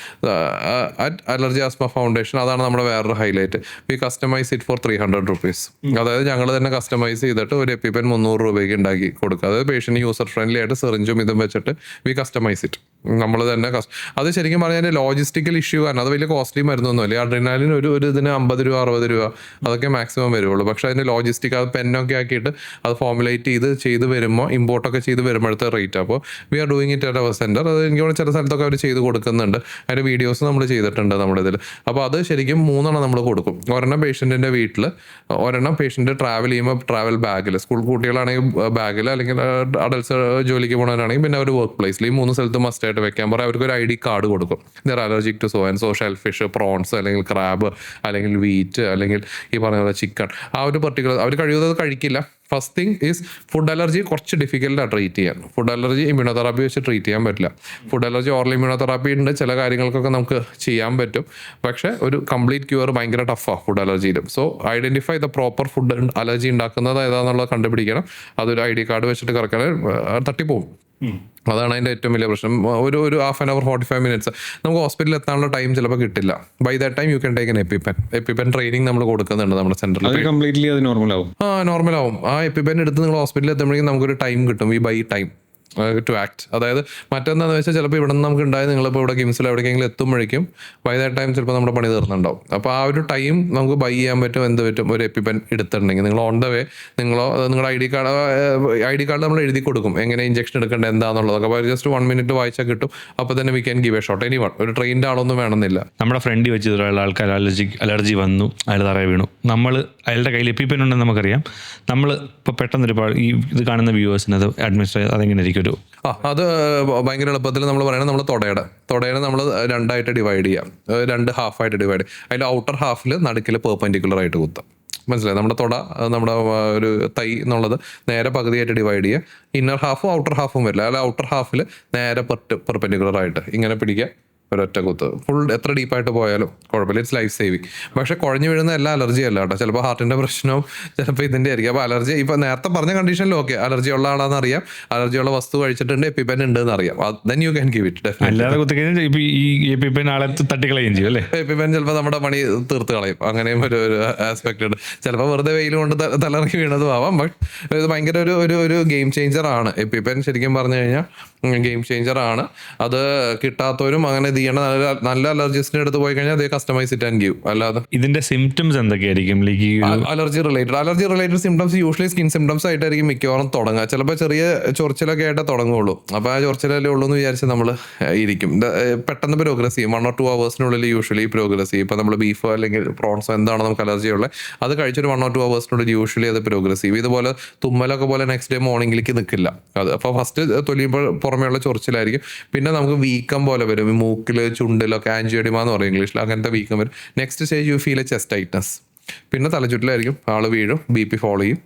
അറ്റ് അലർജി ആസ്മ ഫൗണ്ടേഷൻ അതാണ് നമ്മുടെ വേറൊരു highlight. We customise it for 300 rupees. അതായത് ഞങ്ങൾ തന്നെ കസ്റ്റമൈസ് ചെയ്തിട്ട് ഒരു എപ്പിപ്പെൻ 300 രൂപയ്ക്ക് ഉണ്ടാക്കി കൊടുക്കുക. അതായത് പേഷ്യൻ്റ് യൂസർ ഫ്രണ്ട്ലി ആയിട്ട് സിറിഞ്ചും ഇതും വെച്ചിട്ട് വി കസ്റ്റമൈസ് ഇറ്റ്. നമ്മൾ തന്നെ അത് ശരിക്കും പറഞ്ഞാൽ ലോജിസ്റ്റിക്കൽ ഇഷ്യൂ ആണ്. അത് വലിയ കോസ്റ്റ്ലി മരുന്നൊന്നുമില്ല. അഡ്രിനാലിൻ ഒരു ഇതിന് 50 രൂപ 60 രൂപ അതൊക്കെ മാക്സിമം വരുള്ളൂ. പക്ഷേ അതിൻ്റെ ലോജിസ്റ്റിക്, അത് പെന്നൊക്കെ ആക്കിയിട്ട് അത് ഫോമുലേറ്റ് ചെയ്ത് വരുമ്പോൾ, ഇമ്പോർട്ടൊക്കെ ചെയ്ത് വരുമ്പോഴത്തെ റേറ്റ്. അപ്പോൾ we are doing it at our centre. അത് എനിക്ക് തോന്നുന്നു ചില സ്ഥലത്തൊക്കെ അവർ ചെയ്ത് കൊടുക്കുന്നുണ്ട്. അതിൻ്റെ വീഡിയോസ് നമ്മൾ ചെയ്തിട്ടുണ്ട് നമ്മുടെ ഇതിൽ. അപ്പോൾ അത് ശരിക്കും 3 നമ്മൾ കൊടുക്കും. ഒരെണ്ണം പേഷ്യൻറ്റിൻ്റെ വീട്ടിൽ, ഒരെണ്ണം പേഷ്യൻ്റ് ട്രാവൽ ചെയ്യുമ്പോൾ ട്രാവൽ ബാഗിൽ, സ്കൂൾ കുട്ടികളാണെങ്കിൽ ബാഗിൽ, അല്ലെങ്കിൽ അഡൽട്സ് ജോലിക്ക് പോകുന്നവരാണെങ്കിൽ പിന്നെ അവർ വർക്ക് പ്ലേസിൽ. ഈ 3 സ്ഥലത്ത് മസ്റ്റായിട്ട് വെക്കാൻ പറയും. അവർക്ക് ഒരു ID കാർഡ് കൊടുക്കും. They're allergic to so and so, shellfish, prawns, അല്ലെങ്കിൽ ക്രാബ്, അല്ലെങ്കിൽ വീറ്റ്, അല്ലെങ്കിൽ ഈ പറഞ്ഞ പോലെ ചിക്കൻ. ആ ഒരു പർട്ടിക്കുലർ അവർ കഴിയുന്നത് കഴിക്കില്ല. First thing is food allergy കുറച്ച് ഡിഫിക്കൽട്ടാണ് ട്രീറ്റ് ചെയ്യാൻ. ഫുഡ് അലർജി ഇമ്മ്യൂണോതെറാപ്പി വെച്ച് ട്രീറ്റ് ചെയ്യാൻ പറ്റില്ല. ഫുഡ് അലർജി ഓറൽ ഇമ്മ്യൂണോതെറാപ്പി ഉണ്ട്, ചില കാര്യങ്ങൾക്കൊക്കെ നമുക്ക് ചെയ്യാൻ പറ്റും. പക്ഷേ ഒരു കംപ്ലീറ്റ് ക്യൂർ ഭയങ്കര ടഫാണ് ഫുഡ് അലർജിയിലും. So identify the proper food allergy ഉണ്ടാക്കുന്നത് ഏതാണെന്നുള്ളത് കണ്ടുപിടിക്കണം. അതൊരു ID കാർഡ് വെച്ചിട്ട് കറക്കാൻ തട്ടിപ്പോവും. അതാണ് അതിൻ്റെ ഏറ്റവും വലിയ പ്രശ്നം. ഒരു ഹാഫ് ആൻ അവർ 45 minutes നമുക്ക് ഹോസ്പിറ്റലിൽ എത്താനുള്ള ടൈം ചിലപ്പോൾ കിട്ടില്ല. By that time you can take an EpiPen training നമ്മൾ കൊടുക്കുന്നുണ്ട് നമ്മുടെ സെന്ററിൽ. കംപ്ലീറ്റ്ലി അത് നോർമലാവും. നോർമലാവും. ആ എപ്പിപ്പെൻ എടുത്ത് നിങ്ങൾ ഹോസ്പിറ്റലിൽ എത്തുമ്പോഴേക്കും നമുക്കൊരു ടൈം കിട്ടും. ഈ ബൈ ടൈം ടു ആക്ട്. അതായത് മറ്റെന്താണെന്ന് വെച്ചാൽ ചിലപ്പോൾ ഇവിടെ നിന്ന് നമുക്ക് ഉണ്ടായത് നിങ്ങളിപ്പോൾ ഇവിടെ കിംസിൽ എവിടേക്കെങ്കിലും എത്തുമ്പോഴേക്കും ബൈ ദാറ്റ് ടൈം ചിലപ്പോൾ നമ്മുടെ പണി തീർന്നുണ്ടാവും. അപ്പോൾ ആ ഒരു ടൈം നമുക്ക് ബൈ ചെയ്യാൻ പറ്റും. എന്ത് പറ്റും, ഒരു എപ്പിപ്പെൻ എടുത്തിട്ടുണ്ടെങ്കിൽ നിങ്ങൾ ഓൺ ദ വേ നിങ്ങളുടെ ID കാർഡ് നമ്മൾ എഴുതി കൊടുക്കും, എങ്ങനെ ഇഞ്ചക്ഷൻ എടുക്കേണ്ടത് എന്താണെന്നുള്ളതൊക്കെ. അപ്പോൾ ജസ്റ്റ് 1 minute വായിച്ചാൽ കിട്ടും. അപ്പോൾ തന്നെ we can give A shot. Any one, ഒരു ട്രെയിൻഡ് ആളൊന്നും വേണമെന്നില്ല. നമ്മുടെ ഫ്രണ്ട് വെച്ചിട്ടുള്ള ആൾക്കാർ അലർജി വന്നു, അയാൾ തറയെ വീണു, അയാളുടെ കയ്യിൽ എപ്പിപ്പെൻ ഉണ്ടെന്ന് നമുക്കറിയാം. നമ്മൾ ഇപ്പോൾ പെട്ടെന്ന് ഒരുപാട് ഇത് കാണുന്ന വ്യൂവേഴ്സിന് അത് അഡ്മിനിസ്ട്രേറ്റ് അതെങ്ങനെ ആയിരിക്കും? അത് ഭയങ്കര എളുപ്പത്തിൽ നമ്മൾ പറയണത്, നമ്മൾ തൊടയുടെ നമ്മൾ 2 ആയിട്ട് ഡിവൈഡ് ചെയ്യാം. 2 ഹാഫായിട്ട് ഡിവൈഡ് ചെയ്യാം. അതിൽ ഔട്ടർ ഹാഫിൽ നടുക്കിൽ പെർപെൻഡിക്കുലർ ആയിട്ട് കുത്താം. മനസ്സിലായി? നമ്മുടെ നമ്മുടെ ഒരു തൈ എന്നുള്ളത് നേരെ പകുതിയായിട്ട് ഡിവൈഡ് ചെയ്യുക. ഇന്നർ ഹാഫും ഔട്ടർ ഹാഫും വരില്ല. അല്ല, ഔട്ടർ ഹാഫിൽ നേരെ പെർപെൻഡിക്കുലർ ആയിട്ട് ഇങ്ങനെ പിടിക്കുക. ഒരൊറ്റ കുത്ത് ഫുൾ എത്ര ഡീപ്പായിട്ട് പോയാലും കുഴപ്പമില്ല. It's life saving. പക്ഷെ കുഴഞ്ഞു വീഴുന്ന എല്ലാ അലർജി അല്ല കേട്ടോ. ചിലപ്പോൾ ഹാർട്ടിൻ്റെ പ്രശ്നവും ചിലപ്പോൾ ഇതിൻ്റെ ആയിരിക്കും. അപ്പോൾ അലർജി ഇപ്പോൾ നേരത്തെ പറഞ്ഞ കണ്ടീഷനിൽ ഓക്കെ, അലർജി ഉള്ള ആളാണെന്ന് അറിയാം, അലർജിയുള്ള വസ്തു കഴിച്ചിട്ടുണ്ട്, എപ്പിപ്പെൻ ഉണ്ട് എന്ന് അറിയാം. Then you can give it. അല്ലാതെ ഈ എപ്പിപ്പെൻ ആളെ തട്ടിക്കളയും ചെയ്യും അല്ലേ? എപ്പിപ്പെൻ ചിലപ്പോൾ നമ്മുടെ പണി തീർത്ത് കളയും. അങ്ങനെയും ഒരു ആസ്പെക്ട് ഉണ്ട്. ചിലപ്പോൾ വെറുതെ വെയിൽ കൊണ്ട് തലയിറങ്ങി വീണതും ആവാം. ബട്ട് ഇത് ഭയങ്കര ഒരു ഗെയിം ചേഞ്ചർ ആണ് എപ്പിപ്പെൻ. ശരിക്കും പറഞ്ഞു കഴിഞ്ഞാൽ ഗെയിം ചേഞ്ചർ ആണ്. അത് കിട്ടാത്തവരും അങ്ങനെ ഇത് ചെയ്യണം. നല്ല അലർജിസ്റ്റിന്റെ അടുത്ത് പോയി കഴിഞ്ഞാൽ അതേ കസ്റ്റമൈസ് ഇറ്റ് ആൻഡ് ഗീവ്. അല്ലാതെ ഇതിന്റെ സിംറ്റംസ് എന്തൊക്കെയായിരിക്കും? Allergy related symptoms usually skin symptoms ആയിട്ടായിരിക്കും മിക്കവാറും തുടങ്ങുക. ചിലപ്പോൾ ചെറിയ ചൊറിച്ചിലൊക്കെ ആയിട്ടേ തുടങ്ങുള്ളൂ. അപ്പോൾ ആ ചൊറിച്ചിലല്ലേ ഉള്ളൂ എന്ന് വിചാരിച്ച് നമ്മൾ ഇരിക്കും. പെട്ടെന്ന് പ്രോഗ്രസ് ചെയ്യും. 1 or 2 hours യൂഷ്വലി പ്രോഗ്രസ് ചെയ്യും. ഇപ്പോൾ നമ്മൾ ബീഫോ അല്ലെങ്കിൽ പ്രോൺസോ എന്താണോ നമുക്ക് അലർജി ഉള്ളത് അത് കഴിച്ചൊരു 1 or 2 hours യൂഷ്വലി അത് പ്രോഗ്രസ് ചെയ്യും. ഇതുപോലെ തുമ്മലൊക്കെ പോലെ നെക്സ്റ്റ് ഡേ മോർണിംഗിലേക്ക് നിൽക്കില്ല അത്. അപ്പോൾ ഫസ്റ്റ് തൊലിയുമ്പോൾ പുറമേയുള്ള ചൊറിച്ചിലായിരിക്കും. പിന്നെ നമുക്ക് വീക്കം പോലെ വരും. മൂക്കിൽ ചുണ്ടിലൊക്കെ ആൻജിയോഡിമ എന്ന് പറയും ഇംഗ്ലീഷിൽ. അങ്ങനത്തെ വീക്കം വരും. Next stage you feel A chest tightness. പിന്നെ തലചുറ്റിലായിരിക്കും, ആള് വീഴും, BP ഫോളോ ചെയ്യും,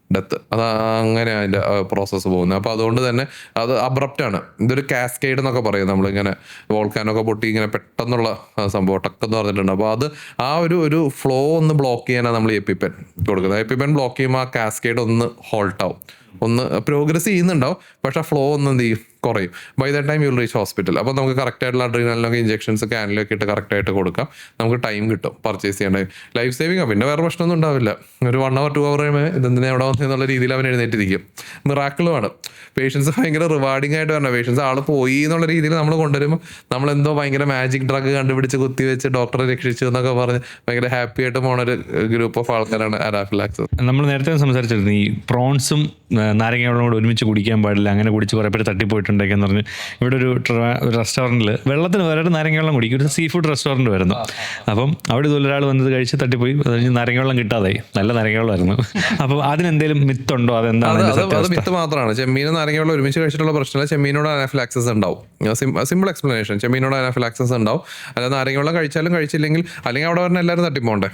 ഡെത്ത്. അത് അങ്ങനെ അതിൻ്റെ പ്രോസസ്സ് പോകുന്നത്. അപ്പോൾ അതുകൊണ്ട് തന്നെ അത് അബ്രപ്റ്റാണ്. ഇതൊരു കാസ്കേഡ് എന്നൊക്കെ പറയും. നമ്മളിങ്ങനെ വോൾക്കാനൊക്കെ പൊട്ടി ഇങ്ങനെ പെട്ടെന്നുള്ള സംഭവം ടക്കെന്ന് പറഞ്ഞിട്ടുണ്ട്. അപ്പോൾ അത് ആ ഒരു ഫ്ലോ ഒന്ന് ബ്ലോക്ക് ചെയ്യാനാണ് നമ്മൾ എപ്പിപ്പെൻ കൊടുക്കുന്നത്. എപ്പിപ്പെൻ ബ്ലോക്ക് ചെയ്യുമ്പോൾ ആ കാസ്കേഡ് ഒന്ന് ഹോൾട്ടാവും, ഒന്ന് പ്രോഗ്രസ് ചെയ്യുന്നുണ്ടാവും, പക്ഷെ ആ ഫ്ലോ ഒന്ന് എന്ത് ചെയ്യും, കുറയും. By the time you will reach hospital. അപ്പോൾ നമുക്ക് കറക്റ്റായിട്ടുള്ള അഡ്രീനലിനൊക്കെ ഇഞ്ചെക്ഷൻസ് ക്യാനിലൊക്കെ ഇട്ട് കറക്റ്റായിട്ട് കൊടുക്കാം. നമുക്ക് ടൈം കിട്ടും പർച്ചേസ് ചെയ്യേണ്ട. ലൈഫ് സേവിങ് ആണ്. പിന്നെ വേറെ പ്രശ്നമൊന്നും ഉണ്ടാവില്ല. ഒരു 1 or 2 hour ഇതെന്തിനാ എവിടെ വന്നെന്നുള്ള രീതിയിൽ അവൻ എഴുന്നേറ്റിരിക്കും. മിറാക്കിളുമാണ്. പേഷ്യൻസ് ഭയങ്കര റിവാർഡിങ് ആയിട്ട് വരണം. പേഷ്യൻസ് ആൾ പോയി എന്നുള്ള രീതിയിൽ നമ്മൾ കൊണ്ടുവരുമ്പോൾ നമ്മളെന്തോ ഭയങ്കര മാജിക് ഡ്രഗ് കണ്ടുപിടിച്ച് കുത്തിവെച്ച് ഡോക്ടറെ രക്ഷിച്ചു എന്നൊക്കെ പറഞ്ഞ് ഭയങ്കര ഹാപ്പി ആയിട്ട് പോണൊരു ഗ്രൂപ്പ് ഓഫ് ആൾക്കാരാണ് അനാഫിലാക്സിസ്. നമ്മൾ നേരത്തെ സംസാരിച്ചിരുന്നു ഈ പ്രോൺസും നാരങ്ങ വെള്ളം കൂടെ ഒരുമിച്ച് കുടിക്കാൻ പാടില്ല, അങ്ങനെ കുടിച്ച് കുറേ പേര് തട്ടിപ്പോയിട്ടുണ്ടെന്ന് പറഞ്ഞ്. ഇവിടെ ഒരു റെസ്റ്റോറൻറ്റിൽ വെള്ളത്തിന് വേറെ നാരങ്ങ വെള്ളം കുടിക്കും. ഒരു സീ ഫുഡ് റെസ്റ്റോറൻറ്റ് വരുന്നു. അപ്പം അവിടെ ഇതുപോലെ ഒരാൾ വന്നത് കഴിച്ച് തട്ടിപ്പോയി. അത് കഴിഞ്ഞ് നാരങ്ങ വെള്ളം കിട്ടാതായി. നല്ല നാരങ്ങ വെള്ളമായിരുന്നു. അപ്പം അതിനെന്തെങ്കിലും മിത്തുണ്ടോ? അതെന്താണ്? അത് മിത്ത് മാത്രമാണ്. ചെമ്മീനും നാരങ്ങ വെള്ളം ഒരുമിച്ച് കഴിച്ചിട്ടുള്ള പ്രശ്നമില്ല. ചെമ്മീനോട് അനാഫിലാക്സിസ് ഉണ്ടാവും. Simple explanation. ചെമ്മീനോട് അനാഫിലാക്സിസ് ഉണ്ടാവും. അല്ലാതെ നാരങ്ങ വെള്ളം കഴിച്ചാലും കഴിച്ചില്ലെങ്കിൽ, അല്ലെങ്കിൽ അവിടെ പറഞ്ഞാൽ എല്ലാവരും തട്ടിപ്പോണ്ടേ.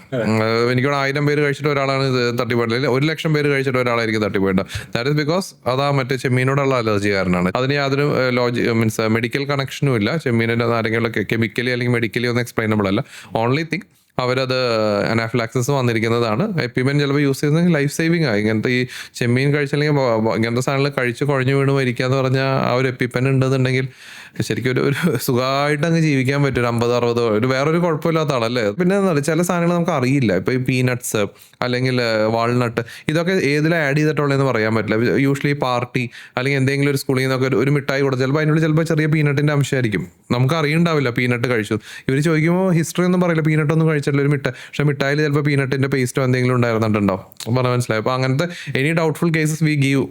എനിക്കവിടെ 1000 പേര് കഴിച്ചിട്ട് ഒരാളാണ് തട്ടിപ്പോയിട്ടില്ല, 100,000 പേര് കഴിച്ചിട്ട് ഒരാളായിരിക്കും തട്ടിപ്പോയിട്ട്. ദാറ്റ് ഇസ് ബിക്കോസ് അതാ മറ്റേ ചെമ്മീനോടുള്ള അലർജി കാരണമാണ്. അതിന് യാതൊരു മീൻസ് മെഡിക്കൽ കണക്ഷനും ഇല്ല. ചെമ്മീനിന്റെ നാരങ്ങകളൊക്കെ കെമിക്കലി അല്ലെങ്കിൽ മെഡിക്കലി ഒന്നും എക്സ്പ്ലെയിനബിൾ അല്ല. ഓൺലി തിങ് അവരത് അനാഫിലാക്സിസ് വന്നിരിക്കുന്നതാണ്. എപ്പിമെൻ ചിലപ്പോൾ യൂസ് ചെയ്യുന്നത് ലൈഫ് സേവിങ് ആയി. ഇങ്ങനത്തെ ഈ ചെമ്മീൻ കഴിച്ചില്ലെങ്കിൽ ഇങ്ങനത്തെ സാധനങ്ങൾ കഴിച്ച് കുഴഞ്ഞു വീണ് മരിക്കുക എന്ന് പറഞ്ഞാൽ ആ ഒരു എപ്പിപ്പെൻ ഉണ്ടെന്നുണ്ടെങ്കിൽ ശരിക്കും ഒരു സുഖമായിട്ട് അങ്ങ് ജീവിക്കാൻ പറ്റും. ഒരു 50-60 ഒരു വേറൊരു കുഴപ്പമില്ലാത്ത ആളല്ലേ. പിന്നെ ചില സാധനങ്ങൾ നമുക്ക് അറിയില്ല. ഇപ്പോൾ ഈ പീനട്ട്സ് അല്ലെങ്കിൽ വാൾനട്ട് ഇതൊക്കെ ഏതിലാണ് ആഡ് ചെയ്തിട്ടുള്ളതെന്ന് പറയാൻ പറ്റില്ല. യൂഷ്വലി പാർട്ടി അല്ലെങ്കിൽ എന്തെങ്കിലും ഒരു സ്കൂളിൽ നിന്നൊക്കെ ഒരു മിഠായി കൊടുത്താൽ ചിലപ്പോൾ അതിനുള്ളിൽ ചിലപ്പോൾ ചെറിയ പീനട്ടിൻ്റെ അംശമായിരിക്കും. നമുക്ക് അറിയുണ്ടാവില്ല പീനട്ട് കഴിച്ചു. ഇവർ ചോദിക്കുമ്പോൾ ഹിസ്റ്ററി ഒന്നും പറയില്ല, പീനട്ടൊന്നും കഴിച്ചിട്ടില്ല ഒരു പക്ഷേ മിഠായിൽ ചിലപ്പോൾ പീനട്ടിൻ്റെ പേസ്റ്റോ എന്തെങ്കിലും ഉണ്ടായിരുന്നിട്ടുണ്ടാവും. പറഞ്ഞാൽ മനസ്സിലായി. അപ്പോൾ അങ്ങനത്തെ any doubtful cases we give.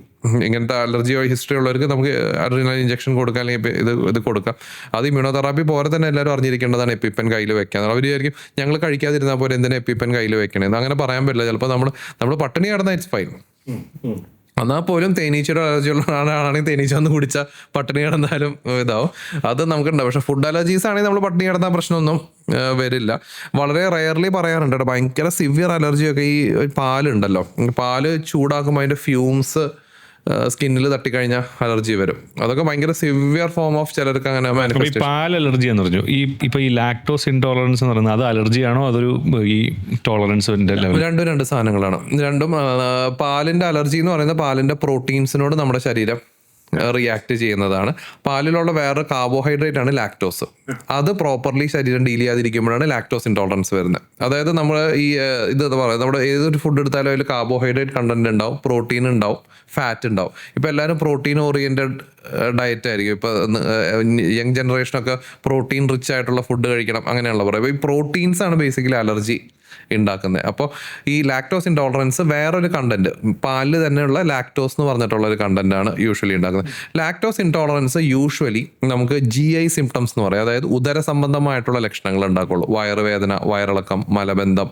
ഇങ്ങനത്തെ അലർജിയോ ഹിസ്റ്ററി ഉള്ളവർക്ക് നമുക്ക് അഡ്രീനൽ ഇഞ്ചക്ഷൻ കൊടുക്കാം, അല്ലെങ്കിൽ ഇത് കൊടുക്കാം. അത് ഇമ്മ്യൂണോതെറാപ്പി പോലെ തന്നെ എല്ലാവരും അറിഞ്ഞിരിക്കേണ്ടതാണ് എപ്പിപ്പെൻ കയ്യിൽ വെക്കാൻ. അവർ വിചാരിക്കും ഞങ്ങൾ കഴിക്കാതിരുന്നാൽ പോലെ എന്തിനാ എപ്പിപ്പെൻ കയ്യിൽ വെക്കണേന്ന്. അങ്ങനെ പറയാൻ പറ്റില്ല. ചിലപ്പോൾ നമ്മൾ പട്ടിണി കിടന്നാൽ ഇറ്റ്സ് ഫൈൻ. എന്നാൽ പോലും തേനീച്ചയുടെ അലർജി ഉള്ള ആളാണെങ്കിൽ തേനീച്ച വന്ന് കുടിച്ചാൽ പട്ടിണി കിടന്നാലും ഇതാവും. അത് നമുക്കുണ്ടാവും. പക്ഷേ ഫുഡ് അലർജീസ് ആണെങ്കിൽ നമ്മൾ പട്ടിണി കിടന്നാൽ പ്രശ്നമൊന്നും വരില്ല. വളരെ റയർലി പറയാറുണ്ട് കേട്ടോ. ഭയങ്കര സിവിയർ അലർജിയൊക്കെ ഈ പാലുണ്ടല്ലോ, പാല് ചൂടാക്കുമ്പോൾ അതിൻ്റെ ഫ്യൂംസ് സ്കിന്നിൽ തട്ടിക്കഴിഞ്ഞാൽ അലർജി വരും. അതൊക്കെ ഭയങ്കര സിവിയർ ഫോം ഓഫ് ചിലർക്ക് അങ്ങനെ മാനിഫെസ്റ്റേഷൻ. പാൽ അലർജി എന്ന് പറഞ്ഞു. ഈ ലാക്ടോസ് ഇൻടോളറൻസ് എന്ന് പറയുന്നത് അത് അലർജിയാണോ അതൊരു ഈ ടോളറൻസിന്റെ ലെവൽ? രണ്ട് സാധനങ്ങളാണ്. രണ്ടും പാലിന്റെ അലർജി എന്ന് പറയുന്നത് പാലിന്റെ പ്രോട്ടീൻസിനോട് നമ്മുടെ ശരീരം റിയാക്ട് ചെയ്യുന്നതാണ്. പാലിലുള്ള വേറെ കാർബോഹൈഡ്രേറ്റ് ആണ് ലാക്ടോസ്. അത് പ്രോപ്പർലി ശരീരം ഡീൽ ചെയ്യാതിരിക്കുമ്പോഴാണ് ലാക്ടോസ് ഇൻടോളറൻസ് വരുന്നത്. അതായത് നമ്മൾ ഈ ഇതെന്ന് പറയുന്നത് നമ്മുടെ ഏതൊരു ഫുഡ് എടുത്താലും അതിൽ കാർബോഹൈഡ്രേറ്റ് കണ്ടന്റ് ഉണ്ടാവും, പ്രോട്ടീൻ ഉണ്ടാവും, ഫാറ്റ് ഉണ്ടാവും. ഇപ്പം എല്ലാവരും പ്രോട്ടീൻ ഓറിയൻറ്റഡ് ഡയറ്റ് ആയിരിക്കും. ഇപ്പോൾ യങ് ജനറേഷനൊക്കെ പ്രോട്ടീൻ റിച്ച് ആയിട്ടുള്ള ഫുഡ് കഴിക്കണം അങ്ങനെയുള്ള പറയും. അപ്പോൾ ഈ പ്രോട്ടീൻസ് ആണ് ബേസിക്കലി അലർജി ഉണ്ടാക്കുന്നത്. അപ്പോൾ ഈ ലാക്ടോസ് ഇൻടോളറൻസ് വേറൊരു കണ്ടന്റ്, പാലിൽ തന്നെയുള്ള ലാക്ടോസ് എന്ന് പറഞ്ഞിട്ടുള്ള ഒരു കണ്ടന്റ് ആണ് യൂഷ്വലി ഉണ്ടാക്കുന്നത്. ലാക്ടോസ് ഇൻടോളറൻസ് യൂഷ്വലി നമുക്ക് GI സിംറ്റംസ് എന്ന് പറയും. അതായത് ഉദര സംബന്ധമായിട്ടുള്ള ലക്ഷണങ്ങൾ ഉണ്ടാക്കുള്ളൂ. വയറുവേദന, വയറിളക്കം, മലബന്ധം,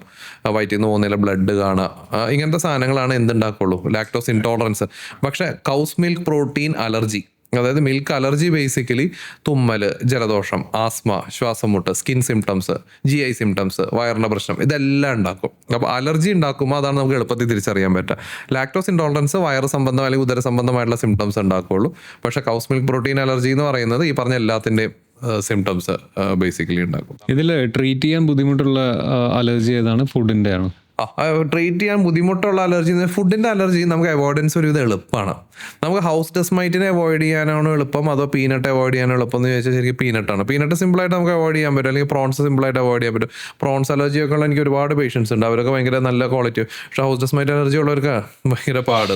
വയറ്റിൽ നിന്ന് പോകുന്നില്ല, ബ്ലഡ് കാണുക, ഇങ്ങനത്തെ സാധനങ്ങളാണ് എന്തുണ്ടാക്കുള്ളൂ, ലാക്ടോസ് ഇൻടോളറൻസ്. പക്ഷേ കൗസ് മിൽക്ക് പ്രോട്ടീൻ അലർജി, അതായത് മിൽക്ക് അലർജി ബേസിക്കലി തുമ്മൽ, ജലദോഷം, ആസ്മ, ശ്വാസം മുട്ട്, സ്കിൻ സിംറ്റംസ്, GI സിംറ്റംസ്, വയറിൻ്റെ പ്രശ്നം, ഇതെല്ലാം ഉണ്ടാക്കും. അപ്പോൾ അലർജി ഉണ്ടാക്കുമ്പോൾ അതാണ് നമുക്ക് എളുപ്പത്തിൽ തിരിച്ചറിയാൻ പറ്റുക. ലാക്ടോസ് ഇൻടോളറൻസ് വയറ് സംബന്ധം അല്ലെങ്കിൽ ഉദര സംബന്ധമായിട്ടുള്ള സിംറ്റംസ് ഉണ്ടാക്കുകയുള്ളൂ. പക്ഷേ കൗസ് മിൽക്ക് പ്രോട്ടീൻ അലർജി എന്ന് പറയുന്നത് ഈ പറഞ്ഞ എല്ലാത്തിൻ്റെയും സിംറ്റംസ് ബേസിക്കലി ഉണ്ടാക്കും. ഇതിൽ ട്രീറ്റ് ചെയ്യാൻ ബുദ്ധിമുട്ടുള്ള അലർജി ഏതാണ്? ഫുഡിൻ്റെ ആണോ? ട്രീറ്റ് ചെയ്യാൻ ബുദ്ധിമുട്ടുള്ള അലർജി, ഫുഡിന്റെ അലർജി നമുക്ക് അവോയ്ഡൻസ് ഒരുവിധം എളുപ്പമാണ്. നമുക്ക് ഹൗസ് ഡസ്റ്റ് മൈറ്റിനെ അവോയ്ഡ് ചെയ്യാനാണോ എളുപ്പം അതോ പീനട്ട് അവോയ്ഡ് ചെയ്യാനോ എളുപ്പം എന്ന് ചോദിച്ചാൽ ശരിക്കും പീനട്ടാണ്. പീനട്ട് സിമ്പിളായിട്ട് നമുക്ക് അവോയ്ഡ് ചെയ്യാൻ പറ്റും, അല്ലെങ്കിൽ പ്രോൺസ് സിമ്പിളായിട്ട് അവോയ്ഡ് ചെയ്യാൻ പറ്റും. പ്രോൺസ് അലർജി ഒക്കെ ഉള്ള എനിക്ക് ഒരുപാട് പേഷ്യൻസ് ഉണ്ട്, അവരൊക്കെ ഭയങ്കര നല്ല ക്വാളിറ്റി. പക്ഷെ ഹൗസ് ഡസ്റ്റ് മൈറ്റ് അലർജി ഉള്ളവർക്ക് ഭയങ്കര പാട്.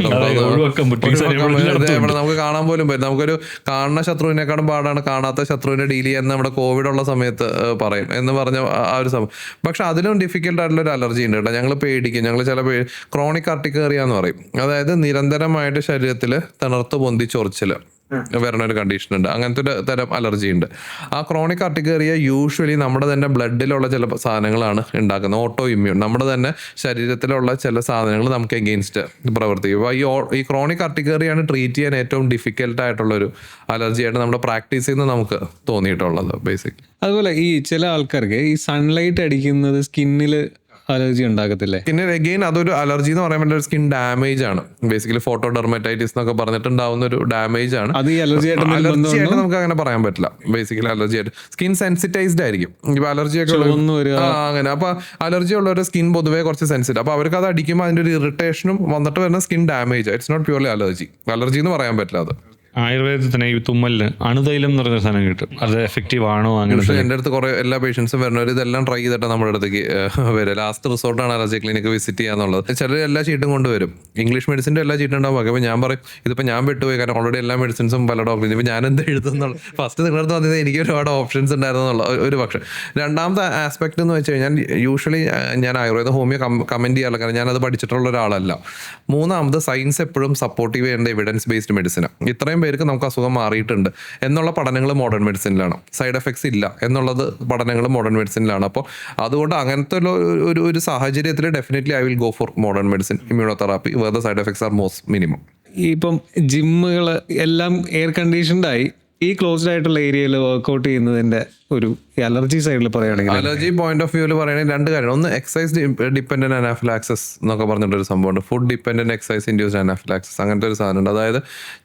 നമുക്ക് കാണാൻ പോലും പറ്റും. നമുക്കൊരു കാണുന്ന ശത്രുവിനേക്കാളും പാടാണ് കാണാത്ത ശത്രുവിനെ ഡീൽ ചെയ്യാൻ നമ്മുടെ കോവിഡ് ഉള്ള സമയത്ത് പറയും എന്ന് പറഞ്ഞ ആ ഒരു സമയം. പക്ഷെ അതിലും ഡിഫിക്കൽട്ട് ആയിട്ടുള്ള ഒരു അലർജി ഉണ്ട് കേട്ടോ. ഞങ്ങൾ പേടിക്കും. ഞങ്ങൾ ചില ക്രോണിക് അർട്ടിക്കേറിയ എന്ന് പറയും. അതായത് നിരന്തരമായിട്ട് ശരീരത്തിൽ തിണർത്ത് പൊന്തി ചൊറിച്ചില് വരുന്ന ഒരു കണ്ടീഷൻ ഉണ്ട്. അങ്ങനത്തെ ഒരു തരം അലർജി ഉണ്ട്. ആ ക്രോണിക് അർട്ടിക്കേറിയ യൂഷ്വലി നമ്മുടെ തന്നെ ബ്ലഡിലുള്ള ചില സാധനങ്ങളാണ് ഉണ്ടാക്കുന്നത്. ഓട്ടോ ഇമ്മ്യൂൺ, നമ്മുടെ തന്നെ ശരീരത്തിലുള്ള ചില സാധനങ്ങൾ നമുക്ക് എഗെയിൻസ്റ്റ് പ്രവർത്തിക്കും. അപ്പോൾ ഈ ക്രോണിക് അർട്ടിക്കേറിയാണ് ട്രീറ്റ് ചെയ്യാൻ ഏറ്റവും ഡിഫിക്കൽട്ട് ആയിട്ടുള്ളൊരു അലർജിയായിട്ട് നമ്മുടെ പ്രാക്ടീസിൽ നിന്ന് നമുക്ക് തോന്നിയിട്ടുള്ളത് ബേസിക്കലി. അതുപോലെ ഈ ചില ആൾക്കാർക്ക് ഈ സൺലൈറ്റ് അടിക്കുന്നത് സ്കിന്നിൽ അലർജി ഉണ്ടാകത്തില്ലേ? പിന്നെ അഗെയിൻ അതൊരു അലർജി എന്ന് പറയാൻ പറ്റില്ല, ഒരു സ്കിൻ ഡാമേജ് ആണ്. ബേസിക്കലി ഫോട്ടോഡെർമറ്റൈറ്റിസ് എന്നൊക്കെ പറഞ്ഞിട്ടുണ്ടാവുന്ന ഒരു ഡാമേജ് ആണ്. അത് ഈ അലർജി ആയിട്ട് നമുക്ക് അങ്ങനെ പറയാൻ പറ്റില്ല. ബേസിക്കലി അലർജി ആയിട്ട് സ്കിൻ സെൻസിറ്റൈസ്ഡ് ആയിരിക്കും. ഇപ്പൊ അലർജി ഒക്കെ അങ്ങനെ. അപ്പൊ അലർജി ഉള്ളവരുടെ സ്കിൻ പൊതുവേ കുറച്ച് സെൻസിറ്റീവ്. അപ്പൊ അവർക്ക് അത് അടിക്കുമ്പോൾ അതിന്റെ ഒരു ഇറിറ്റേഷനും വന്നിട്ട് വരുന്ന skin damage. It's not purely allergy. Allergy എന്ന് പറയാൻ പറ്റില്ല. അത് ആയുർവേദത്തിൽ തന്നെ ഈ തുമ്മലിന് അണുതൈലം എന്ന് പറഞ്ഞ സാധനം കിട്ടും. അത് എഫക്റ്റീവ് ആണോ? അങ്ങനെ എൻ്റെ അടുത്ത് കുറെ എല്ലാ പേഷ്യൻസും വരുന്നവർ ഇതെല്ലാം ട്രൈ ചെയ്തിട്ട് നമ്മുടെ അടുത്തേക്ക് വരും. ലാസ്റ്റ് റിസോർട്ടാണ് അലർജി ക്ലിനിക്ക് വിസിറ്റ് ചെയ്യാന്നുള്ളത്. ചിലർ എല്ലാ ചീട്ടും കൊണ്ടുവരും. ഇംഗ്ലീഷ് മെഡിസിൻ്റെ എല്ലാ ചീട്ടും ഉണ്ടാവും. അപ്പോൾ ഞാൻ പറയും ഇതിപ്പോൾ ഞാൻ വിട്ടുപോയി, കാരണം ഓൾറെഡി എല്ലാ മെഡിസിൻസും പല ഡോക്ടറിനും ഇപ്പോൾ ഞാൻ എന്ത് എഴുതുന്നുള്ള ഫസ്റ്റ് നിങ്ങളുടെ അടുത്ത് വന്നത് എനിക്ക് ഒരുപാട് ഓപ്ഷൻസ് ഉണ്ടായിരുന്നു എന്നുള്ള ഒരു പക്ഷേ. രണ്ടാമത്തെ ആസ്പെക്ട് എന്ന് വെച്ച് കഴിഞ്ഞാൽ യൂഷ്വലി ഞാൻ ആയുർവേദ ഹോമിയോ കമൻറ്റ് ചെയ്യാറില്ല, കാരണം ഞാനത് പഠിച്ചിട്ടുള്ള ഒരാളല്ല. മൂന്നാമത് സയൻസ് എപ്പോഴും സപ്പോർട്ടീവ് ചെയ്യേണ്ട എവിഡൻസ് ബേസ്ഡ് മെഡിസിൻ. ഇത്രയും പേർക്ക് നമുക്ക് അസുഖം മാറിയിട്ടുണ്ട് എന്നുള്ള പഠനങ്ങൾ മോഡേൺ മെഡിസിനിലാണ്. സൈഡ് എഫക്ട്സ് ഇല്ല എന്നുള്ളത് പഠനങ്ങൾ മോഡേൺ മെഡിസിനിലാണ്. അപ്പോൾ അതുകൊണ്ട് അങ്ങനത്തെ ഒരു സാഹചര്യത്തിൽ definitely I will go for modern medicine, immunotherapy, where the side effects are most minimum. ഇപ്പം ജിമ്മുകൾ എല്ലാം എയർ കണ്ടീഷൻഡായി ഈ ക്ലോസ്ഡ് ആയിട്ടുള്ള ഏരിയയിൽ വർക്ക്ഔട്ട് ചെയ്യുന്നതിന്റെ ഒരു അലർജി സൈഡിൽ പറയുകയാണെങ്കിൽ, അലർജി പോയിന്റ് ഓഫ് വ്യൂവിൽ പറയുകയാണെങ്കിൽ രണ്ട് കാര്യമാണ്. ഒന്ന് എക്സസൈസ് ഡിപ്പെൻഡന്റ് അനാഫിലാക്സിസ് എന്നൊക്കെ പറഞ്ഞിട്ടൊരു സംഭവമുണ്ട്. Food dependent exercise induced anaphylaxis അങ്ങനത്തെ ഒരു സാധനമുണ്ട്. അതായത്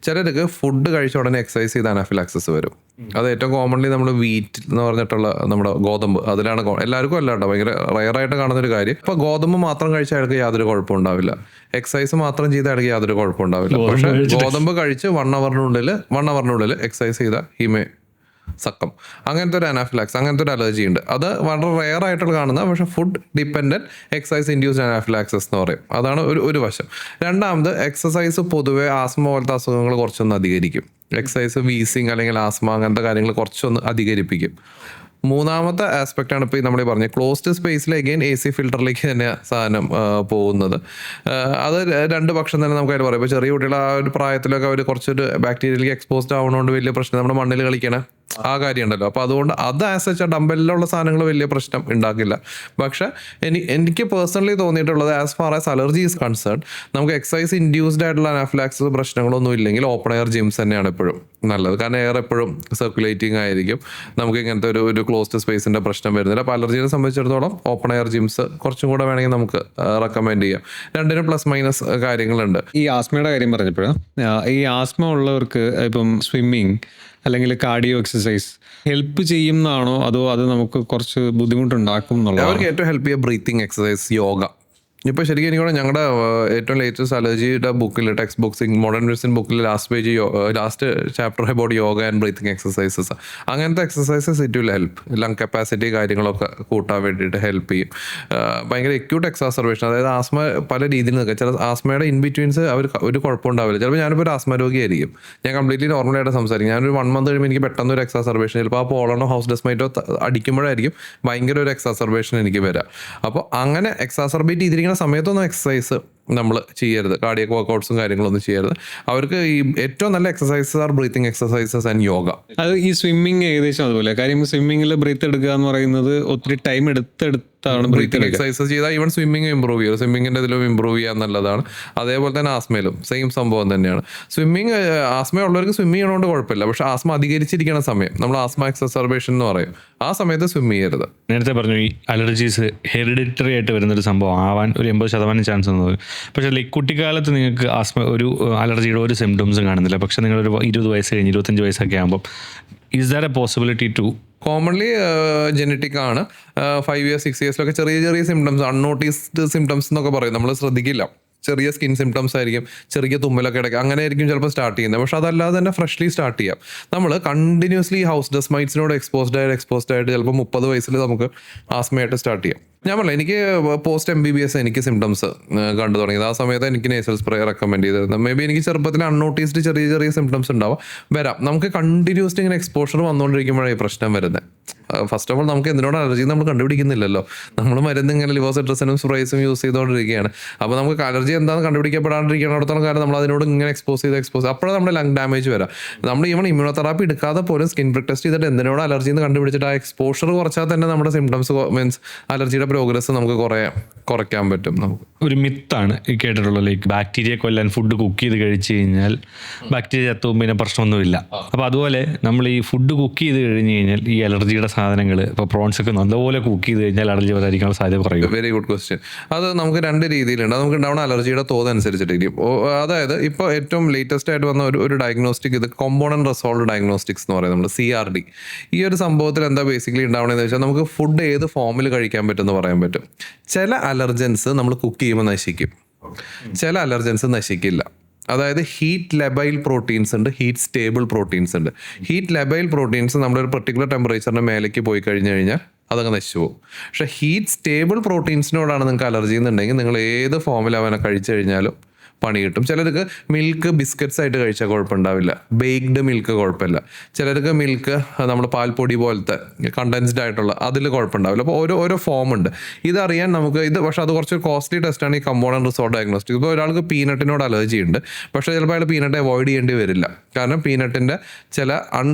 ചിലർക്ക് ഫുഡ് കഴിച്ച ഉടനെ എക്സസൈസ് ചെയ്ത് അനാഫിലാക്സിസ് വരും. അത് ഏറ്റവും കോമൺലി നമ്മൾ വീറ്റ് എന്ന് പറഞ്ഞിട്ടുള്ള നമ്മുടെ ഗോതമ്പ്, അതിലാണ് എല്ലാവർക്കും അല്ല കേട്ടോ, ഭയങ്കര റയറായിട്ട് കാണുന്നൊരു കാര്യം. ഇപ്പൊ ഗോതമ്പ് മാത്രം കഴിച്ച അയാൾക്ക് യാതൊരു കുഴപ്പം ഉണ്ടാവില്ല, എക്സസൈസ് മാത്രം ചെയ്ത അയാൾക്ക് യാതൊരു കുഴപ്പം ഉണ്ടാവില്ല. പക്ഷെ ഗോതമ്പ് കഴിച്ച് 1 hourനുള്ളിൽ എക്സസൈസ് ചെയ്ത ഹീമേ സക്കം, അങ്ങനത്തെ ഒരു അനാഫിലാക്സ്, അങ്ങനത്തെ ഒരു അലർജി ഉണ്ട്. അത് വളരെ റെയർ ആയിട്ടുള്ള കാണുന്ന, പക്ഷെ food dependent exercise induced anaphylaxis എന്ന് പറയും. അതാണ് ഒരു വശം. രണ്ടാമത് എക്സസൈസ് പൊതുവെ ആസ്മ പോലത്തെ അസുഖങ്ങൾ കുറച്ചൊന്ന് അധികരിക്കും. എക്സസൈസ് വീസിങ് അല്ലെങ്കിൽ ആസ്മ അങ്ങനത്തെ കാര്യങ്ങൾ കുറച്ചൊന്ന് അധികരിപ്പിക്കും. മൂന്നാമത്തെ ആസ്പെക്റ്റ് ആണ് ഇപ്പോൾ നമ്മൾ പറഞ്ഞത് ക്ലോസ്ഡ് സ്പേസിൽ അഗെയിൻ AC ഫിൽറ്ററിലേക്ക് തന്നെ സാധനം പോകുന്നത്. അത് രണ്ട് പക്ഷം തന്നെ നമുക്കായിട്ട് പറയാം. ഇപ്പോൾ ചെറിയ കുട്ടികൾ ആ ഒരു പ്രായത്തിലൊക്കെ അവർ കുറച്ചൊരു ബാക്ടീരിയയിലേക്ക് എക്സ്പോസ്ഡ് ആവുന്നതുകൊണ്ട് വലിയ പ്രശ്നം, നമ്മുടെ മണ്ണിൽ കളിക്കണ ആ കാര്യം ഉണ്ടല്ലോ. അപ്പോൾ അതുകൊണ്ട് അത് ആസ് ഡമ്പലിലുള്ള സാധനങ്ങൾ വലിയ പ്രശ്നം ഉണ്ടാക്കില്ല. പക്ഷെ എനിക്ക് പേഴ്സണലി തോന്നിയിട്ടുള്ളത് as far as allergy is concern, നമുക്ക് എക്സസൈസ് ഇൻഡ്യൂസ്ഡ് ആയിട്ടുള്ള അനാഫിലാക്സിസ് പ്രശ്നങ്ങളൊന്നും ഇല്ലെങ്കിൽ ഓപ്പൺ എയർ ജിംസ് തന്നെയാണ് എപ്പോഴും നല്ലത്. കാരണം എയർ എപ്പോഴും സർക്കുലേറ്റിംഗ് ആയിരിക്കും, നമുക്ക് ഇങ്ങനത്തെ ഒരു ക്ലോസ്ഡ് സ്പേസിൻ്റെ പ്രശ്നം വരുന്നില്ല. അപ്പോൾ അലർജിയെ സംബന്ധിച്ചിടത്തോളം ഓപ്പൺ എയർ ജിംസ് കുറച്ചും കൂടെ വേണമെങ്കിൽ നമുക്ക് റെക്കമെൻഡ് ചെയ്യാം. രണ്ടിനും പ്ലസ് മൈനസ് കാര്യങ്ങളുണ്ട്. ഈ ആസ്മയുടെ കാര്യം പറഞ്ഞപ്പോഴാണ്, ഈ ആസ്മ ഉള്ളവർക്ക് ഇപ്പം സ്വിമ്മിങ് അല്ലെങ്കിൽ കാർഡിയോ എക്സസൈസ് ഹെൽപ്പ് ചെയ്യുന്നതാണോ അതോ അത് നമുക്ക് കുറച്ച് ബുദ്ധിമുട്ടുണ്ടാക്കും എന്നുള്ളത്? അവർക്ക് ഏറ്റവും ഹെൽപ്പ് ചെയ്യുക ബ്രീത്തിങ് എക്സസൈസ്, യോഗ. ഇപ്പോൾ ശരിക്കും എനിക്കോടെ ഞങ്ങളുടെ ഏറ്റവും ലേറ്റസ്റ്റ് അലർജിയുടെ ബുക്കിൽ, ടെക്സ്റ്റ് ബുക്സ് മോഡേൺ മെഡിസിൻ ബുക്കിൽ last chapter about yoga and breathing exercises. അങ്ങനത്തെ exercises it will help. Lung capacity കാര്യങ്ങളൊക്കെ കൂട്ടാൻ വേണ്ടിയിട്ട് ഹെൽപ്പ് ചെയ്യും. ഭയങ്കര എക്യൂട്ട് എക്സാസർവേഷൻ, അതായത് ആസ്മ പല രീതിയിൽ നിൽക്കുക. ചില ആസ്മയുടെ ഇൻ ബിറ്റ്വീൻസ് അവർ ഒരു കുഴപ്പമുണ്ടാവില്ല. ചിലപ്പോൾ ഞാനിപ്പോൾ ഒരു ആസ്മ രോഗിയായിരിക്കും, ഞാൻ കംപ്ലീറ്റ്ലി നോർമലായിട്ട് സംസാരിക്കും. ഞാനൊരു 1 month കഴിയുമ്പോൾ എനിക്ക് പെട്ടെന്ന് ഒരു എക്സാസർവേഷൻ, ചിലപ്പോൾ ആ പോളണോ ഹൗസ് ഡസ്മൈറ്റോ അടിക്കുമ്പോഴായിരിക്കും ഭയങ്കര ഒരു എക്സാസർവേഷൻ എനിക്ക് വരാം. അപ്പോൾ അങ്ങനെ എക്സാസർബേറ്റ് ചെയ്തിരിക്കുന്ന സമയത്തൊന്നും എക്സസൈസ് നമ്മൾ ചെയ്യരുത്, കാർഡിയക് വർക്കൗട്ട്സും കാര്യങ്ങളൊന്നും ചെയ്യരുത്. അവർക്ക് ഈ ഏറ്റവും നല്ല exercises are breathing exercises and yoga. അത് ഈ സ്വിമ്മിങ് ഏകദേശം അതുപോലെ. കാര്യം സ്വിമ്മിങ്ങിൽ ബ്രീത്ത് എടുക്കുക എന്ന് പറയുന്നത് ഒത്തിരി ടൈം എടുത്താണ് ബ്രീത്തിങ് എക്സസൈസസ് ചെയ്താൽ ഈവൻ സ്വിമ്മിങ് ഇമ്പ്രൂവ് ചെയ്യും. സ്വിമ്മിങ്ങിൻ്റെ ഇതിലും ഇമ്പ്രൂവ് ചെയ്യാൻ നല്ലതാണ്. അതേപോലെ തന്നെ ആസ്മയിലും സെയിം സംഭവം തന്നെയാണ്. സ്വിമ്മിങ് ആസ്മയുള്ളവർക്ക് സ്വിമ്മ് ചെയ്യണോണ്ട് കുഴപ്പമില്ല, പക്ഷെ ആസ്മ അധികരിച്ചിരിക്കുന്ന സമയം, നമ്മൾ ആസ്മ എക്സസർബേഷൻ എന്ന് പറയും, ആ സമയത്ത് സ്വിമ്മ് ചെയ്യരുത്. നേരത്തെ പറഞ്ഞു ഈ അലർജീസ് ഹെറിഡിറ്ററി ആയിട്ട് വരുന്നൊരു സംഭവം ആവാൻ ഒരു 80% ചാൻസ് ഉള്ളത്. പക്ഷേ ലൈക്ക് കുട്ടിക്കാലത്ത് നിങ്ങൾക്ക് ആസ്മ ഒരു അലർജിയുടെ ഒരു സിംറ്റംസും കാണുന്നില്ല, പക്ഷേ നിങ്ങളൊരു 20 വയസ്സ് കഴിഞ്ഞ് 25 വയസ്സൊക്കെ ആകുമ്പോൾ is that a possibility to commonly genetic ആണ്. 5 years 6 yearsലൊക്കെ ചെറിയ ചെറിയ സിംറ്റംസ്, അൺനോട്ടീസ്ഡ് സിംറ്റംസ് എന്നൊക്കെ പറയും, നമ്മൾ ശ്രദ്ധിക്കില്ല. ചെറിയ സ്കിൻ സിംറ്റംസ് ആയിരിക്കും, ചെറിയ തുമ്മലൊക്കെ ഇടയ്ക്ക് അങ്ങനെ ആയിരിക്കും ചിലപ്പോൾ സ്റ്റാർട്ട് ചെയ്യുന്നത്. പക്ഷെ അതല്ലാതെ തന്നെ ഫ്രഷ്ലി സ്റ്റാർട്ട് ചെയ്യാം. നമ്മൾ കണ്ടിന്യൂസ്ലി ഹൗസ് ഡസ്റ്റ് മൈറ്റ്സിനോട് എക്സ്പോസ്ഡ് ആയിട്ട് ചിലപ്പോൾ 30 വയസ്സിൽ നമുക്ക് ആസ്മയായിട്ട് സ്റ്റാർട്ട് ചെയ്യാം. ഞാൻ പറഞ്ഞില്ല, എനിക്ക് പോസ്റ്റ് MBBS എനിക്ക് സിംറ്റംസ് കണ്ടു തുടങ്ങിയത്. ആ സമയത്ത് എനിക്ക് നേസൽ സ്പ്രേ റെക്കമെൻഡ് ചെയ്തിരുന്നത്. മേ ബി എനിക്ക് ചെറുപ്പത്തിൽ അൺനോട്ടീസ്ഡ് ചെറിയ ചെറിയ സിംറ്റംസ് ഉണ്ടാവും, വരാം. നമുക്ക് കണ്ടിന്യൂസ്ലി ഇങ്ങനെ എക്സ്പോഷർ വന്നുകൊണ്ടിരിക്കുമ്പോഴേ പ്രശ്നം വരുന്നത്. ഫസ്റ്റ് ഓഫ് ഓൾ നമുക്ക് എന്തിനോട് അലർജി നമ്മൾ കണ്ടുപിടിക്കുന്നില്ലല്ലോ. നമ്മൾ മരുന്ന് ഇങ്ങനെ ലിവോസിട്രസിനും സ്പ്രേസും യൂസ് ചെയ്തുകൊണ്ടിരിക്കുകയാണ്. അപ്പോൾ നമുക്ക് അലർജി എന്താണെന്ന് കണ്ടുപിടിക്കപ്പെടാണ്ടിരിക്കുന്നിടത്തോളം കാലം നമ്മൾ അതിനോട് ഇങ്ങനെ എക്സ്പോസ് അപ്പോഴാണ് നമ്മുടെ ലങ് ഡാമേജ് വരാം. നമ്മൾ ഈവൺ ഇമ്മ്യൂണോതെറാപ്പി എടുക്കാതെ പോലും സ്കിൻ പ്രിക് ടെസ്റ്റ് ചെയ്തിട്ട് എന്തിനോട് അലർജി എന്ന് കണ്ടുപിടിച്ചിട്ട് ആ എക്സ്പോഷർ കുറച്ചാൽ തന്നെ നമ്മുടെ സിംറ്റംസ് മീൻസ് അലർജിയുടെ പ്രോഗ്രസ് നമുക്ക് കുറയ്ക്കാൻ പറ്റും. നമുക്ക് ഒരു മിത്താണ് ഈ കേട്ടിട്ടുള്ളത്, ലൈക്ക് ബാക്ടീരിയ കൊല്ലാൻ ഫുഡ് കുക്ക് ചെയ്ത് കഴിച്ചു കഴിഞ്ഞാൽ ബാക്ടീരിയ ചത്തും പിന്നെ പ്രശ്നമൊന്നുമില്ല. അപ്പോൾ അതുപോലെ നമ്മൾ ഈ ഫുഡ് കുക്ക് ചെയ്ത് കഴിഞ്ഞ് കഴിഞ്ഞാൽ ഈ അലർജിയുടെ സാധനങ്ങൾ ഇപ്പോൾ പ്രോൺസ് ഒക്കെ നല്ലപോലെ കുക്ക് ചെയ്ത് കഴിഞ്ഞാൽ അലർജി വരാതിരിക്കാനുള്ള സാധ്യത കുറയും. Very good question. അത് നമുക്ക് 2 രീതിയിലുണ്ട്. നമുക്ക് ഉണ്ടാവുന്ന അലർജിയുടെ തോത് അനുസരിച്ചിട്ടിരിക്കും. അതായത് ഇപ്പോൾ ഏറ്റവും ലേറ്റസ്റ്റ് ആയിട്ട് വന്ന ഒരു ഡയഗ്നോസ്റ്റിക്, ഇത് കോമ്പോണന്റ് റിസോൾവ് ഡയഗ്നോസ്റ്റിക്സ് എന്ന് പറയുന്നത്, നമ്മൾ CRD. ഈ ഒരു സംഭവത്തിൽ എന്താ ബേസിക്കലി ഉണ്ടാവണമെന്ന് വെച്ചാൽ നമുക്ക് ഫുഡ് ഏത് ഫോമിൽ കഴിക്കാൻ പറ്റുമെന്ന് പറയാൻ പറ്റും. ചില അലർജൻസ് നമ്മൾ കുക്ക് ചെയ്യുമ്പോൾ നശിക്കും, ചില അലർജൻസ് നശിക്കില്ല. അതായത് ഹീറ്റ് ലെബൈൽ പ്രോട്ടീൻസ് ഉണ്ട്, ഹീറ്റ് സ്റ്റേബിൾ പ്രോട്ടീൻസ് ഉണ്ട്. ഹീറ്റ് ലെബൈൽ പ്രോട്ടീൻസ് നമ്മളൊരു പെർട്ടിക്കുലർ ടെമ്പറേച്ചറിൻ്റെ മേലേക്ക് പോയി കഴിഞ്ഞ് കഴിഞ്ഞാൽ അതങ്ങ് നശിച്ചു പോകും. പക്ഷേ ഹീറ്റ് സ്റ്റേബിൾ പ്രോട്ടീൻസിനോടാണ് നിങ്ങൾക്ക് അലർജി എന്നുണ്ടെങ്കിൽ നിങ്ങൾ ഏത് ഫോമിൽ അവനെ കഴിച്ചു കഴിഞ്ഞാലും പണി കിട്ടും. ചിലർക്ക് മിൽക്ക് ബിസ്ക്കറ്റ്സ് ആയിട്ട് കഴിച്ചാൽ കുഴപ്പമുണ്ടാവില്ല, ബേക്ക്ഡ് മിൽക്ക് കുഴപ്പമില്ല. ചിലർക്ക് മിൽക്ക് നമ്മൾ പാൽപ്പൊടി പോലത്തെ കണ്ടൻസ്ഡ് ആയിട്ടുള്ള അതിൽ കുഴപ്പമുണ്ടാവില്ല. അപ്പോൾ ഓരോ ഫോം ഉണ്ട്. ഇതറിയാൻ നമുക്ക് പക്ഷേ അത് കുറച്ച് കോസ്റ്റ്ലി ടെസ്റ്റാണ് ഈ കമ്പോണന്റ് റിസോർട്ട് ഡയഗ്നോസ്റ്റിക്. ഇപ്പോൾ ഒരാൾക്ക് പീനട്ടിനോട് അലർജി ഉണ്ട്, പക്ഷേ ചിലപ്പോൾ അയാൾ പീനട്ട് അവോയ്ഡ് ചെയ്യേണ്ടി വരില്ല. കാരണം പീനട്ടിൻ്റെ ചില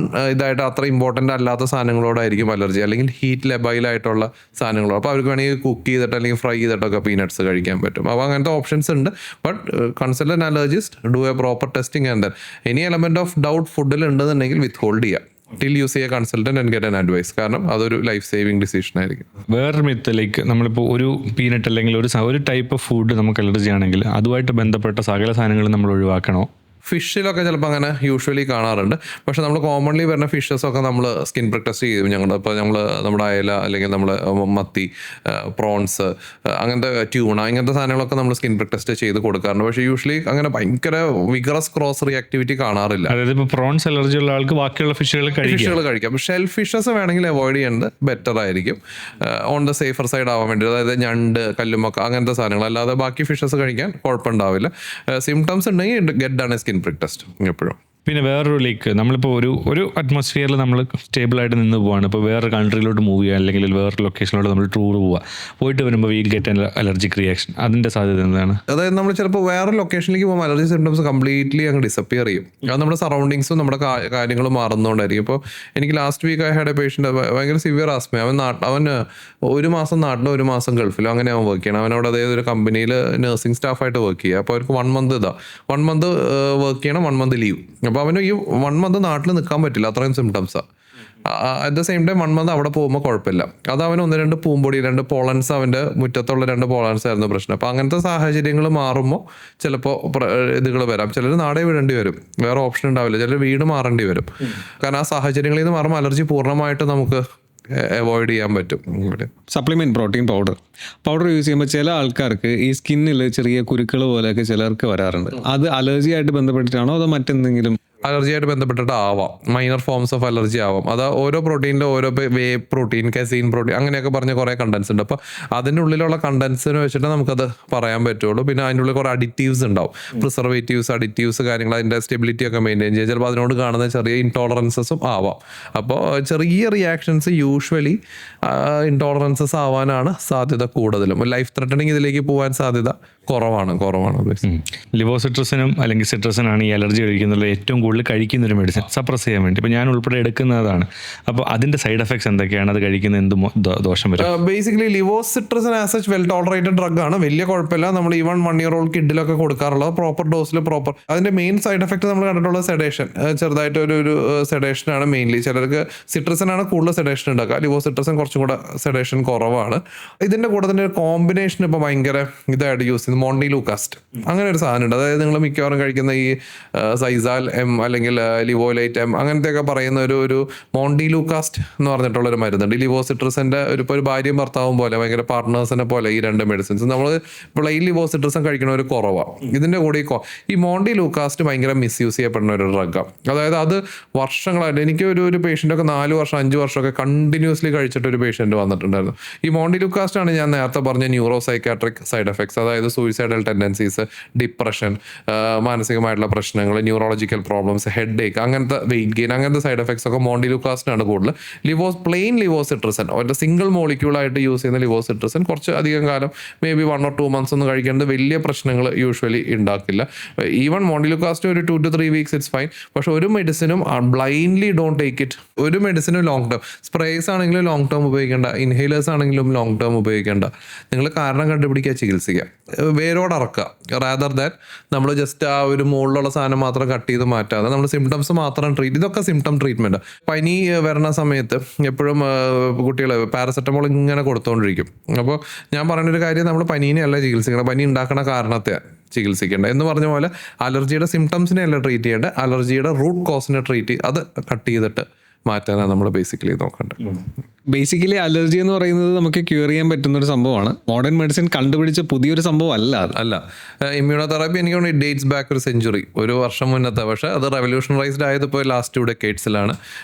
ഇതായിട്ട് അത്ര ഇമ്പോർട്ടൻ്റ് അല്ലാത്ത സാധനങ്ങളോടായിരിക്കും അലർജി, അല്ലെങ്കിൽ ഹീറ്റ് ലെബൈലായിട്ടുള്ള സാധനങ്ങളോട്. അപ്പോൾ അവർക്ക് വേണമെങ്കിൽ കുക്ക് ചെയ്തിട്ട് അല്ലെങ്കിൽ ഫ്രൈ ചെയ്തിട്ടൊക്കെ പീനട്ട്സ് കഴിക്കാൻ പറ്റും. അപ്പോൾ അങ്ങനത്തെ ഓപ്ഷൻസ് ഉണ്ട്. But consult an allergist, do a proper testing, and then any element of doubt ഫുഡിൽ ഉണ്ടെന്നുണ്ടെങ്കിൽ വിത്ത്ഹോൾഡ് ചെയ്യാം till you see a consultant and get an advice. കാരണം അതൊരു ലൈഫ് സേവിങ് ഡിസിഷൻ ആയിരിക്കും. വേറൊരു മിത്ത്, ലൈക്ക് നമ്മളിപ്പോൾ ഒരു പീനട്ട് അല്ലെങ്കിൽ ഒരു ടൈപ്പ് ഓഫ് ഫുഡ് നമുക്ക് അലർജി ആണെങ്കിൽ അതുമായിട്ട് ബന്ധപ്പെട്ട സകല സാധനങ്ങളും നമ്മൾ ഒഴിവാക്കണോ? ഫിഷിലൊക്കെ ചിലപ്പോൾ അങ്ങനെ യൂഷ്വലി കാണാറുണ്ട്. പക്ഷെ നമ്മൾ കോമൺലി വരുന്ന ഫിഷസൊക്കെ നമ്മൾ സ്കിൻ പ്രിക് ടെസ്റ്റ് ചെയ്യും. ഇപ്പോൾ നമ്മുടെ അയല അല്ലെങ്കിൽ നമ്മൾ മത്തി, പ്രോൺസ്, അങ്ങനത്തെ ട്യൂണ, ഇങ്ങനത്തെ സാധനങ്ങളൊക്കെ നമ്മൾ സ്കിൻ പ്രിക് ടെസ്റ്റ് ചെയ്ത് കൊടുക്കാറുണ്ട്. പക്ഷേ യൂഷ്വലി അങ്ങനെ ഭയങ്കര വിഗറസ് ക്രോസ് റിയാക്ടിവിറ്റി കാണാറില്ല. അതായത് ഇപ്പോൾ പ്രോൺസ് അലർജി ഉള്ള ആൾക്ക് ബാക്കിയുള്ള ഫിഷുകൾ കഴിക്കാം. ഷെൽ ഫിഷസ് വേണമെങ്കിൽ അവോയ്ഡ് ചെയ്യുന്നത് ബെറ്റർ ആയിരിക്കും, ഓൺ ദ സേഫർ സൈഡ് ആവാൻ വേണ്ടി. അതായത് ഞണ്ട്, കല്ലുമക്ക, അങ്ങനത്തെ സാധനങ്ങൾ. അല്ലാതെ ബാക്കി ഫിഷസ് കഴിക്കാൻ കുഴപ്പമുണ്ടാവില്ല. സിംറ്റംസ് ഉണ്ടെങ്കിൽ get done A skin prick test എപ്പോഴും. പിന്നെ വേറൊരു ലൈക്ക് നമ്മളിപ്പോൾ ഒരു അറ്റ്മോസ്ഫിയറിൽ നമ്മൾ സ്റ്റേബിളായിട്ട് നിന്ന് പോവാണ്. ഇപ്പോൾ വേറൊരു കൺട്രിയിലോട്ട് മൂവ് ചെയ്യുക അല്ലെങ്കിൽ വേറൊരു ലൊക്കേഷനിലോട്ട് നമ്മൾ ടൂർ പോയിട്ട് വരുമ്പോൾ വീൽ ഗെറ്റ് അലർജിക് റിയാക്ഷൻ, അതിൻ്റെ സാധ്യത എന്താണ്? അതായത് നമ്മൾ ചിലപ്പോൾ വേറെ ലൊക്കേഷനിലേക്ക് പോകുമ്പോൾ അലർജി സിംറ്റംസ് കംപ്ലീറ്റ്ലി അങ്ങ് ഡിസപ്പിയർ ചെയ്യും. അത് നമ്മുടെ സറൗണ്ടിങ്സും നമ്മുടെ കാര്യങ്ങളും മാറുന്നതുകൊണ്ടായിരിക്കും. ഇപ്പോൾ എനിക്ക് last week I had a patient, ഭയങ്കര സിവിയർ ആസ്മ. അവൻ 1 മാസം നാട്ടിലും 1 മാസം ഗൾഫിലും അങ്ങനെ അവൻ വർക്ക് ചെയ്യണം. അവനോട് അതായത് ഒരു കമ്പനിയിൽ നഴ്സിംഗ് സ്റ്റാഫായിട്ട് വർക്ക് ചെയ്യുക. അപ്പോൾ അവർക്ക് 1 month വർക്ക് ചെയ്യണം, 1 month ലീവ്. അപ്പോൾ അവന് ഈ 1 month നാട്ടിൽ നിൽക്കാൻ പറ്റില്ല, അത്രയും സിംറ്റംസാണ്. At the same time 1 month അവിടെ പോകുമ്പോൾ കുഴപ്പമില്ല. അത് അവന് 1-2 പൂമ്പൊടി, 2 പോളൻസ്, അവൻ്റെ മുറ്റത്തുള്ള 2 പോളൻസ് ആയിരുന്നു പ്രശ്നം. അപ്പോൾ അങ്ങനത്തെ സാഹചര്യങ്ങൾ മാറുമ്പോൾ ചിലപ്പോൾ ഇതുകൾ വരാം. ചിലർ നാടേ വിടേണ്ടി വരും, വേറെ ഓപ്ഷൻ ഉണ്ടാവില്ല. ചിലർ വീട് മാറേണ്ടി വരും. കാരണം ആ സാഹചര്യങ്ങളിൽ നിന്ന് മാറുമ്പോൾ അലർജി പൂർണ്ണമായിട്ട് നമുക്ക് അവോയ്ഡ് ചെയ്യാൻ പറ്റും. സപ്ലിമെന്റ് പ്രോട്ടീൻ പൗഡർ യൂസ് ചെയ്യുമ്പോൾ ചില ആൾക്കാർക്ക് ഈ സ്കിന്നിൽ ചെറിയ കുരുക്കൾ പോലെയൊക്കെ ചിലർക്ക് വരാറുണ്ട്. അത് അലർജി ആയിട്ട് ബന്ധപ്പെട്ടിട്ടാണോ അതോ മറ്റെന്തെങ്കിലും? അലർജിയായിട്ട് ബന്ധപ്പെട്ടിട്ട് ആവാം, മൈനർ ഫോംസ് ഓഫ് അലർജി ആവാം. അത് ഓരോ പ്രോട്ടീനിലും ഓരോ വേ പ്രോട്ടീൻ, കസീൻ പ്രോട്ടീൻ, അങ്ങനെയൊക്കെ പറഞ്ഞ കുറേ കണ്ടൻസ് ഉണ്ട്. അപ്പോൾ അതിൻ്റെ ഉള്ളിലുള്ള കണ്ടൻസിനെ വെച്ചിട്ട് നമുക്കത് പറയാൻ പറ്റുള്ളൂ. പിന്നെ അതിൻ്റെ ഉള്ളിൽ കുറേ അഡിറ്റീവ്സ് ഉണ്ടാവും, പ്രിസർവേറ്റീവ്സ്, അഡിറ്റീവ്സ്, കാര്യങ്ങൾ, അതിൻ്റെ സ്റ്റെബിലിറ്റി ഒക്കെ മെയിൻറ്റെയിൻ ചെയ്യുക. ചിലപ്പോൾ അതിനോട് കാണുന്ന ചെറിയ ഇൻടോളറൻസസും ആവാം. അപ്പോൾ ചെറിയ റിയാക്ഷൻസ് യൂഷ്വലി ഇൻടോളറൻസസ് ആവാനാണ് സാധ്യത കൂടുതലും. ലൈഫ് ത്രെട്ടനിങ് ഇതിലേക്ക് പോകാൻ സാധ്യത കുറവാണ്. ലിവോസിട്രസിനും അല്ലെങ്കിൽ സിട്രസിനാണ് ഈ അലർജി കഴിക്കുന്നുള്ള ഏറ്റവും കൂടുതൽ കഴിക്കുന്ന ഒരു മെഡിസിൻ സപ്രസ് ചെയ്യാൻ വേണ്ടി. ഇപ്പോൾ ഞാൻ ഉൾപ്പെടെ എടുക്കുന്നതാണ്. അപ്പോൾ അതിൻ്റെ സൈഡ് എഫക്ട്സ് എന്തൊക്കെയാണ്? അത് കഴിക്കുന്ന എന്ത് ദോഷം വരും? Basically levocetirizine as such well tolerated drug ആണ്, വലിയ കുഴപ്പമില്ല. നമ്മൾ ഈവൺ 1 year old കിഡിലൊക്കെ കൊടുക്കാറുള്ളത് പ്രോപ്പർ ഡോസിൽ അതിൻ്റെ മെയിൻ സൈഡ് എഫക്ട് നമ്മൾ കണ്ടിട്ടുള്ളത് സെഡേഷൻ, ചെറുതായിട്ട് ഒരു സെഡേഷൻ ആണ് മെയിൻലി. ചിലർക്ക് സിട്രസിൻ ആണ് കൂടുതൽ സെഡേഷൻ ഉണ്ടാക്കുക, ലിവോസിട്രസിൻ കുറച്ചും കൂടെ സെഡേഷൻ കുറവാണ്. ഇതിൻ്റെ കൂടെ തന്നെ ഒരു കോമ്പിനേഷൻ ഇപ്പോൾ ഭയങ്കര ഇതായിട്ട് യൂസ് ചെയ്യുന്നത് മോണ്ടിലൂക്കാസ്റ്റ്, അങ്ങനെ ഒരു സാധനം ഉണ്ട്. അതായത് നിങ്ങൾ മിക്കവാറും കഴിക്കുന്ന ഈ സൈസാൽ അല്ലെങ്കിൽ ലിവോലൈറ്റം അങ്ങനത്തെയൊക്കെ പറയുന്ന ഒരു മോണ്ടിലൂക്കാസ്റ്റ് എന്ന് പറഞ്ഞിട്ടുള്ളൊരു മരുന്നുണ്ട്. ലിവോസിട്രസിൻ്റെ ഇപ്പോൾ ഒരു ഭാര്യയും ഭർത്താവും പോലെ ഭയങ്കര പാർട്ട്നേഴ്സിനെ പോലെ ഈ രണ്ട് മെഡിസിൻസ് നമ്മൾ പ്ലെയിൻ ലിവോസിട്രസം കഴിക്കുന്ന ഒരു കുറവാണ്. ഇതിൻ്റെ കൂടെ ഈ മോണ്ടിലൂക്കാസ്റ്റ് ഭയങ്കര മിസ്യൂസ് ചെയ്യപ്പെടുന്ന ഒരു ഡ്രഗാണ്. അതായത് അത് വർഷങ്ങളായിട്ട് എനിക്ക് ഒരു പേഷ്യൻ്റൊക്കെ 4 വർഷം 5 വർഷമൊക്കെ കണ്ടിന്യൂസ്ലി കഴിച്ചിട്ട് ഒരു പേഷ്യൻ്റ് വന്നിട്ടുണ്ടായിരുന്നു. ഈ മോണ്ടിലൂക്കാസ്റ്റ് ആണ് ഞാൻ നേരത്തെ പറഞ്ഞ ന്യൂറോ സൈക്കാട്രിക് സൈഡ് എഫക്ട്സ്, അതായത് സൂയിസൈഡൽ ടെൻഡൻസീസ്, ഡിപ്രഷൻ, മാനസികമായിട്ടുള്ള പ്രശ്നങ്ങൾ, ന്യൂറോളജിക്കൽ പ്രോബ്ലംസ്, ഹെഡ് ഏക്ക്, അങ്ങനത്തെ വെയിറ്റ് ഗെയിൻ, അങ്ങനത്തെ സൈഡ് എഫക്ട്സ് ഒക്കെ മോണ്ടിലൂക്കാസ്റ്റിനാണ് കൂടുതൽ. പ്ലെയിൻ ലിവോസിട്രസൻ ഒരു സിംഗിൾ മോളിക്യൂളായിട്ട് യൂസ് ചെയ്യുന്ന ലിവോസിട്രസൻ കുറച്ച് അധികം കാലം മേ ബി 1 or 2 months ഒന്നും കഴിക്കേണ്ടത് വലിയ പ്രശ്നങ്ങൾ യൂഷ്വലി ഉണ്ടാക്കില്ല. ഈവൻ മോണ്ടിലൂക്കാസ്റ്റ് ഒരു 2 to 3 weeks ഇറ്റ്സ് ഫൈൻ. പക്ഷെ ഒരു മെഡിസിനും ബ്ലൈൻഡ്ലി ഡോണ്ട് ടേക്ക് ഇറ്റ്. ഒരു മെഡിസിനും ലോങ് ടേം, സ്പ്രേസ് ആണെങ്കിലും ലോങ് ടേം ഉപയോഗിക്കേണ്ട, ഇൻഹേലേഴ്സ് ആണെങ്കിലും ലോങ് ടേം ഉപയോഗിക്കേണ്ട. നിങ്ങൾ കാരണം കണ്ടുപിടിക്കുക, ചികിത്സിക്കുക, വേരോടെ ഇറക്കുക. റാദർ ദാൻ നമ്മൾ ജസ്റ്റ് ആ ഒരു മുകളിലുള്ള സാധനം മാത്രം കട്ട് ചെയ്ത് മാറ്റാതെ നമ്മൾ സിംറ്റംസ് മാത്രം ട്രീറ്റ്. ഇതൊക്കെ സിംറ്റം ട്രീറ്റ്മെൻറ്റ്. പനി വരണ സമയത്ത് എപ്പോഴും കുട്ടികൾ പാരസെറ്റമോൾ ഇങ്ങനെ കൊടുത്തുകൊണ്ടിരിക്കും. അപ്പോൾ ഞാൻ പറയുന്നൊരു കാര്യം, നമ്മൾ പനീനെ അല്ല ചികിത്സിക്കണം, പനി ഉണ്ടാക്കണ കാരണത്തെ ചികിത്സിക്കേണ്ടത്. എന്ന് പറഞ്ഞ പോലെ അലർജിയുടെ സിംറ്റംസിനെ അല്ല ട്രീറ്റ് ചെയ്യേണ്ടത്, അലർജിയുടെ റൂട്ട് കോസിനെ ട്രീറ്റ് ചെയ്ത് അത് കട്ട് ചെയ്തിട്ട് മാറ്റാനാണ് നമ്മൾ ബേസിക്കലി നോക്കേണ്ടത്. ബേസിക്കലി അലർജി എന്ന് പറയുന്നത് നമുക്ക് ക്യൂർ ചെയ്യാൻ പറ്റുന്ന ഒരു സംഭവമാണ്. മോഡേൺ മെഡിസിൻ കണ്ടുപിടിച്ച പുതിയൊരു സംഭവം അല്ല. ഇമ്മ്യൂണോതെറാപ്പി എനിക്ക് തോന്നുന്നു ഡേറ്റ്സ് ബാക്ക് ഒരു സെഞ്ചുറി, ഒരു വർഷം മുന്നത്തെ. പക്ഷേ അത് റെവല്യൂഷണറൈസ്ഡ് ആയത് ഇപ്പോൾ ലാസ്റ്റ് 2 decades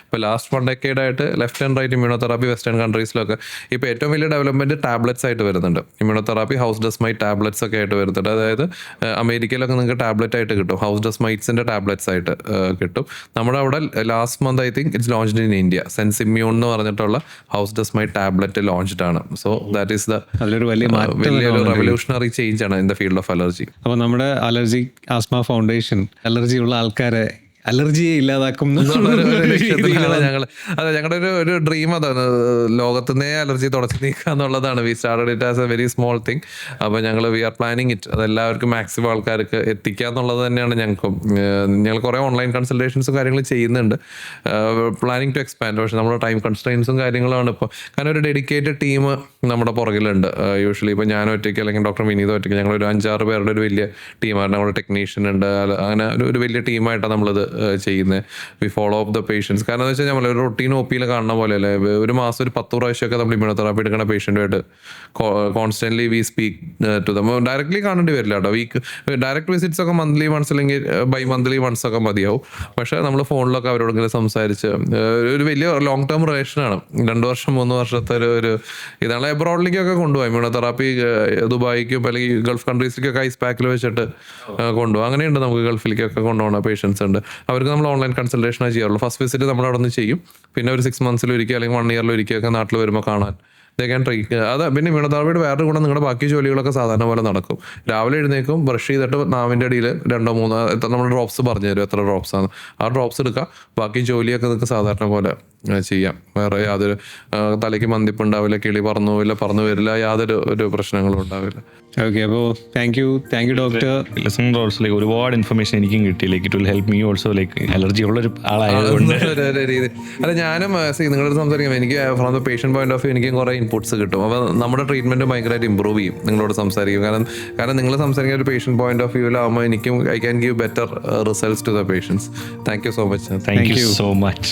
ഇപ്പോൾ ലാസ്റ്റ് 1 decade ആയിട്ട് left and right immunotherapy western കൺട്രീസിലൊക്കെ ഇപ്പോൾ ഏറ്റവും വലിയ ഡെവലപ്മെൻറ്റ് ടാബ്ലറ്റ്സ് ആയിട്ട് വരുന്നുണ്ട്. ഇമ്മ്യൂണോതെറാപ്പി ഹൗസ് ഡസ്മൈറ്റ് ടാബ്ലറ്റ്സ് ഒക്കെ ആയിട്ട് വരുന്നുണ്ട്. അതായത് അമേരിക്കയിലൊക്കെ നിങ്ങൾക്ക് ടാബ്ലറ്റ് ആയിട്ട് കിട്ടും, ഹൗസ് ഡസ്മൈറ്റ്സിൻ്റെ ടാബ്ലറ്റ്സ് ആയിട്ട് കിട്ടും. നമ്മുടെ അവിടെ last month I think it's launched in India. Sensimune എന്ന് പറഞ്ഞിട്ടുള്ള ഹൗസ് ഡസ്മൈറ്റ് ടാബ്ലറ്റ് ലോഞ്ച്ഡ് ആണ്. സോ ദാറ്റ് ഈസ് വലിയൊരു റെവല്യൂഷണറി ചേഞ്ച് ആണ് in the field of allergy. അപ്പോൾ നമ്മുടെ അലർജി ആസ്മ ഫൗണ്ടേഷൻ അലർജി ഉള്ള ആൾക്കാരെ അലർജിയെ ഇല്ലാതാക്കും ഞങ്ങൾ ഞങ്ങളുടെ ഒരു ഡ്രീം അതാണ്, ലോകത്തുനിന്നേ അലർജി തുടച്ചു നീക്കുക എന്നുള്ളതാണ്. We started it as A very small thing. അപ്പോൾ വി ആർ പ്ലാനിങ് ഇറ്റ്, അതെല്ലാവർക്കും മാക്സിമം ആൾക്കാർക്ക് എത്തിക്കുക എന്നുള്ളത് തന്നെയാണ് ഞങ്ങൾക്കും. ഞങ്ങൾ കുറേ ഓൺലൈൻ കൺസൾട്ടേഷൻസും കാര്യങ്ങളും ചെയ്യുന്നുണ്ട്, പ്ലാനിങ് ടു എക്സ്പാൻഡ്. പക്ഷേ നമ്മുടെ ടൈം കൺസ്ട്രെയിൻസും കാര്യങ്ങളാണ് ഇപ്പോൾ. കാരണം ഒരു ഡെഡിക്കേറ്റഡ് ടീം നമ്മുടെ പുറകിലുണ്ട്. യൂഷ്വലി ഇപ്പോൾ ഞാൻ ഒറ്റയ്ക്ക് അല്ലെങ്കിൽ ഡോക്ടർ വിനീത് ഒറ്റയ്ക്ക്, ഞങ്ങളൊരു 5-6 പേരുടെ ഒരു വലിയ ടീമാണ്. നമ്മുടെ ടെക്നീഷ്യൻ ഉണ്ട്, അങ്ങനെ ഒരു വലിയ ടീമായിട്ടാണ് നമ്മളത് ചെയ്യുന്നത്. We follow up the patients. കാരണം എന്ന് വെച്ചാൽ നമ്മൾ ഒരു റൊട്ടീൻ ഒപ്പിയിൽ കാണുന്ന പോലെ അല്ലേ, ഒരു മാസം ഒരു 10 പ്രാവശ്യമൊക്കെ നമ്മൾ ഇമ്മ്യൂണോതെറാപ്പി എടുക്കുന്ന പേഷ്യൻറ്റുമായിട്ട് constantly we speak to them. Directly കാണേണ്ടി വരില്ല കേട്ടോ. ഡയറക്റ്റ് വിസിറ്റ്സ് ഒക്കെ മന്ത്ലി വൺസ് അല്ലെങ്കിൽ ബൈ മന്ത്ലി വൺസ് ഒക്കെ മതിയാവും. പക്ഷേ നമ്മൾ ഫോണിലൊക്കെ അവരോട് ഇങ്ങനെ സംസാരിച്ച് ഒരു വലിയ ലോങ് ടേം റിലേഷനാണ്. 2 വർഷം 3 വർഷത്തെ ഒരു ഇതാണ്. എബ്രോഡിലേക്കൊക്കെ കൊണ്ടുപോകാം ഇമ്മ്യൂണോതെറാപ്പി, ദുബായിക്കും അല്ലെങ്കിൽ ഗൾഫ് കൺട്രീസിലേക്കൊക്കെ ഐസ് പാക്കിൽ വെച്ചിട്ട് കൊണ്ടുപോകും. അങ്ങനെയുണ്ട്, നമുക്ക് ഗൾഫിലേക്കൊക്കെ കൊണ്ടുപോകുന്ന പേഷ്യൻസ് ഉണ്ട്. അവർക്ക് നമ്മൾ ഓൺലൈൻ കൺസൾട്ടേഷനാണ് ചെയ്യാറുള്ളൂ. ഫസ്റ്റ് വിസിറ്റ് നമ്മൾ അവിടെ നിന്ന് ചെയ്യും, പിന്നെ ഒരു 6 months അല്ലെങ്കിൽ 1 year ഒക്കെ നാട്ടിൽ വരുമ്പോൾ കാണാൻ അത്. പിന്നെ ഇമ്മ്യൂണോതെറാപ്പിയുടെ വേറൊരു ഗുണം, നിങ്ങളുടെ ബാക്കി ജോലികളൊക്കെ സാധാരണ പോലെ നടക്കും. രാവിലെ എഴുന്നേക്കും, ബ്രഷ് ചെയ്തിട്ട് നാവിൻ്റെ അടിയിൽ 2-3 നമ്മൾ ഡ്രോപ്സ് പറഞ്ഞു തരും, എത്ര ഡ്രോപ്സ് ആണ്. ആ ഡ്രോപ്സ് എടുക്കുക, ബാക്കി ജോലിയൊക്കെ നിങ്ങൾക്ക് സാധാരണ പോലെ ചെയ്യാം. വേറെ യാതൊരു തലയ്ക്ക് മന്തിപ്പുണ്ടാവില്ല, കിളി പറന്നു വരില്ല, യാതൊരു പ്രശ്നങ്ങളും ഉണ്ടാവില്ല. ഓക്കെ, അപ്പോൾ താങ്ക് യു ഡോക്ടർ. ലൈക്ക് ഒരുപാട് ഇൻഫർമേഷൻ എനിക്കും കിട്ടി. Like it will help me also. Like allergy ഉള്ളൊരു ആളായതുകൊണ്ട് രീതി അല്ല, ഞാനും നിങ്ങളോട് സംസാരിക്കാം. എനിക്ക് from the patient point of view എനിക്കും കുറേ ഇൻപുട്സ് കിട്ടും. അപ്പോൾ നമ്മുടെ ട്രീറ്റ്മെൻറ്റ് ഭയങ്കരമായിട്ട് ഇമ്പ്രൂവ് ചെയ്യും നിങ്ങളോട് സംസാരിക്കും. കാരണം നിങ്ങൾ സംസാരിക്കുന്ന ഒരു പേഷ്യൻ്റ് പോയിന്റ് ഓഫ് വ്യൂവിലാകുമ്പോൾ എനിക്കും I can give better results to the patients. Thank you so much. Thank you so much.